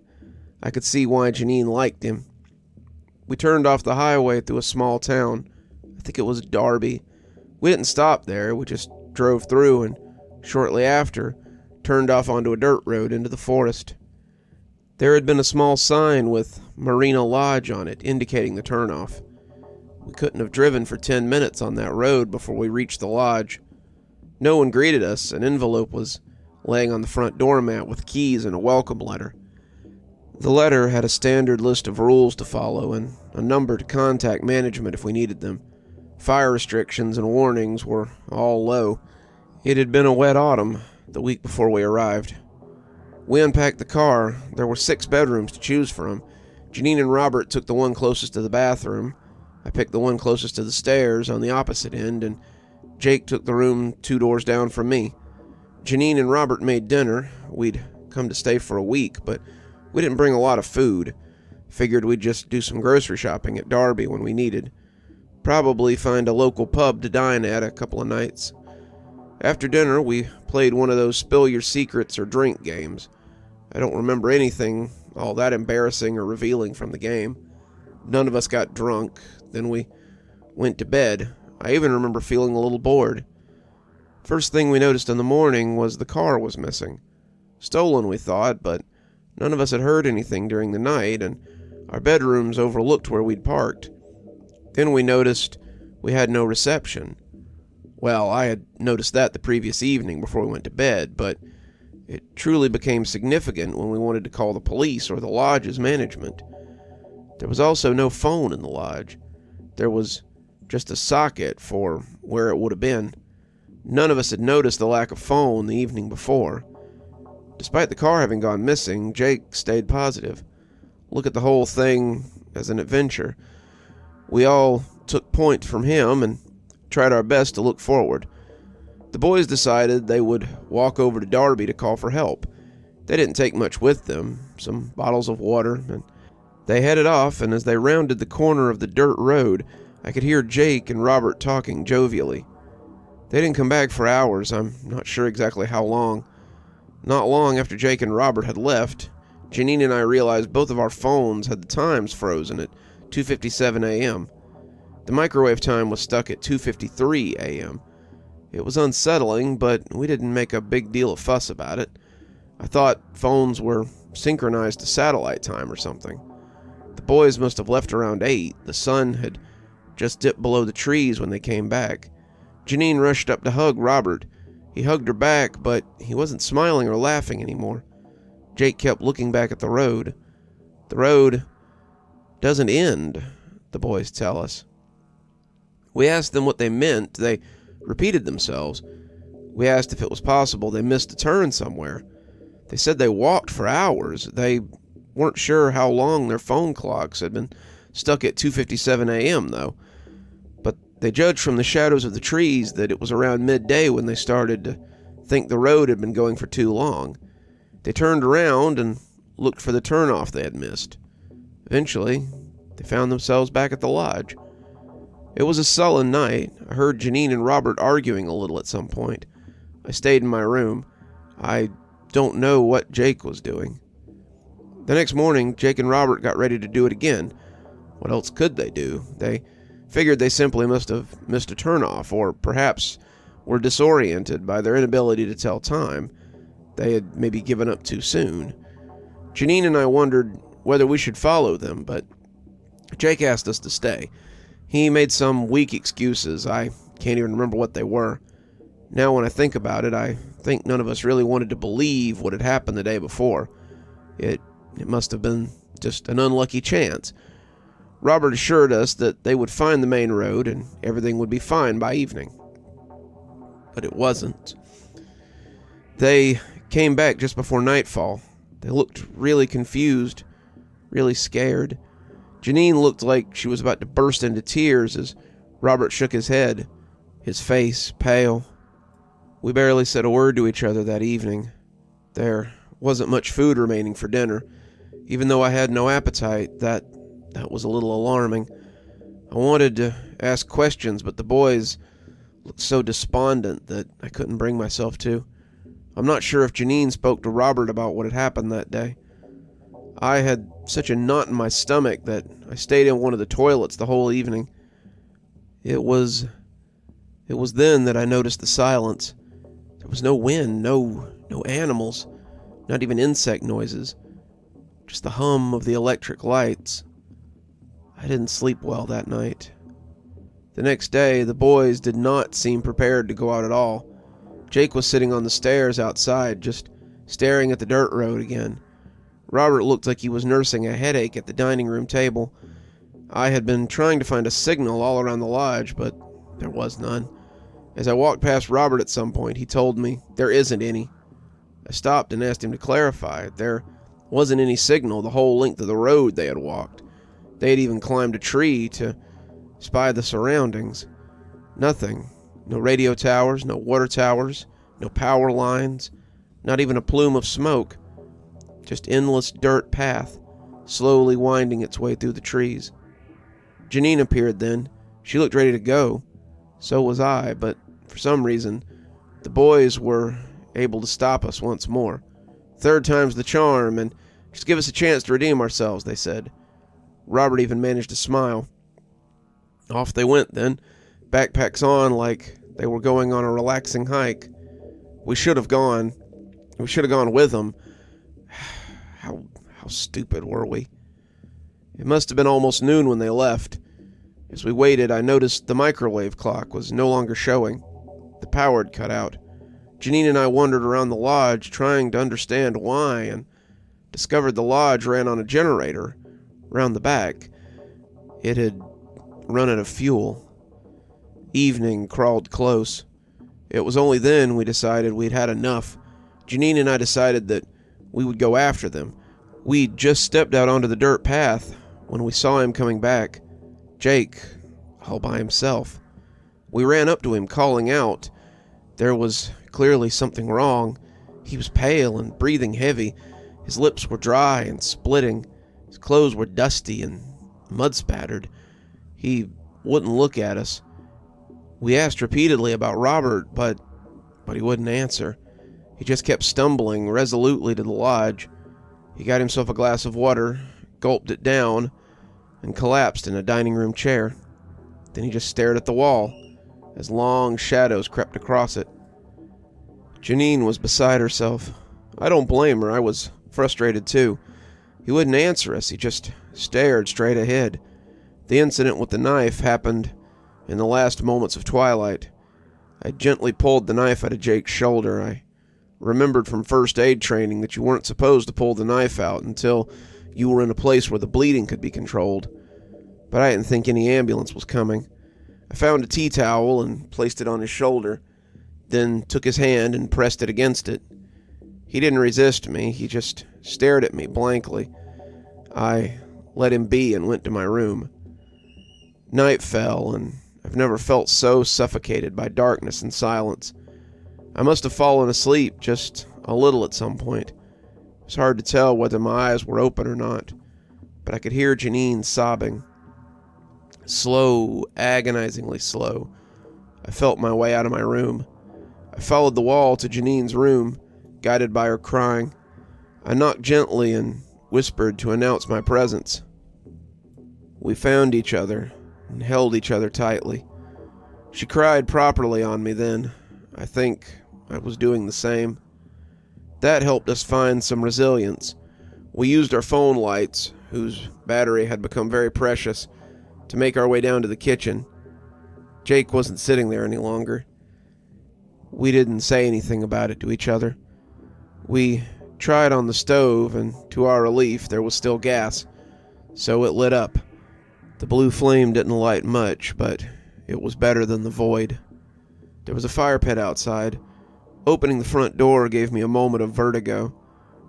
I could see why Janine liked him. We turned off the highway through a small town. I think it was Derby. We didn't stop there. We just drove through and, shortly after, turned off onto a dirt road into the forest. There had been a small sign with Marina Lodge on it, indicating the turnoff. We couldn't have driven for 10 minutes on that road before we reached the lodge. No one greeted us. An envelope was laying on the front doormat with keys and a welcome letter. The letter had a standard list of rules to follow and a number to contact management if we needed them. Fire restrictions and warnings were all low. It had been a wet autumn the week before we arrived. We unpacked the car. There were 6 bedrooms to choose from. Janine and Robert took the one closest to the bathroom. I picked the one closest to the stairs on the opposite end, and Jake took the room 2 doors down from me. Janine and Robert made dinner. We'd come to stay for a week, but we didn't bring a lot of food. Figured we'd just do some grocery shopping at Derby when we needed. Probably find a local pub to dine at a couple of nights. After dinner, we played one of those spill your secrets or drink games. I don't remember anything all that embarrassing or revealing from the game. None of us got drunk. Then we went to bed. I even remember feeling a little bored. First thing we noticed in the morning was the car was missing. Stolen, we thought, but none of us had heard anything during the night, and our bedrooms overlooked where we'd parked. Then we noticed we had no reception. Well, I had noticed that the previous evening before we went to bed, but it truly became significant when we wanted to call the police or the lodge's management. There was also no phone in the lodge. There was just a socket for where it would have been. None of us had noticed the lack of phone the evening before. Despite the car having gone missing, Jake stayed positive. Look at the whole thing as an adventure. We all took point from him and tried our best to look forward. The boys decided they would walk over to Darby to call for help. They didn't take much with them, some bottles of water, and they headed off, and as they rounded the corner of the dirt road, I could hear Jake and Robert talking jovially. They didn't come back for hours. I'm not sure exactly how long. Not long after Jake and Robert had left, Janine and I realized both of our phones had the times frozen at 2:57 a.m. The microwave time was stuck at 2:53 a.m. It was unsettling, but we didn't make a big deal of fuss about it. I thought phones were synchronized to satellite time or something. The boys must have left around 8. The sun had just dipped below the trees when they came back. Janine rushed up to hug Robert. He hugged her back, but he wasn't smiling or laughing anymore. Jake kept looking back at the road. The road doesn't end, the boys tell us. We asked them what they meant. They repeated themselves. We asked if it was possible they missed a turn somewhere. They said they walked for hours. They weren't sure how long their phone clocks had been stuck at 2:57 a.m., though. But they judged from the shadows of the trees that it was around midday when they started to think the road had been going for too long. They turned around and looked for the turnoff they had missed. Eventually, they found themselves back at the lodge. It was a sullen night. I heard Janine and Robert arguing a little at some point. I stayed in my room. I don't know what Jake was doing. The next morning, Jake and Robert got ready to do it again. What else could they do? They figured they simply must have missed a turnoff, or perhaps were disoriented by their inability to tell time. They had maybe given up too soon. Janine and I wondered whether we should follow them, but Jake asked us to stay. He made some weak excuses. I can't even remember what they were. Now when I think about it, I think none of us really wanted to believe what had happened the day before. It must have been just an unlucky chance. Robert assured us that they would find the main road and everything would be fine by evening. But it wasn't. They came back just before nightfall. They looked really confused, really scared. Janine looked like she was about to burst into tears as Robert shook his head, his face pale. We barely said a word to each other that evening. There wasn't much food remaining for dinner. Even though I had no appetite, that was a little alarming. I wanted to ask questions, but the boys looked so despondent that I couldn't bring myself to. I'm not sure if Janine spoke to Robert about what had happened that day. I had such a knot in my stomach that I stayed in one of the toilets the whole evening. It was then that I noticed the silence. There was no wind, no animals, not even insect noises. Just the hum of the electric lights. I didn't sleep well that night. The next day, the boys did not seem prepared to go out at all. Jake was sitting on the stairs outside, just staring at the dirt road again. Robert looked like he was nursing a headache at the dining room table. I had been trying to find a signal all around the lodge, but there was none. As I walked past Robert at some point, he told me there isn't any. I stopped and asked him to clarify. There wasn't any signal the whole length of the road they had walked. They had even climbed a tree to spy the surroundings. Nothing. No radio towers, no water towers, no power lines, not even a plume of smoke. Just endless dirt path, slowly winding its way through the trees. Janine appeared then. She looked ready to go. So was I, but for some reason, the boys were able to stop us once more. Third time's the charm, and just give us a chance to redeem ourselves, they said. Robert even managed to smile. Off they went then, backpacks on like they were going on a relaxing hike. We should have gone with them. How stupid were we? It must have been almost noon when they left. As we waited, I noticed the microwave clock was no longer showing. The power had cut out. Janine and I wandered around the lodge trying to understand why, and discovered the lodge ran on a generator around the back. It had run out of fuel. Evening crawled close. It was only then we decided we'd had enough. Janine and I decided that we would go after them. We'd just stepped out onto the dirt path when we saw him coming back. Jake, all by himself. We ran up to him, calling out. There was clearly something wrong. He was pale and breathing heavy. His lips were dry and splitting. His clothes were dusty and mud-spattered. He wouldn't look at us. We asked repeatedly about Robert, but he wouldn't answer. He just kept stumbling resolutely to the lodge. He got himself a glass of water, gulped it down, and collapsed in a dining room chair. Then he just stared at the wall, as long shadows crept across it. Janine was beside herself. I don't blame her. I was frustrated too. He wouldn't answer us. He just stared straight ahead. The incident with the knife happened in the last moments of twilight. I gently pulled the knife out of Jake's shoulder. I remembered from first aid training that you weren't supposed to pull the knife out until you were in a place where the bleeding could be controlled. But I didn't think any ambulance was coming. I found a tea towel and placed it on his shoulder, then took his hand and pressed it against it. He didn't resist me. He just stared at me blankly. I let him be and went to my room. Night fell, and I've never felt so suffocated by darkness and silence. I must have fallen asleep just a little at some point. It was hard to tell whether my eyes were open or not, but I could hear Janine sobbing. Slow, agonizingly slow. I felt my way out of my room. I followed the wall to Janine's room, guided by her crying. I knocked gently and whispered to announce my presence. We found each other and held each other tightly. She cried properly on me then. I think I was doing the same. That helped us find some resilience. We used our phone lights, whose battery had become very precious, to make our way down to the kitchen. Jake wasn't sitting there any longer. We didn't say anything about it to each other. We tried on the stove, and to our relief, there was still gas, so it lit up. The blue flame didn't light much, but it was better than the void. There was a fire pit outside. Opening the front door gave me a moment of vertigo.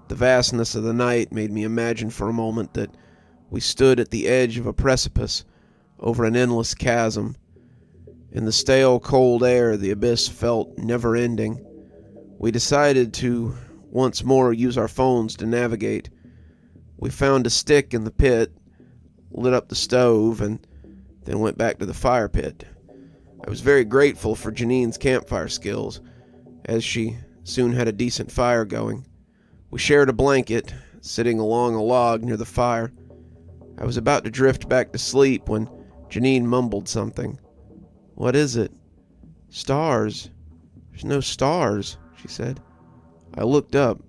The vastness of the night made me imagine for a moment that we stood at the edge of a precipice over an endless chasm. In the stale, cold air, the abyss felt never-ending. We decided to once more use our phones to navigate. We found a stick in the pit, lit up the stove, and then went back to the fire pit. I was very grateful for Janine's campfire skills, as she soon had a decent fire going. We shared a blanket, sitting along a log near the fire. I was about to drift back to sleep when Janine mumbled something. "What is it?" "Stars. There's no stars," she said. I looked up.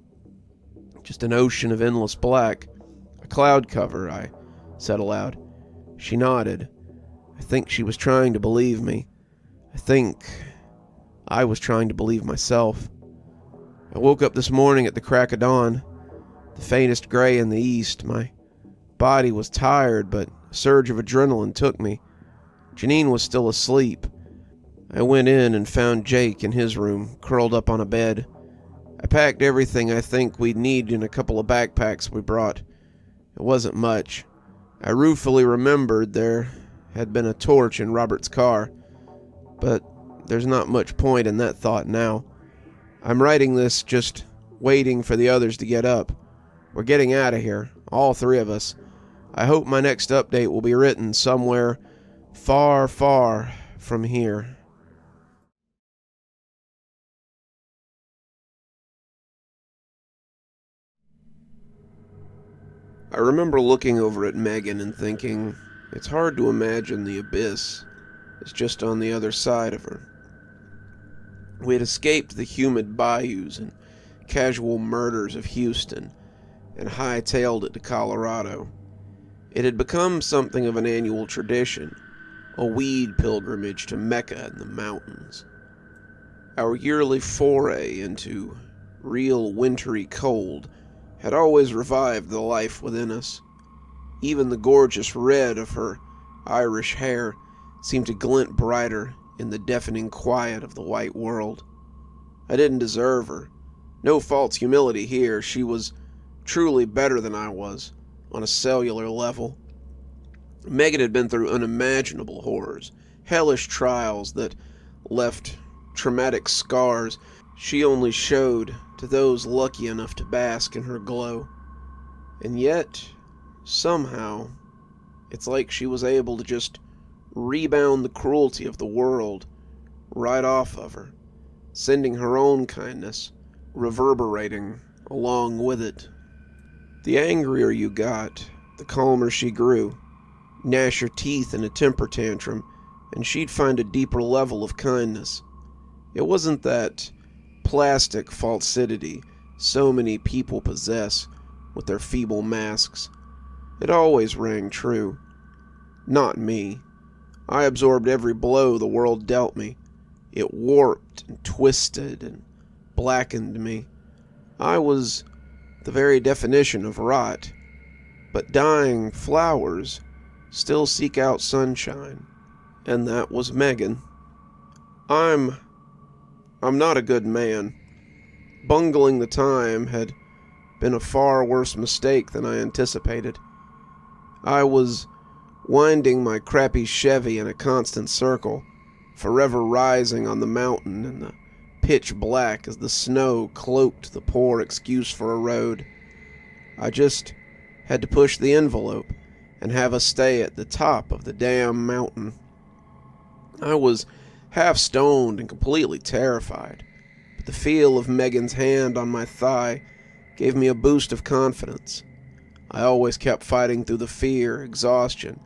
"Just an ocean of endless black. A cloud cover," I said aloud. She nodded. I think she was trying to believe me. I think I was trying to believe myself. I woke up this morning at the crack of dawn, the faintest gray in the east. My body was tired, but a surge of adrenaline took me. Janine was still asleep. I went in and found Jake in his room, curled up on a bed. I packed everything I think we'd need in a couple of backpacks we brought. It wasn't much. I ruefully remembered there had been a torch in Robert's car, but there's not much point in that thought now. I'm writing this just waiting for the others to get up. We're getting out of here, all three of us. I hope my next update will be written somewhere far, far from here. I remember looking over at Megan and thinking, it's hard to imagine the abyss is just on the other side of her. We had escaped the humid bayous and casual murders of Houston and hightailed it to Colorado. It had become something of an annual tradition, a weed pilgrimage to Mecca in the mountains. Our yearly foray into real wintry cold had always revived the life within us. Even the gorgeous red of her Irish hair seemed to glint brighter in the deafening quiet of the white world. I didn't deserve her. No false humility here. She was truly better than I was, on a cellular level. Megan had been through unimaginable horrors, hellish trials that left traumatic scars she only showed to those lucky enough to bask in her glow. And yet, somehow, it's like she was able to just rebound the cruelty of the world right off of her, sending her own kindness reverberating along with it. The angrier you got, the calmer she grew. Gnash her teeth in a temper tantrum, and she'd find a deeper level of kindness. It wasn't that plastic falsity so many people possess with their feeble masks. It always rang true. Not me. I absorbed every blow the world dealt me. It warped and twisted and blackened me. I was the very definition of rot. But dying flowers still seek out sunshine. And that was Megan. I'm not a good man. Bungling the time had been a far worse mistake than I anticipated. I was winding my crappy Chevy in a constant circle, forever rising on the mountain in the pitch black as the snow cloaked the poor excuse for a road. I just had to push the envelope and have us stay at the top of the damn mountain. I was half stoned and completely terrified, but the feel of Megan's hand on my thigh gave me a boost of confidence. I always kept fighting through the fear, exhaustion,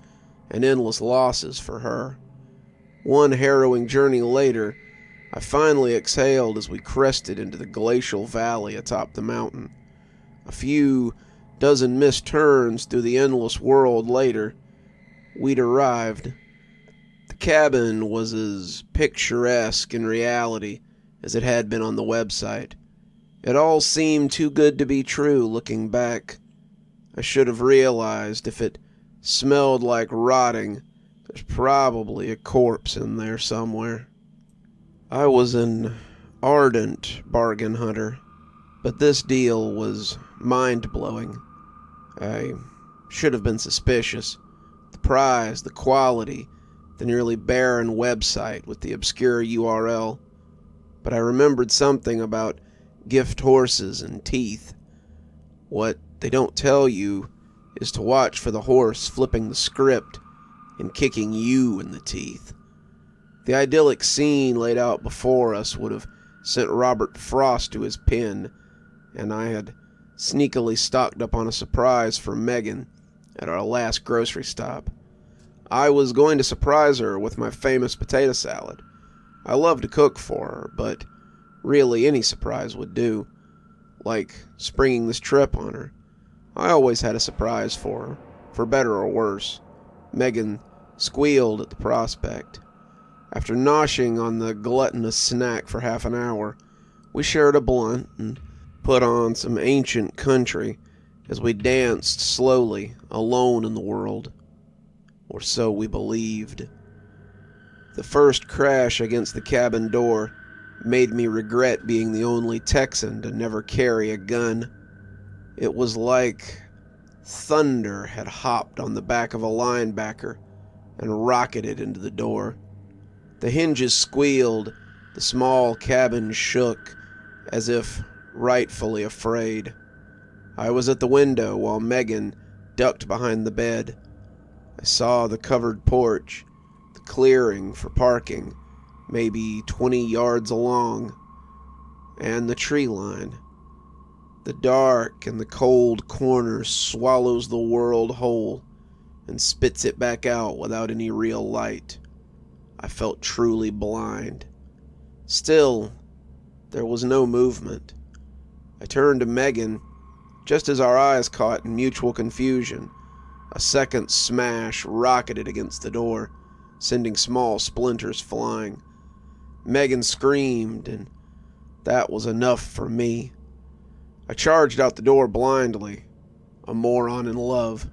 and endless losses for her. One harrowing journey later, I finally exhaled as we crested into the glacial valley atop the mountain. A few dozen missed turns through the endless world later, we'd arrived. The cabin was as picturesque in reality as it had been on the website. It all seemed too good to be true looking back. I should have realized if it smelled like rotting, there's probably a corpse in there somewhere. I was an ardent bargain hunter, but this deal was mind-blowing. I should have been suspicious. The prize, the quality, the nearly barren website with the obscure URL. But I remembered something about gift horses and teeth. What they don't tell you is to watch for the horse flipping the script and kicking you in the teeth. The idyllic scene laid out before us would have sent Robert Frost to his pen, and I had sneakily stocked up on a surprise for Megan at our last grocery stop. I was going to surprise her with my famous potato salad. I love to cook for her, but really any surprise would do, like springing this trip on her. I always had a surprise for her, for better or worse. Megan squealed at the prospect. After noshing on the gluttonous snack for half an hour, we shared a blunt and put on some ancient country as we danced slowly, alone in the world. Or so we believed. The first crash against the cabin door made me regret being the only Texan to never carry a gun. It was like thunder had hopped on the back of a linebacker and rocketed into the door. The hinges squealed, the small cabin shook, as if rightfully afraid. I was at the window while Megan ducked behind the bed. I saw the covered porch, the clearing for parking, maybe 20 yards along, and the tree line. The dark and the cold corner swallows the world whole and spits it back out without any real light. I felt truly blind. Still, there was no movement. I turned to Megan just as our eyes caught in mutual confusion. A second smash rocketed against the door, sending small splinters flying. Megan screamed, and that was enough for me. I charged out the door blindly, a moron in love.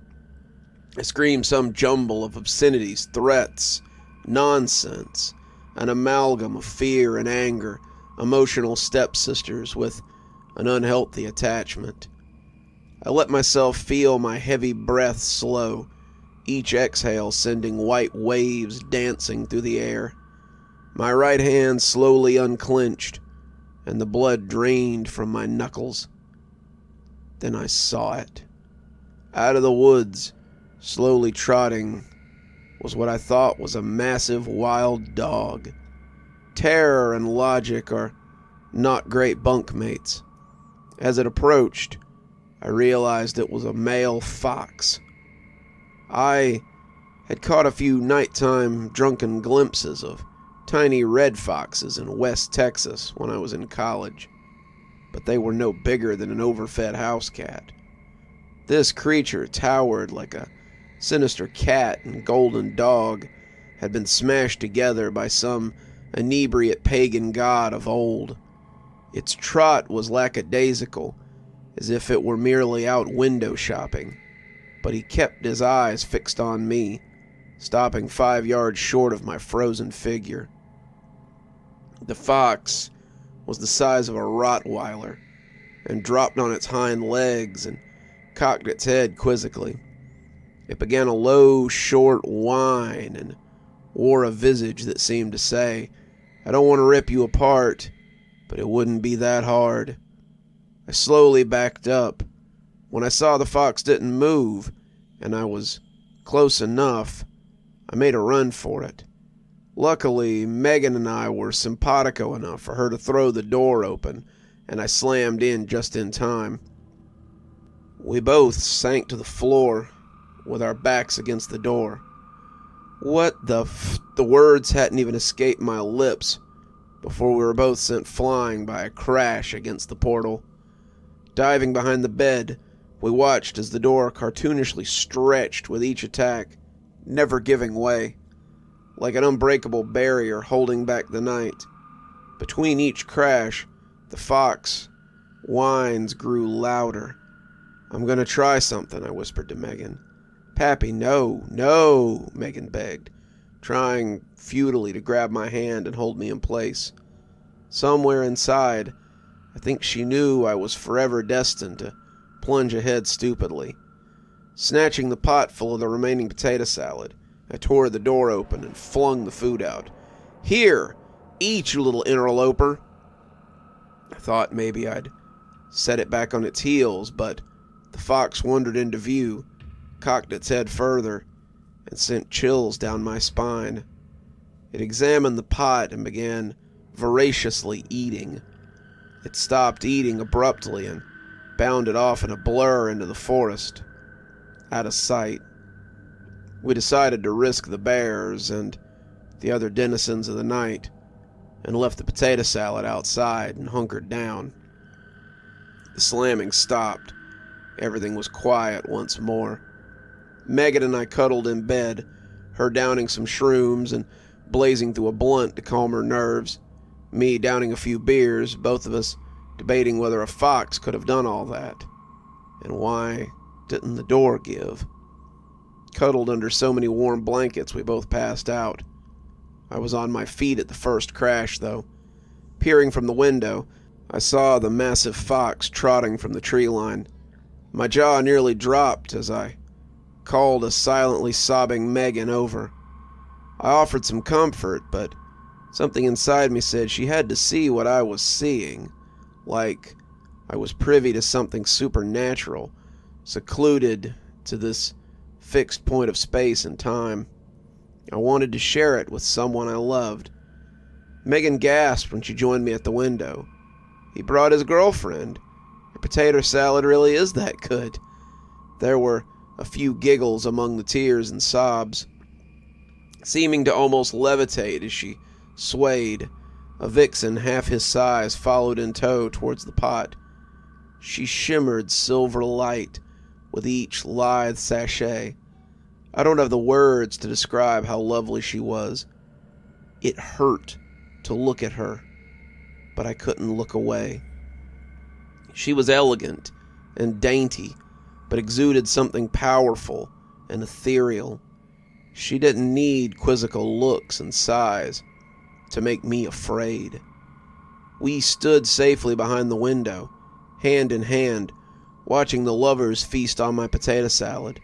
I screamed some jumble of obscenities, threats, nonsense, an amalgam of fear and anger, emotional stepsisters with an unhealthy attachment. I let myself feel my heavy breath slow, each exhale sending white waves dancing through the air. My right hand slowly unclenched, and the blood drained from my knuckles. Then I saw it. Out of the woods, slowly trotting, was what I thought was a massive wild dog. Terror and logic are not great bunkmates. As it approached, I realized it was a male fox. I had caught a few nighttime drunken glimpses of tiny red foxes in West Texas when I was in college, but they were no bigger than an overfed house cat. This creature towered like a sinister cat and golden dog had been smashed together by some inebriate pagan god of old. Its trot was lackadaisical, as if it were merely out window shopping, but he kept his eyes fixed on me, stopping 5 yards short of my frozen figure. The fox was the size of a Rottweiler, and dropped on its hind legs and cocked its head quizzically. It began a low, short whine and wore a visage that seemed to say, "I don't want to rip you apart, but it wouldn't be that hard." I slowly backed up. When I saw the fox didn't move, and I was close enough, I made a run for it. Luckily, Megan and I were simpatico enough for her to throw the door open, and I slammed in just in time. We both sank to the floor with our backs against the door. The words hadn't even escaped my lips before we were both sent flying by a crash against the portal. Diving behind the bed, we watched as the door cartoonishly stretched with each attack, never giving way, like an unbreakable barrier holding back the night. Between each crash, the fox whines grew louder. "I'm gonna try something," I whispered to Megan. "Pappy, no, no," Megan begged, trying futilely to grab my hand and hold me in place. Somewhere inside, I think she knew I was forever destined to plunge ahead stupidly. Snatching the pot full of the remaining potato salad, I tore the door open and flung the food out. "Here, eat, you little interloper." I thought maybe I'd set it back on its heels, but the fox wandered into view, cocked its head further, and sent chills down my spine. It examined the pot and began voraciously eating. It stopped eating abruptly and bounded off in a blur into the forest, out of sight. We decided to risk the bears and the other denizens of the night, and left the potato salad outside and hunkered down. The slamming stopped. Everything was quiet once more. Megan and I cuddled in bed, her downing some shrooms and blazing through a blunt to calm her nerves, me downing a few beers, both of us debating whether a fox could have done all that. And why didn't the door give? Cuddled under so many warm blankets, we both passed out. I was on my feet at the first crash, though. Peering from the window, I saw the massive fox trotting from the tree line. My jaw nearly dropped as I called a silently sobbing Megan over. I offered some comfort, but something inside me said she had to see what I was seeing, like I was privy to something supernatural, secluded to this fixed point of space and time. I wanted to share it with someone I loved. Megan gasped when she joined me at the window. "He brought his girlfriend. Your potato salad really is that good." There were a few giggles among the tears and sobs. Seeming to almost levitate as she swayed, a vixen half his size followed in tow towards the pot. She shimmered silver light with each lithe sachet. I don't have the words to describe how lovely she was. It hurt to look at her, but I couldn't look away. She was elegant and dainty, but exuded something powerful and ethereal. She didn't need quizzical looks and sighs to make me afraid. We stood safely behind the window, hand in hand, watching the lovers feast on my potato salad.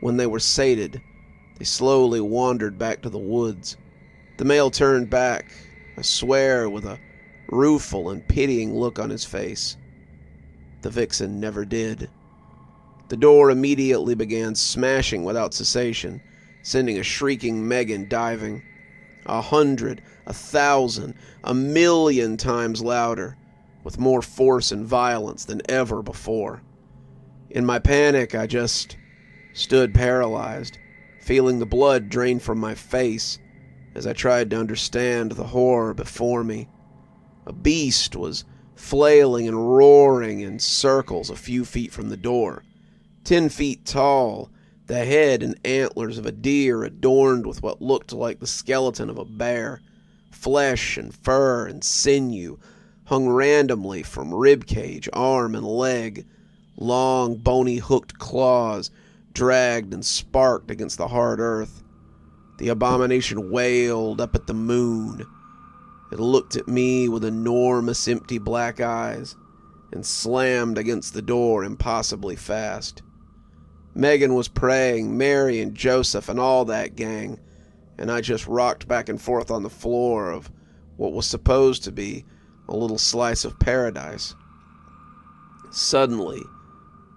When they were sated, they slowly wandered back to the woods. The male turned back, I swear, with a rueful and pitying look on his face. The vixen never did. The door immediately began smashing without cessation, sending a shrieking Megan diving. 100, 1,000, 1,000,000 times louder, with more force and violence than ever before. In my panic, I just stood paralyzed, feeling the blood drain from my face as I tried to understand the horror before me. A beast was flailing and roaring in circles a few feet from the door, 10 feet tall, the head and antlers of a deer adorned with what looked like the skeleton of a bear. Flesh and fur and sinew hung randomly from rib cage, arm, and leg. Long, bony hooked claws dragged and sparked against the hard earth. The abomination wailed up at the moon. It looked at me with enormous empty black eyes and slammed against the door impossibly fast. Megan was praying, Mary and Joseph and all that gang, and I just rocked back and forth on the floor of what was supposed to be a little slice of paradise. Suddenly,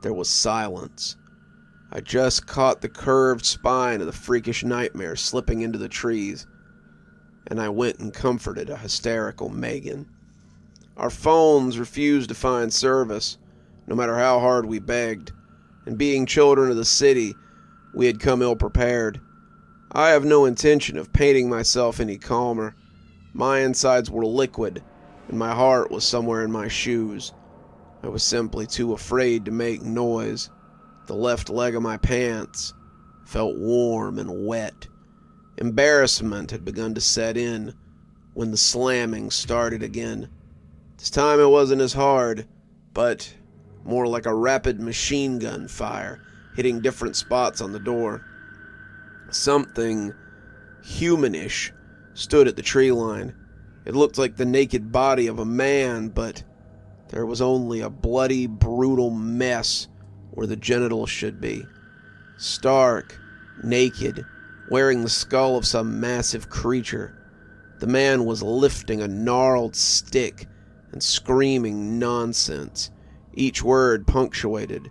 there was silence. I just caught the curved spine of the freakish nightmare slipping into the trees, and I went and comforted a hysterical Megan. Our phones refused to find service, no matter how hard we begged, and being children of the city, we had come ill-prepared. I have no intention of painting myself any calmer. My insides were liquid, and my heart was somewhere in my shoes. I was simply too afraid to make noise. The left leg of my pants felt warm and wet. Embarrassment had begun to set in when the slamming started again. This time it wasn't as hard, but more like a rapid machine gun fire, hitting different spots on the door. Something humanish stood at the tree line. It looked like the naked body of a man, but there was only a bloody, brutal mess where the genitals should be. Stark, naked, wearing the skull of some massive creature. The man was lifting a gnarled stick and screaming nonsense, each word punctuated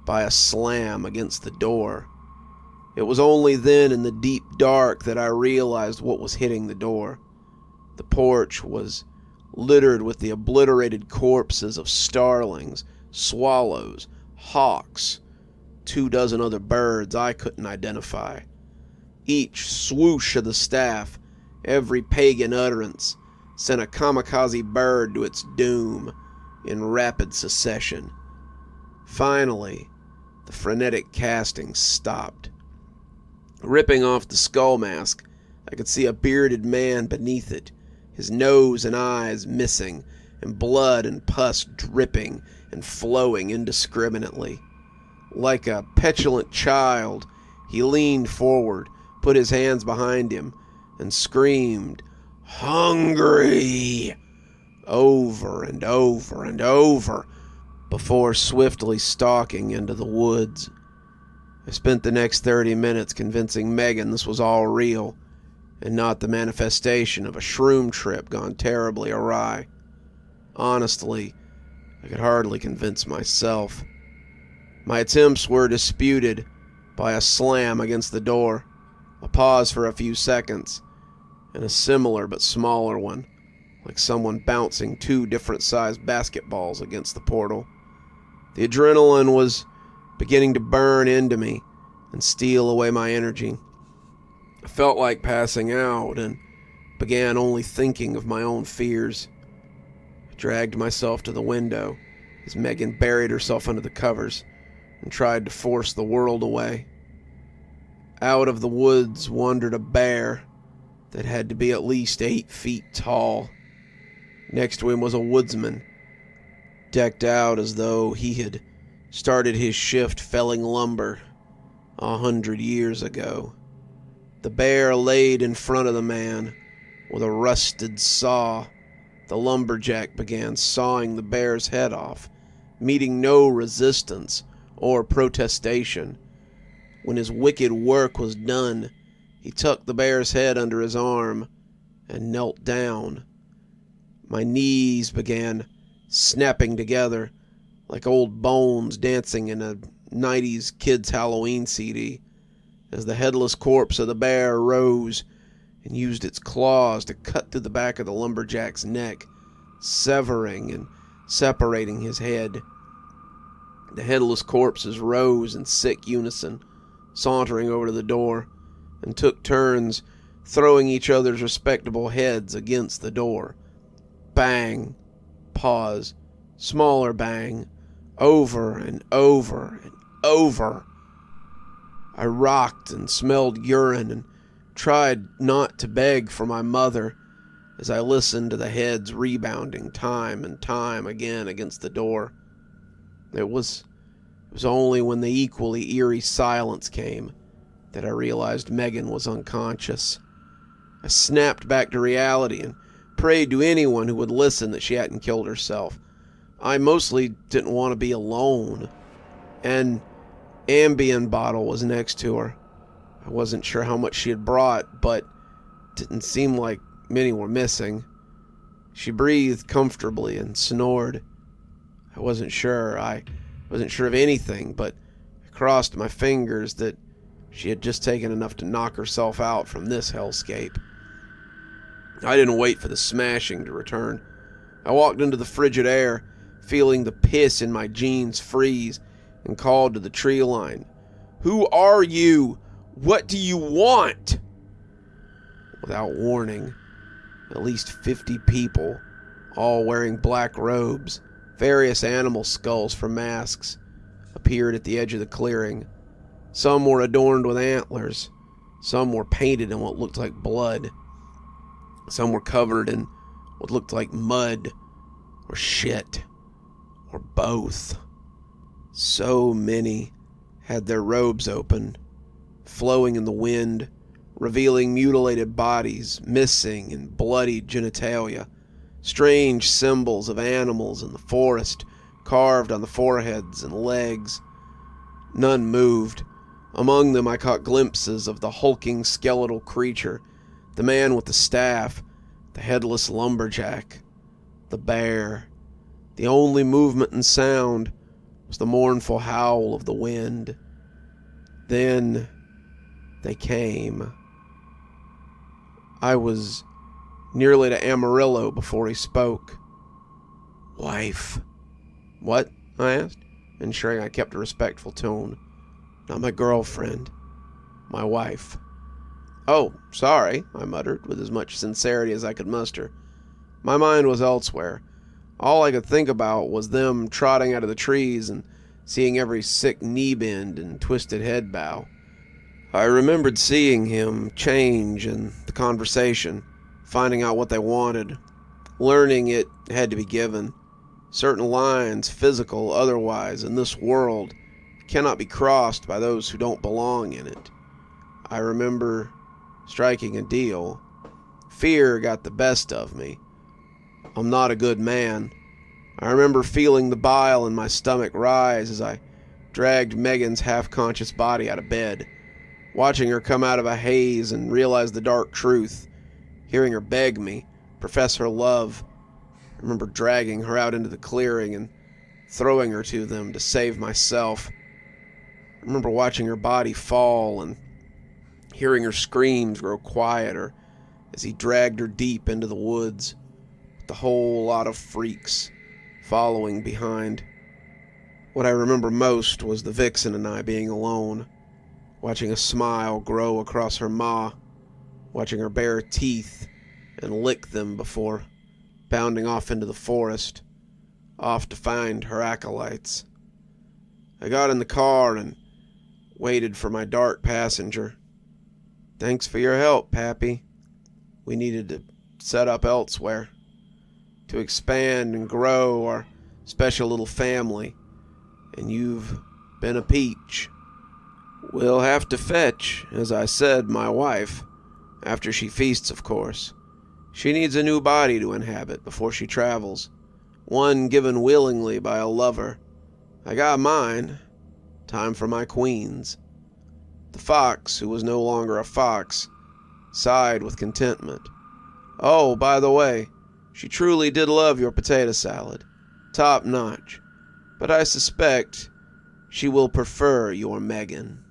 by a slam against the door. It was only then in the deep dark that I realized what was hitting the door. The porch was littered with the obliterated corpses of starlings, swallows, hawks, 24 other birds I couldn't identify. Each swoosh of the staff, every pagan utterance, sent a kamikaze bird to its doom in rapid succession. Finally, the frenetic casting stopped. Ripping off the skull mask, I could see a bearded man beneath it, his nose and eyes missing, and blood and pus dripping and flowing indiscriminately. Like a petulant child, he leaned forward, put his hands behind him, and screamed, "Hungry!" over and over and over, before swiftly stalking into the woods. I spent the next 30 minutes convincing Megan this was all real, and not the manifestation of a shroom trip gone terribly awry. Honestly, I could hardly convince myself. My attempts were disputed by a slam against the door, a pause for a few seconds, and a similar but smaller one, like someone bouncing 2 different-sized basketballs against the portal. The adrenaline was beginning to burn into me and steal away my energy. I felt like passing out and began only thinking of my own fears. I dragged myself to the window as Megan buried herself under the covers and tried to force the world away. Out of the woods wandered a bear that had to be at least 8 feet tall. Next to him was a woodsman, decked out as though he had started his shift felling lumber 100 years ago. The bear laid in front of the man with a rusted saw. The lumberjack began sawing the bear's head off, meeting no resistance or protestation. When his wicked work was done, he tucked the bear's head under his arm and knelt down. My knees began snapping together like old bones dancing in a 90s kids' Halloween CD as the headless corpse of the bear rose and used its claws to cut through the back of the lumberjack's neck, severing and separating his head. The headless corpses rose in sick unison, sauntering over to the door, and took turns throwing each other's respectable heads against the door. Bang, pause, smaller bang, over and over and over. I rocked and smelled urine and tried not to beg for my mother as I listened to the heads rebounding time and time again against the door. It was only when the equally eerie silence came that I realized Megan was unconscious. I snapped back to reality and prayed to anyone who would listen that she hadn't killed herself. I mostly didn't want to be alone. An Ambien bottle was next to her. I wasn't sure how much she had brought, but it didn't seem like many were missing. She breathed comfortably and snored. I wasn't sure of anything, but I crossed my fingers that she had just taken enough to knock herself out from this hellscape. I didn't wait for the smashing to return. I walked into the frigid air, feeling the piss in my jeans freeze, and called to the tree line. "Who are you? What do you want?" Without warning, at least 50 people, all wearing black robes, various animal skulls for masks, appeared at the edge of the clearing. Some were adorned with antlers. Some were painted in what looked like blood. Some were covered in what looked like mud or shit, or both. So many had their robes open, flowing in the wind, revealing mutilated bodies, missing and bloody genitalia, strange symbols of animals in the forest carved on the foreheads and legs. None moved. Among them I caught glimpses of the hulking skeletal creature, the man with the staff, the headless lumberjack, the bear. The only movement and sound was the mournful howl of the wind. Then they came. I was nearly to Amarillo before he spoke. "Wife." "What?" I asked, ensuring I kept a respectful tone. "Not my girlfriend. My wife." "Oh, sorry," I muttered with as much sincerity as I could muster. My mind was elsewhere. All I could think about was them trotting out of the trees and seeing every sick knee bend and twisted head bow. I remembered seeing him change in the conversation, finding out what they wanted, learning it had to be given. Certain lines, physical, otherwise, in this world cannot be crossed by those who don't belong in it. I remember striking a deal. Fear got the best of me. I'm not a good man. I remember feeling the bile in my stomach rise as I dragged Megan's half-conscious body out of bed, watching her come out of a haze and realize the dark truth, hearing her beg me, profess her love. I remember dragging her out into the clearing and throwing her to them to save myself. I remember watching her body fall and hearing her screams grow quieter as he dragged her deep into the woods, with the whole lot of freaks following behind. What I remember most was the vixen and I being alone, watching a smile grow across her maw, watching her bare teeth and lick them before bounding off into the forest, off to find her acolytes. I got in the car and waited for my dark passenger. "Thanks for your help, Pappy. We needed to set up elsewhere, to expand and grow our special little family, and you've been a peach. We'll have to fetch, as I said, my wife, after she feasts, of course. She needs a new body to inhabit before she travels, one given willingly by a lover. I got mine. Time for my queens." The fox, who was no longer a fox, sighed with contentment. "Oh, by the way, she truly did love your potato salad. Top notch. But I suspect she will prefer your Megan."